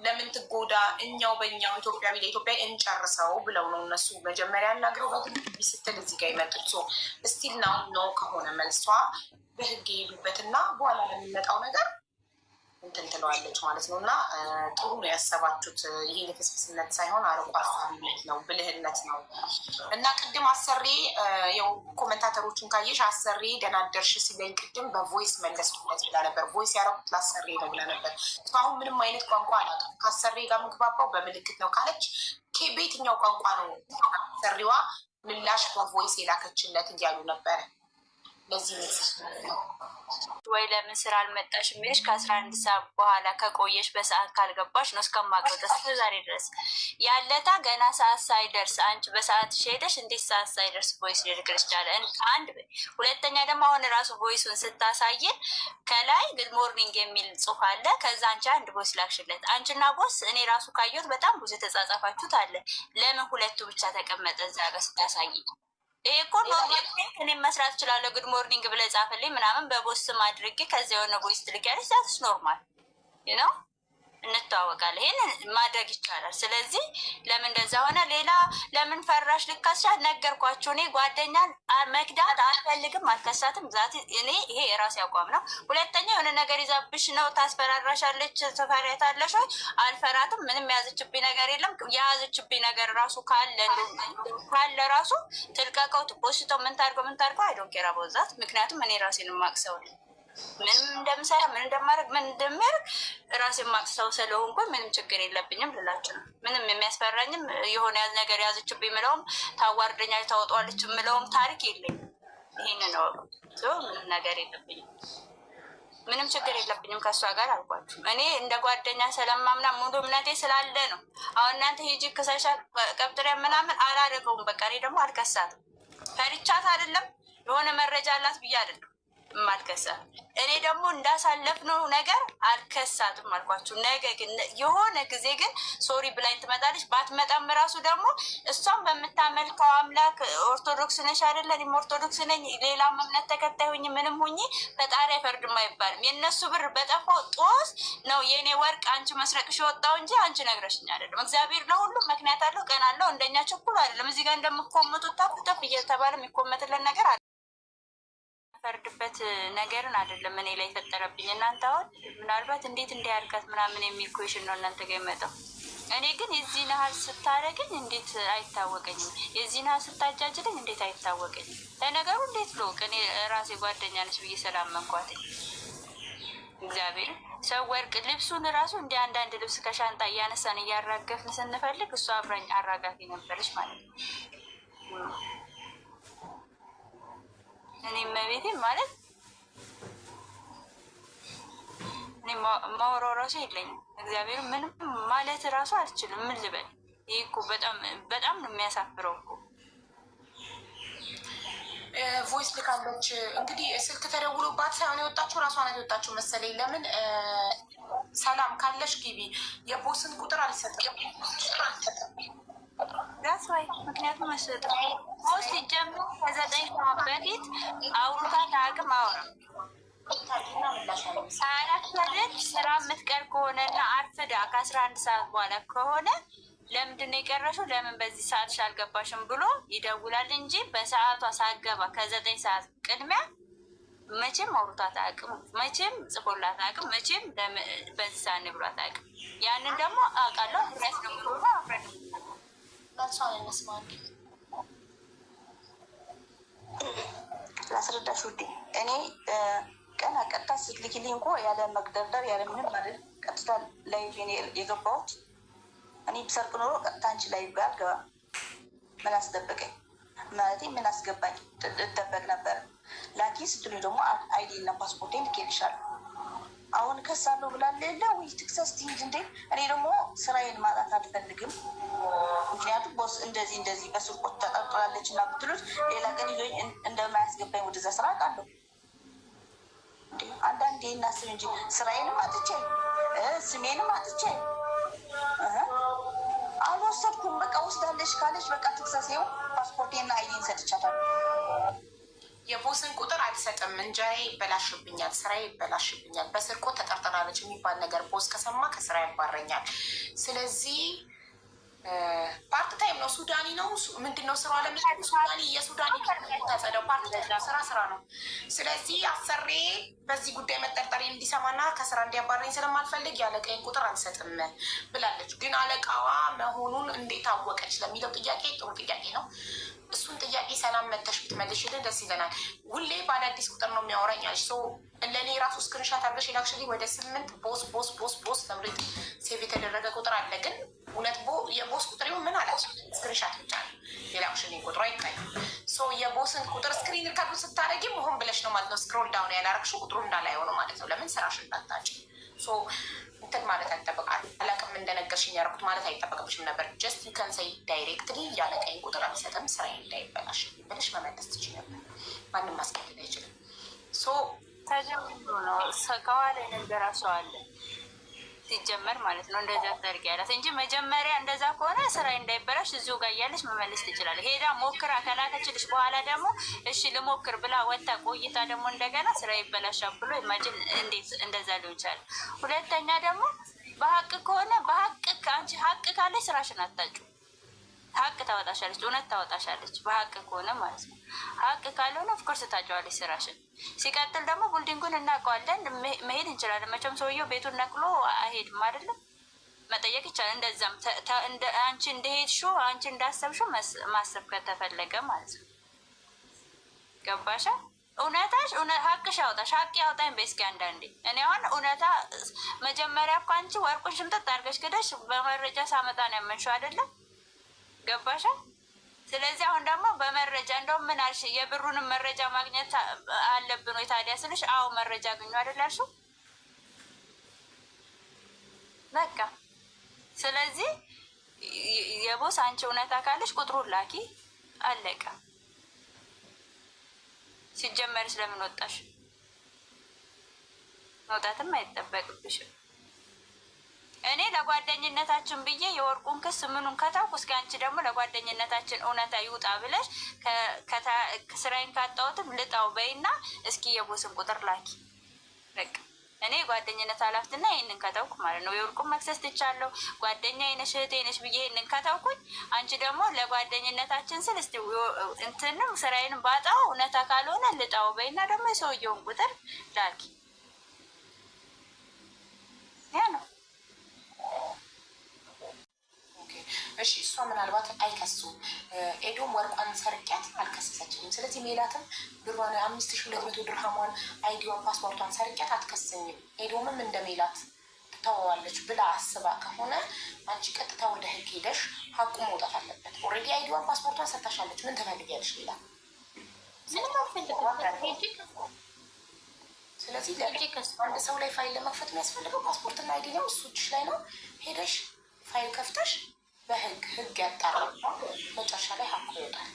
ለምን ትጎዳ? እኛው በእኛው ኢትዮጵያዊ ለኢትዮጵያ እንጨርሰው ብለው ነው እነሱ መጀመሪያ ያናግረው በግል ስትል እዚህ ጋር ይመጡት። እስቲል ናው ነው ከሆነ መልሷ በህግ የሄዱበትና በኋላ ለሚመጣው ነገር እንትን ትለዋለች ማለት ነው። እና ጥሩ ነው ያሰባችሁት። ይሄ የፍስፍስነት ሳይሆን አርቆ አሳቢነት ነው፣ ብልህነት ነው። እና ቅድም አሰሬ ያው ኮመንታተሮችን ካየሽ አሰሬ ደህና አደርሽ ሲለኝ ቅድም በቮይስ መለስኩለት ብላ ነበር። ቮይስ ያደረኩት ላሰሬ ነው ብላ ነበር። አሁን ምንም አይነት ቋንቋ አላውቅም፣ ከአሰሬ ጋር የምግባባው በምልክት ነው ካለች በየትኛው ቋንቋ ነው አሰሪዋ ምላሽ በቮይስ የላከችለት እያሉ ነበረ። ለዚህ ወይ ለምን ስራ አልመጣሽ የሚልሽ ከ11 ሰዓት በኋላ ከቆየሽ በሰዓት ካልገባሽ ነው እስከማውቀው ድረስ ዛሬ ድረስ ያለታ ገና ሰዓት ሳይደርስ አንቺ በሰዓት ሄደሽ እንዴት ሰዓት ሳይደርስ ቮይስ ሊልክልሽ ቻለ? አንድ ሁለተኛ ደግሞ አሁን ራሱ ቮይሱን ስታሳየን ከላይ ጉድ ሞርኒንግ የሚል ጽሑፍ አለ። ከዛ አንቺ አንድ ቮይስ ላክሽለት። አንቺና ቦስ እኔ ራሱ ካየሁት በጣም ብዙ የተጻጻፋችሁት አለ። ለምን ሁለቱ ብቻ ተቀመጠ እዛ ጋር ስታሳይ? ይሄ እኮ ኖርማል እኔም መስራት እችላለሁ። ጉድ ሞርኒንግ ብለህ ጻፈልኝ ምናምን በቦስ ስም አድርጌ ከዚያ የሆነ ቦይስ ትልኪያለሽ። ዛትስ ኖርማል ነው፣ እንተዋወቃለን። ይሄን ማድረግ ይቻላል። ስለዚህ ለምን እንደዛ ሆነ? ሌላ ለምን ፈራሽ? ልካስሻት ነገርኳችሁ። እኔ ጓደኛን መክዳት አልፈልግም፣ አልከሳትም። ዛት እኔ ይሄ የራሴ አቋም ነው። ሁለተኛ የሆነ ነገር ይዛብሽ ነው ታስፈራራሻለች፣ ትፈሪያታለሽ ወይ? አልፈራትም። ምንም የያዘችብኝ ነገር የለም። የያዘችብኝ ነገር ራሱ ካለ ራሱ ትልቀቀው፣ ትፖስተው፣ ምን ታርገው አይ ዶንት ኬር አባውት ዛት። ምክንያቱም እኔ ራሴን የማቅሰው ምንም እንደምሰራ ምን እንደማደርግ ምን እንደሚያደርግ ራሴን ማቅሰው ስለሆንኩ ምንም ችግር የለብኝም ልላችሁ ነው። ምንም የሚያስፈራኝም የሆነ ነገር ያዘችብኝ ምለውም ታዋርደኛል ታወጧለች ምለውም ታሪክ የለኝም። ይሄን ነው ምንም ነገር የለብኝም፣ ምንም ችግር የለብኝም ከእሷ ጋር አልኳችሁ። እኔ እንደ ጓደኛ ስለማምና ሙሉ እምነቴ ስላለ ነው። አሁን እናንተ ሂጂ ክሰሻ ቀብጥሪያ ምናምን አላደረገውም። በቃ እኔ ደግሞ አልከሳትም። ፈሪቻት አይደለም የሆነ መረጃ አላት ብዬ አይደለም። ማልከሳት። እኔ ደግሞ እንዳሳለፍነው ነገር አልከሳትም አልኳችሁ። ነገ ግን የሆነ ጊዜ ግን ሶሪ ብላኝ ትመጣለች። ባትመጣም ራሱ ደግሞ እሷም በምታመልከው አምላክ ኦርቶዶክስ ነሽ አይደለ? እኔም ኦርቶዶክስ ነኝ። ሌላም እምነት ተከታይ ሁኝ ምንም ሁኝ ፈጣሪ አይፈርድም አይባልም። የእነሱ ብር በጠፋው ጦስ ነው የእኔ ወርቅ አንቺ መስረቅሽ የወጣው እንጂ አንቺ ነግረሽኝ አይደለም። እግዚአብሔር ለሁሉም ምክንያት አለው፣ ቀን አለው። እንደኛ ቸኩል አይደለም። እዚህ ጋር እንደምትኮምቱት ታፍተፍ እየተባለ የሚኮመትለን ነገር አለ። ፈርድበት ነገርን አይደለም እኔ ላይ ፈጠረብኝ። እናንተ አሁን ምናልባት እንዴት እንዲያርጋት ምናምን የሚል ኩዌሽን ነው እናንተ ጋር የመጣው። እኔ ግን የዚህ ናህል ስታደርግኝ እንዴት አይታወቀኝም? የዚህ ናህል ስታጃጅልኝ እንዴት አይታወቀኝም? ለነገሩ እንዴት ልወቅ? እኔ ራሴ ጓደኛ ነች ብዬ ስላመንኳት እግዚአብሔር ሰው ወርቅ ልብሱን ራሱ እንደ አንዳንድ ልብስ ከሻንጣ እያነሳን እያራገፍን ስንፈልግ እሷ አብራኝ አራጋፊ ነበረች ማለት ነው። እኔ መቤቴ ማለት እኔ ማውራው ራሱ የለኝም። እግዚአብሔር ምንም ማለት ራሱ አልችልም። ምን ልበል? ይህ እኮ በጣም ነው የሚያሳፍረው እኮ። ቮይስ ልካለች እንግዲህ ስልክ ተደውሎባት ሳይሆን የወጣችው ራሷ ናት የወጣችው መሰለኝ። ለምን ሰላም ካለሽ ግቢ፣ የቦስን ቁጥር አልሰጥም ዳስ ወይ ምክንያቱም መስጠት ቦስ ሲጀምር ከ9 ሰዓት በፊት አውርታት አቅም አውራ ሳያረፍድ ስራ የምትቀር ከሆነና አርፍዳ ከ11 ሰዓት በኋላ ከሆነ ለምንድን ነው የቀረሽው? ለምን በዚህ ሰዓትሽ አልገባሽም ብሎ ይደውላል እንጂ በሰዓቷ ሳገባ ከ9 ሰዓት ቅድሚያ መቼም አውርታት አቅም፣ መቼም ጽፎላት አቅም፣ መቼም በዚህ ሰዓት ንብሏት አቅም። ያንን ደግሞ አውቃለሁ። ምክንያት ነው ብሎ አፍረድ ላስረዳሽ ውዴ፣ እኔ ቀን ቀጥታ ስትልኪልኝ እኮ ያለ መግደርደር ያለ ምንም ማለት ቀጥታ ላይ የገባሁት እኔ ብሰርቅ ኖሮ ቀጥታ አንቺ ላይ አልገባም። ምን አስደበቀኝ ማለት ምን አስገባኝ? እደበቅ ነበር። ላኪ ስትሉኝ ደግሞ አይዲ እና ፓስፖርቴን ልኬልሻለሁ። አሁን ከሳለሁ ብላለ የለ ወይ ትክሰስ ትይዝ እንዴ? እኔ ደግሞ ስራዬን ማጣት አልፈልግም። ምክንያቱም ቦስ እንደዚህ በስርቆት ተጠርጥራለች እና ብትሉት ሌላ ቀን ይዞኝ እንደማያስገባኝ ወደዛ ስራ አውቃለሁ። አንዳንዴ እናስብ እንጂ ስራዬንም አጥቼ ስሜንም አጥቼ አልወሰድኩም። በቃ ወስዳለች ካለች በቃ ትክሰሴው ፓስፖርቴና አይዲን ሰጥቻታለሁ። የቦስን ቁጥር አልሰጥም። እንጀራ ይበላሽብኛል፣ ስራ ይበላሽብኛል፣ በስርቆት ተጠርጥራለች የሚባል ነገር ቦስ ከሰማ ከስራ ያባረኛል። ስለዚህ ፓርት ታይም ነው። ሱዳኒ ነው ምንድን ነው ስራ ለሚ ሱዳኒ የሱዳኒ ታጸደው ፓርት ታይም ስራ ነው። ስለዚህ አሰሬ በዚህ ጉዳይ መጠርጠሪ እንዲሰማና ከስራ እንዲያባረኝ ስለማልፈልግ ያለቀኝ ቁጥር አልሰጥም ብላለች። ግን አለቃዋ መሆኑን እንዴት አወቀች ለሚለው ጥያቄ ጥሩ ጥያቄ ነው። እሱን ጥያቄ ሰላም መተሽ ብትመልሽልን ደስ ይለናል። ሁሌ በአዳዲስ ቁጥር ነው የሚያወራኝ አለች። ለእኔ ራሱ ስክሪንሻት አድርገሽ የላክሽልኝ ወደ 8 ቦስ ተምሬት ሴቭ የተደረገ ቁጥር አለ። ግን እውነት የቦስ ቁጥር ምን አለች? ስክሪንሻት ብቻ ነው የላክሽልኝ፣ ቁጥሩ አይታይም። የቦስን ቁጥር ስክሪን ሪካርዱ ስታደረጊ መሆን ብለሽ ነው ማለት ነው። ስክሮል ዳውን ያላረግሽው ቁጥሩ እንዳላየው ነው ማለት ነው። ለምን ስራሽ እንዳታጭ እንትን ማለት አይጠበቃል። አላቅም እንደነገርሽኝ ያደረኩት ማለት አይጠበቅብሽም ነበር። ጀስት ዩ ከን ሴይ ዳይሬክትሊ ያለቀኝ ቁጥር አልሰጥም ስራዬ እንዳይበላሽ ብለሽ መመለስ ትችይ ነበር። ማንም ማስገደድ አይችልም። ተጀምሮ ነው ከኋላ የነበረ ሰው አለ ሲጀመር ማለት ነው። እንደዛ ታርጊ ያላት እንጂ መጀመሪያ እንደዛ ከሆነ ስራዬ እንዳይበላሽ እዚሁ ጋር እያለች መመለስ ትችላለች። ሄዳ ሞክራ ከላከችልሽ በኋላ ደግሞ እሺ ልሞክር ብላ ወጣ ቆይታ ደግሞ እንደገና ስራ ይበላሻል ብሎ ኢማጂን እንዴት እንደዛ ሊሆን ይችላል። ሁለተኛ ደግሞ በሀቅ ከሆነ በሀቅ ከአንቺ ሀቅ ካለች ስራሽን አታጭው። ሀቅ ታወጣሻለች፣ እውነት ታወጣሻለች። በሀቅ ከሆነ ማለት ነው። ሀቅ ካልሆነ ኦፍኮርስ ታጫዋለች ስራሽን። ሲቀጥል ደግሞ ቡልዲንጉን እናውቀዋለን፣ መሄድ እንችላለን። መቼም ሰውየው ቤቱን ነቅሎ አይሄድም አይደለም፣ መጠየቅ ይቻላል። እንደዛም አንቺ እንደሄድሽው አንቺ እንዳሰብሽው ማሰብ ከተፈለገ ማለት ነው። ገባሻ? እውነታሽ ሀቅሽ ያውጣሽ፣ ሀቅ ያውጣኝ በስኪ አንዳንዴ። እኔ አሁን እውነታ መጀመሪያ እኮ አንቺ ወርቁን ሽምጥጥ አድርገሽ ክደሽ በመረጃ ሳመጣ ነው ያመንሽው አይደለም? ገባሻ? ስለዚህ አሁን ደግሞ በመረጃ እንደውም ምን አልሽ? የብሩንም መረጃ ማግኘት አለብን ወይ ታዲያ ስልሽ፣ አዎ መረጃ አግኙ አይደላልሽው? በቃ ስለዚህ የቦስ አንቺ እውነታ ካለሽ ቁጥሩን ላኪ፣ አለቀ። ሲጀመር ስለምን ወጣሽ? መውጣትም አይጠበቅብሽም። እኔ ለጓደኝነታችን ብዬ የወርቁን ክስ ምኑን ከታውኩ፣ እስኪ አንቺ ደግሞ ለጓደኝነታችን እውነታ ይውጣ ብለሽ ስራዬን ካጣሁትም ልጣው በይና እስኪ የቦስን ቁጥር ላኪ። በቃ እኔ ጓደኝነት ኃላፊትና ይህንን ከታውኩ ማለት ነው። የወርቁን መክሰስ ትቻለሁ። ጓደኛዬ ነሽ እህቴ ነሽ ብዬ ይህንን ከታውኩኝ፣ አንቺ ደግሞ ለጓደኝነታችን ስል እስኪ እንትንም ስራዬን ባጣው እውነታ ካልሆነ ልጣው በይና ደግሞ የሰውየውን ቁጥር ላኪ። ያ ነው። እሺ እሷ ምናልባት አይከሱም። ኤዶም ወርቋን ሰርቂያት አልከሰሰችኝም። ስለዚህ ሜላትም ብሯን 5200 ድርሃሟን አይዲዋን ፓስፖርቷን ሰርቂያት አትከሰኝም። ኤዶምም እንደ ሜላት ትተዋዋለች ብላ አስባ ከሆነ አንቺ ቀጥታ ወደ ህግ ሄደሽ ሀቁ መውጣት አለበት። ኦልሬዲ አይዲዋን ፓስፖርቷን ሰታሻለች። ምን ትፈልጊያለሽ ሌላ? ስለዚህ አንድ ሰው ላይ ፋይል ለመክፈት የሚያስፈልገው ፓስፖርትና አይዲ ነው። እሱ እጅሽ ላይ ነው። ሄደሽ ፋይል ከፍተሽ ህግ ያጣራል። መጨረሻ ላይ ሀቁ ይወጣል።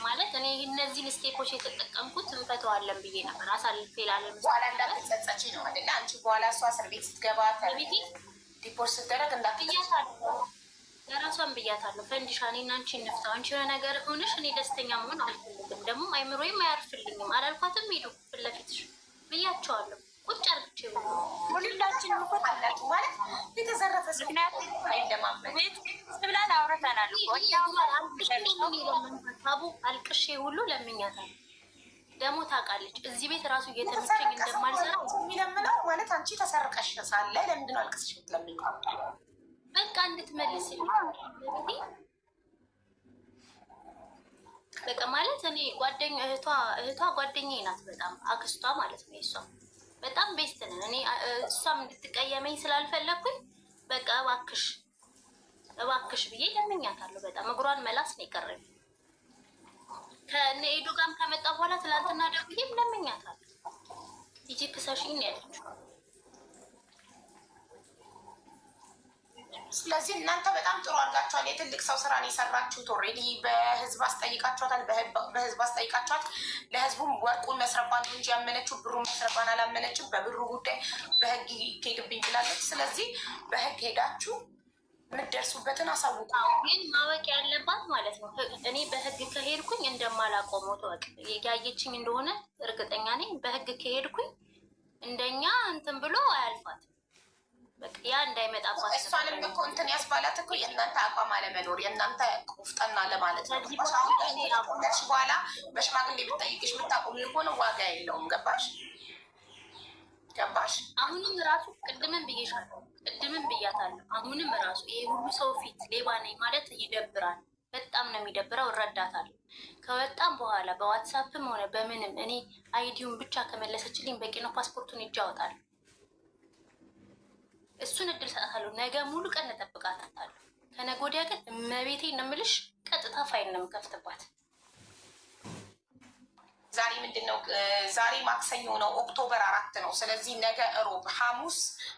ማለት እኔ እነዚህን ስቴፖች የተጠቀምኩት እንፈተዋለን ብዬ ነበር። አሳልፌ ላለም በኋላ እንዳትጸጸቺ ነው አይደለ? አንቺ በኋላ እሷ እስር ቤት ስትገባ ዲፖርት ስትደረግ እንዳትያታለሁ። ለራሷን ብያታለሁ። ፈንዲሻ እኔና አንቺ እንፍታው። አንቺ የሆነ ነገር ሆነሽ እኔ ደስተኛ መሆን አልፈልግም፣ ደግሞ አይምሮዬም አያርፍልኝም። አላልኳትም? ሄዱ ፊት ለፊትሽ ብያቸዋለሁ። ቁጭ አርግቼ ሁላችንም እኮ አላችሁ ማለት የተዘረፈ ብለን አውርተናል። ታቡ አልቅሼ ሁሉ ለምኛታል። ደግሞ ታውቃለች እዚህ ቤት ራሱ እየተመቸኝ እንደማልሰራ የሚለምነው ማለት አንቺ ተሰርቀሽ ሳለ ለምንድን ነው አልቅስሽ የምትለምኝ? በቃ እንድትመልስልኝ በቃ ማለት እኔ እህቷ ጓደኛዬ ናት። በጣም አክስቷ ማለት ነው። የሷ በጣም ቤስት ነን። እኔ እሷም እንድትቀየመኝ ስላልፈለግኩኝ በቃ እባክሽ ብዬ ለምኛታለሁ። በጣም እግሯን መላስ ነው የቀረኝ። ከእነ ኤዱ ጋርም ከመጣ በኋላ ትላንትና ደውዬም ለምኛታለሁ። ሂጂ ክሰሽኝ ነው ያለችው። ስለዚህ እናንተ በጣም ጥሩ አድርጋችኋል። የትልቅ ሰው ስራን የሰራችሁት ኦልሬዲ በህዝብ አስጠይቃችኋታል። በህዝብ አስጠይቃችኋት። ለህዝቡም ወርቁን መስረቋን እንጂ ያመነችው ብሩን መስረቋን አላመነችም። በብሩ ጉዳይ በህግ ይሄድብኝ ብላለች። ስለዚህ በህግ ሄዳችሁ የምትደርሱበትን አሳውቁ። ግን ማወቅ ያለባት ማለት ነው እኔ በህግ ከሄድኩኝ እንደማላቆመው ተወቅ ያየችኝ እንደሆነ እርግጠኛ ነኝ። በህግ ከሄድኩኝ እንደኛ እንትን ብሎ አያልፋት። በቃ ያ እንዳይመጣባት እሷንም እኮ እንትን ያስባላት እኮ የእናንተ አቋም አለመኖር፣ የእናንተ ቁፍጠና ለማለት ነው። በኋላ በሽማግሌ ብትጠይቅሽ የምታቆሚ ከሆነ ዋጋ የለውም። ገባሽ? አሁንም ራሱ ቅድምን ብያታለሁ። አሁንም ራሱ ይሄ ሁሉ ሰው ፊት ሌባ ነኝ ማለት ይደብራል። በጣም ነው የሚደብረው። እረዳታለሁ። ከወጣም በኋላ በዋትሳፕም ሆነ በምንም እኔ አይዲውን ብቻ ከመለሰችልኝ በቂ ነው። ፓስፖርቱን እጅ አወጣለሁ። እሱን እድል ሰጣታለሁ። ነገ ሙሉ ቀን እጠብቃታለሁ። ከነገ ወዲያ ግን እመቤቴ ነው የምልሽ ቀጥታ ፋይል ነው የምከፍትባት። ዛሬ ምንድን ነው? ዛሬ ማክሰኞ ነው፣ ኦክቶበር 4 ነው። ስለዚህ ነገ እሮብ፣ ሐሙስ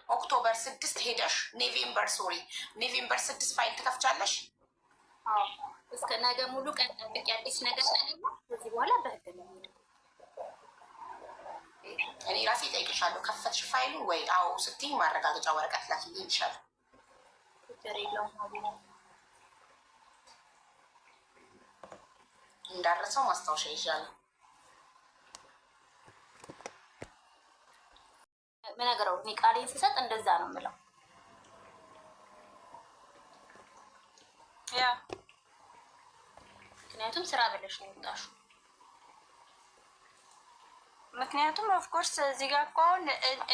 ኦክቶበር 6 ሄደሽ ኖቬምበር 6 ፋይል ትከፍቻለሽ። እስከ ነገ ሙሉ ቀን ጠብቅ። ያለች ነገር ስለሌለ ከዚህ በኋላ በህግ ነው የሚሄደው። እኔ ራሴ እጠይቅሻለሁ። ከፈትሽ ፋይሉ ወይ? አዎ ስትይ ማረጋገጫ ወረቀት ላኪልኝ ይሻላል። እንዳረሰው ማስታወሻ ይሻላል። ምነግረው እኔ ቃሌን ስሰጥ እንደዛ ነው የምለው። ያ ምክንያቱም ስራ ብለሽ ነው የወጣሽው። ምክንያቱም ኦፍኮርስ እዚህ ጋር እኮ አሁን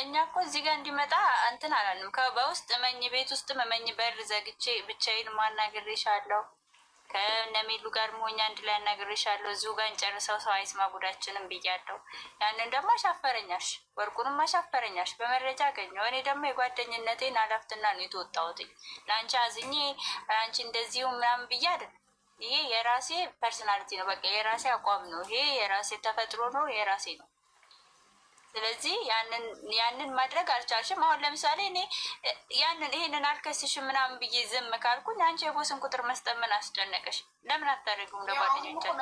እኛ እኮ እዚህ ጋር እንዲመጣ እንትን አላልንም። በውስጥ እመኝ ቤት ውስጥ እመኝ በር ዘግቼ ብቻዬን ማናግሬሻለሁ። ከነሚሉ ጋር ሞኛ አንድ ላይ አናግሬሻለሁ። እዚሁ ጋር እንጨርሰው፣ ሰው አይስማ ጉዳችንም ብያለሁ። ያንን ደግሞ አሻፈረኛሽ፣ ወርቁንም አሻፈረኛሽ። በመረጃ አገኘው። እኔ ደግሞ የጓደኝነቴን ኃላፊነትና ነው የተወጣሁት። ለአንቺ አዝኜ አንቺ እንደዚሁ ምናምን ብዬ አይደለም። ይሄ የራሴ ፐርሶናሊቲ ነው። በቃ የራሴ አቋም ነው። ይሄ የራሴ ተፈጥሮ ነው። የራሴ ነው። ስለዚህ ያንን ማድረግ አልቻልሽም። አሁን ለምሳሌ እኔ ይሄንን አልከስሽም ምናምን ብዬ ዝም ካልኩኝ አንቺ የቦስን ቁጥር መስጠት ምን አስጨነቀሽ? ለምን አታደርጉም? ለጓደኞቻችን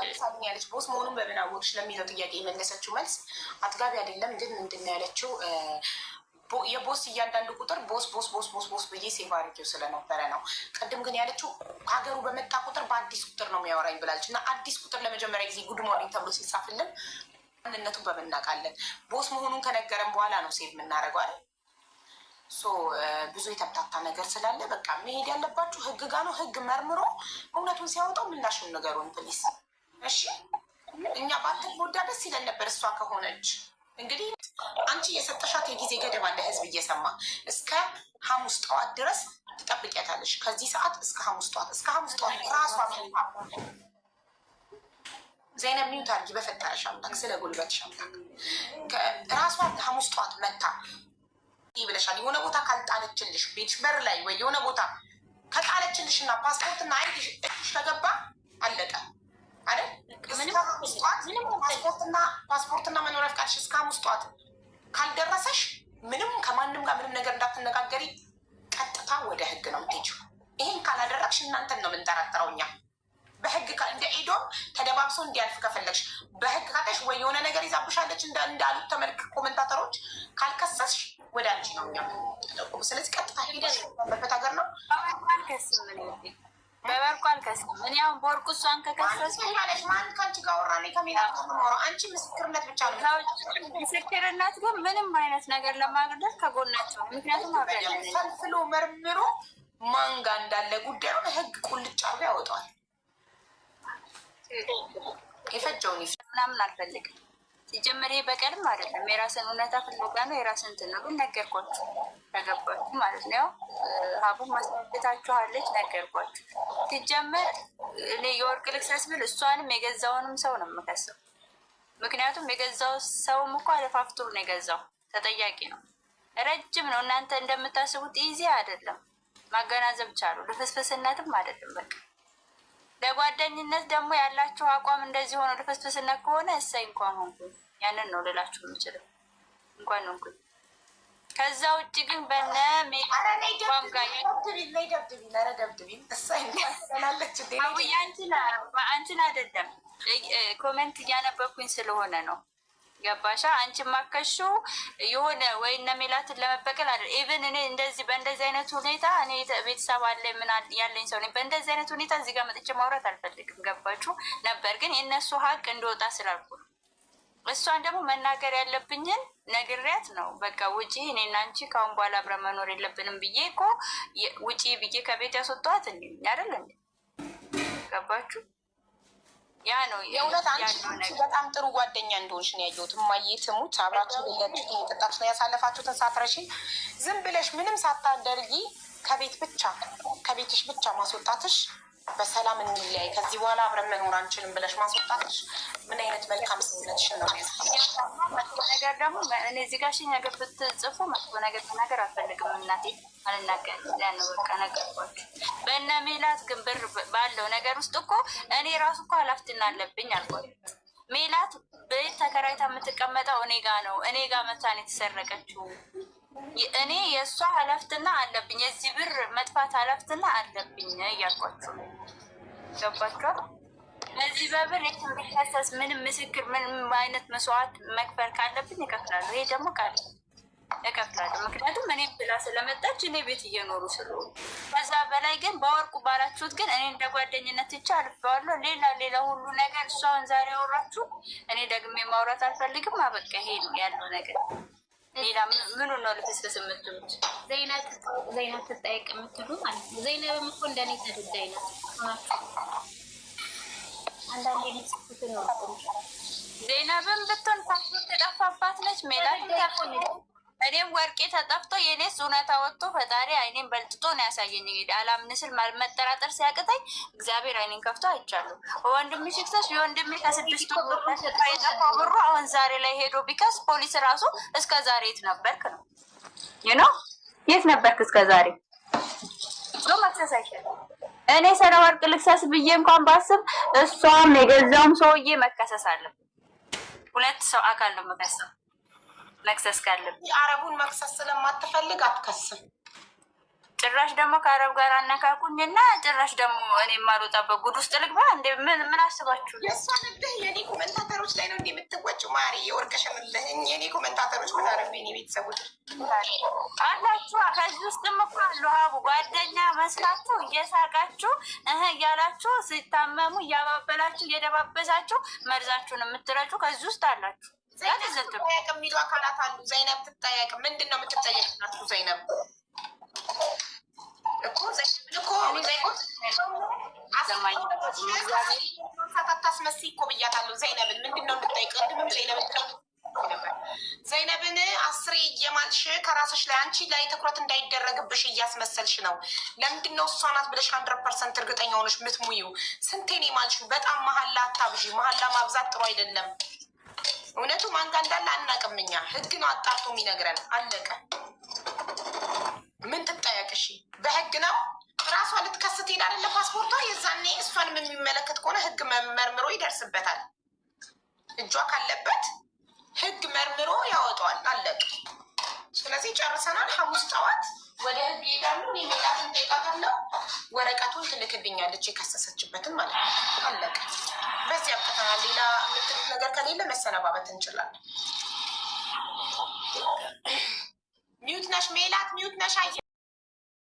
ያለች ቦስ መሆኑን በምን አወቅሽ ለሚለው ጥያቄ የመለሰችው መልስ አጥጋቢ አይደለም። ግን ምንድን ነው ያለችው? የቦስ እያንዳንዱ ቁጥር ቦስ ብዬ ሴቭ አድርጌው ስለነበረ ነው። ቅድም ግን ያለችው ሀገሩ በመጣ ቁጥር በአዲስ ቁጥር ነው የሚያወራኝ ብላለች። እና አዲስ ቁጥር ለመጀመሪያ ጊዜ ጉድ ሞርኒንግ ተብሎ ሲጻፍልን ማንነቱን በምናውቃለን። ቦስ መሆኑን ከነገረን በኋላ ነው ሴቭ የምናደርገው አይደል? ብዙ የተምታታ ነገር ስላለ በቃ መሄድ ያለባችሁ ህግ ጋ ነው። ህግ መርምሮ እውነቱን ሲያወጣው ምላሹን ነገሩን ፕሊስ። እሺ እኛ ባትጎዳ ደስ ይለን ነበር እሷ ከሆነች። እንግዲህ አንቺ የሰጠሻት የጊዜ ገደብ አለ፣ ህዝብ እየሰማ እስከ ሐሙስ ጠዋት ድረስ ትጠብቂያታለሽ። ከዚህ ሰዓት እስከ ሐሙስ ጠዋት ራሷ ዘይነብ ሚዩት አድርጊ በፈጠረሽ አምላክ፣ ስለ ጉልበትሽ አምላክ። ራሷ ሐሙስ ጠዋት መታ ይብለሻል። የሆነ ቦታ ካልጣለችልሽ ቤትሽ በር ላይ ወይ የሆነ ቦታ ከጣለችልሽ እና ፓስፖርትና አይዲሽ እጅሽ ከገባ አለቀ አይደል? ፓስፖርትና መኖሪያ ፍቃድሽ እስከ ሐሙስ ጠዋት ካልደረሰሽ ምንም ከማንም ጋር ምንም ነገር እንዳትነጋገሪ፣ ቀጥታ ወደ ህግ ነው የምትሄጂው። ይሄን ካላደረግሽ እናንተን ነው የምንጠረጥረው እኛ። በህግ እንደ ኤዶም ተደባብሰው እንዲያልፍ ከፈለግሽ በህግ ካቀሽ ወይ የሆነ ነገር ይዛብሻለች እንዳሉት ተመልክ ኮመንታተሮች፣ ካልከሰስሽ ወደ አንቺ ነው እኛ። ስለዚህ ቀጥታ ሄደሽ በበት ሀገር ነው በበርቁ አልከስም። እኔ አሁን በወርቁ እሷን ከከሰስኩ ማለሽ ማን ከአንቺ ጋር ወራ ነው ከሚላ ነው። አንቺ ምስክርነት ብቻ ነው። ምስክርነት ግን ምንም አይነት ነገር ለማግደል ከጎናቸው። ምክንያቱም ፈልፍሎ መርምሮ ማን ጋር እንዳለ ጉዳዩን ህግ ቁልጭ አርጎ ያወጣዋል። የፈጀውን ምናምን አልፈልግም። ሲጀመር ይሄ በቀልም አይደለም። የራስን እውነታ ፍለጋ ነው። የራስን እንትን ነው። ግን ነገርኳችሁ፣ ተገባችሁ ማለት ነው። ሀቡ ማስጠንቀታችኋለች፣ ነገርኳችሁ። ሲጀመር እኔ የወርቅ ልክሰስ ብል እሷንም የገዛውንም ሰው ነው የምከሰው። ምክንያቱም የገዛው ሰውም እኮ አለፋፍቶ ነው የገዛው፣ ተጠያቂ ነው። ረጅም ነው። እናንተ እንደምታስቡት ኢዚ አይደለም። ማገናዘብ ቻሉ። ልፍስፍስነትም አይደለም በቃ። ለጓደኝነት ደግሞ ያላችሁ አቋም እንደዚህ ሆኖ ልፍስፍስነት ከሆነ እሰይ እንኳን ሆንኩኝ። ያንን ነው ልላችሁ የምችለው፣ እንኳን ሆንኩኝ። ከዛ ውጭ ግን በነ ሜቋም ጋር አንቺን አይደለም ኮሜንት እያነበብኩኝ ስለሆነ ነው። ገባሻ? አንቺ ማከሹ የሆነ ወይ እነ ሜላትን ለመበቀል አይደል? ኢቭን እኔ እንደዚህ በእንደዚህ አይነት ሁኔታ እኔ ቤተሰብ አለ ምን ያለኝ ሰው ነኝ። በእንደዚህ አይነት ሁኔታ እዚህ ጋር መጥቼ ማውራት አልፈልግም። ገባችሁ ነበር? ግን የእነሱ ሀቅ እንደወጣ ስላልኩ ነው። እሷን ደግሞ መናገር ያለብኝን ነግሬያት ነው። በቃ ውጪ፣ እኔና አንቺ ከአሁን በኋላ አብረን መኖር የለብንም ብዬ እኮ ውጪ ብዬ ከቤት ያስወጣኋት እንዴ አይደል እንዴ? ገባችሁ? ያ ነው የእውነት አንቺ በጣም ጥሩ ጓደኛ እንደሆንሽ ነው ያየሁት። እማዬ ትሙት አብራችሁ ለለጥቂ የጠጣችሁ ነው ያሳለፋችሁትን ሳትረሺ ዝም ብለሽ ምንም ሳታደርጊ ከቤትሽ ብቻ ማስወጣትሽ በሰላም እንለያይ ከዚህ በኋላ አብረን መኖር አንችልም ብለሽ ማስወጣትሽ ምን አይነት መልካም ስሜትሽን ነው መጥፎ ነገር ደግሞ እኔ እዚህ ጋር ነገር ብትጽፉ መጥፎ ነገር አልፈልግም እናቴ አልናገርም። ያን በቃ ነገርኳችሁ። በእነ ሜላት ግን ብር ባለው ነገር ውስጥ እኮ እኔ ራሱ እኮ ኃላፊነት አለብኝ አልኳት። ሜላት ቤት ተከራይታ የምትቀመጠው እኔ ጋ ነው። እኔ ጋ መታን የተሰረቀችው እኔ የእሷ ኃላፊነት አለብኝ። የዚህ ብር መጥፋት ኃላፊነት አለብኝ እያልኳችሁ ገባችኋል? በዚህ በብር የተመለሰስ ምንም ምስክር ምንም አይነት መስዋዕት መክፈል ካለብኝ እከፍላለሁ። ይሄ ደግሞ ቃል እከፍላለሁ። ምክንያቱም እኔ ብላ ስለመጣች እኔ ቤት እየኖሩ ስለሆኑ። ከዛ በላይ ግን በወርቁ ባላችሁት ግን እኔ እንደ ጓደኝነት ብቻ አልፈዋለሁ። ሌላ ሁሉ ነገር እሷን ዛሬ ያወራችሁ እኔ ደግሜ ማውራት አልፈልግም። አበቃ። ይሄ ነው ያለው ነገር። ሌላ ምኑ ነው ልፍስፍስ የምትሉት? ዘይናብ ትጠየቅ የምትሉ ማለት ነው። ዘይናብም እኮ እንደኔ ተደዳይ ናት። አንዳንዴ ልጽፍት ነው። ዘይናብም ብትሆን ፓስፖርት ተጠፋባት ነች። ሜላት እኔም ወርቄ ተጠፍቶ የኔስ እውነታ ወጥቶ ፈጣሪ አይኔን በልጥጦ ነው ያሳየኝ። እንግዲህ አላምን ስል መጠራጠር ሲያቅተኝ እግዚአብሔር አይኔን ከፍቶ አይቻለሁ። ወንድምሽ ይክሰስ። የወንድሜ ከ6 ወር የጠፋው ብሩ አሁን ዛሬ ላይ ሄዶ ቢከስ ፖሊስ ራሱ እስከ ዛሬ የት ነበርክ ነው የት ነበርክ እስከ ዛሬ መክሰስ አይችልም። እኔ ስለ ወርቅ ልክሰስ ብዬ እንኳን ባስብ እሷም የገዛውም ሰውዬ መከሰስ አለብን። ሁለት ሰው አካል ነው መከሰስ። መክሰስ ካለብኝ የአረቡን መክሰስ ስለማትፈልግ አትከስም። ጭራሽ ደግሞ ከአረብ ጋር አነካኩኝና ጭራሽ ደግሞ እኔ የማልወጣበት ጉድ ውስጥ ልግባ እንዴ? ምን አስባችሁ? የእሷ ልብህ የኔ ኮመንታተሮች ላይ ነው እንዴ የምትወጭ? ማሪ የወርቅሽንልህኝ የኔ ኮመንታተሮች ምናረብ የኔ ቤተሰቦች አላችሁ። ከዚህ ውስጥም እኮ አሉ ሀቡ ጓደኛ መስላችሁ እየሳቃችሁ እያላችሁ ሲታመሙ እያባበላችሁ እየደባበሳችሁ መርዛችሁን የምትረጩ ከዚህ ውስጥ አላችሁ። ትጠየቅ የሚሉ አካላት አሉ። ዘይነብ ትጠየቅ። ምንድን ነው የምትጠየቅላችሁ? ዘይነብ አታስመሲ እኮ ብያታለሁ። ዘይነብን ምንድን ነው እንድጠይቅ እንድምም ዘይነብን 10 እየማልሽ ከራስሽ ላይ አንቺ ላይ ትኩረት እንዳይደረግብሽ እያስመሰልሽ ነው። ለምንድን ነው እሷ ናት ብለሽ 100% እርግጠኛ ሆነሽ ምትሙዩ? ስንቴን የማልሽ? በጣም መሀላ አታብዢ። መሀላ ማብዛት ጥሩ አይደለም። እውነቱ ማን ጋር እንዳለ አናውቅም እኛ። ህግ ነው አጣርቶ የሚነግረን። አለቀ። ምን ትጠየቅ? እሺ በህግ ነው ራሷ ልትከስት ሄዳ አይደለ? ፓስፖርቷ የዛኔ እሷንም የሚመለከት ከሆነ ህግ መርምሮ ይደርስበታል። እጇ ካለበት ህግ መርምሮ ያወጣዋል። አለቅ። ስለዚህ ጨርሰናል። ሐሙስ ጠዋት ወደ ህግ ይሄዳሉ። እኔ ሜላትን ጠይቃታለሁ። ወረቀቱን ትልክልኛለች የከሰሰችበትን ማለት ነው። አለቅ። በዚህ አብቅተናል። ሌላ የምትሉት ነገር ከሌለ መሰነባበት እንችላለን። ሚዩት ነሽ ሜላት፣ ሚዩት ነሽ።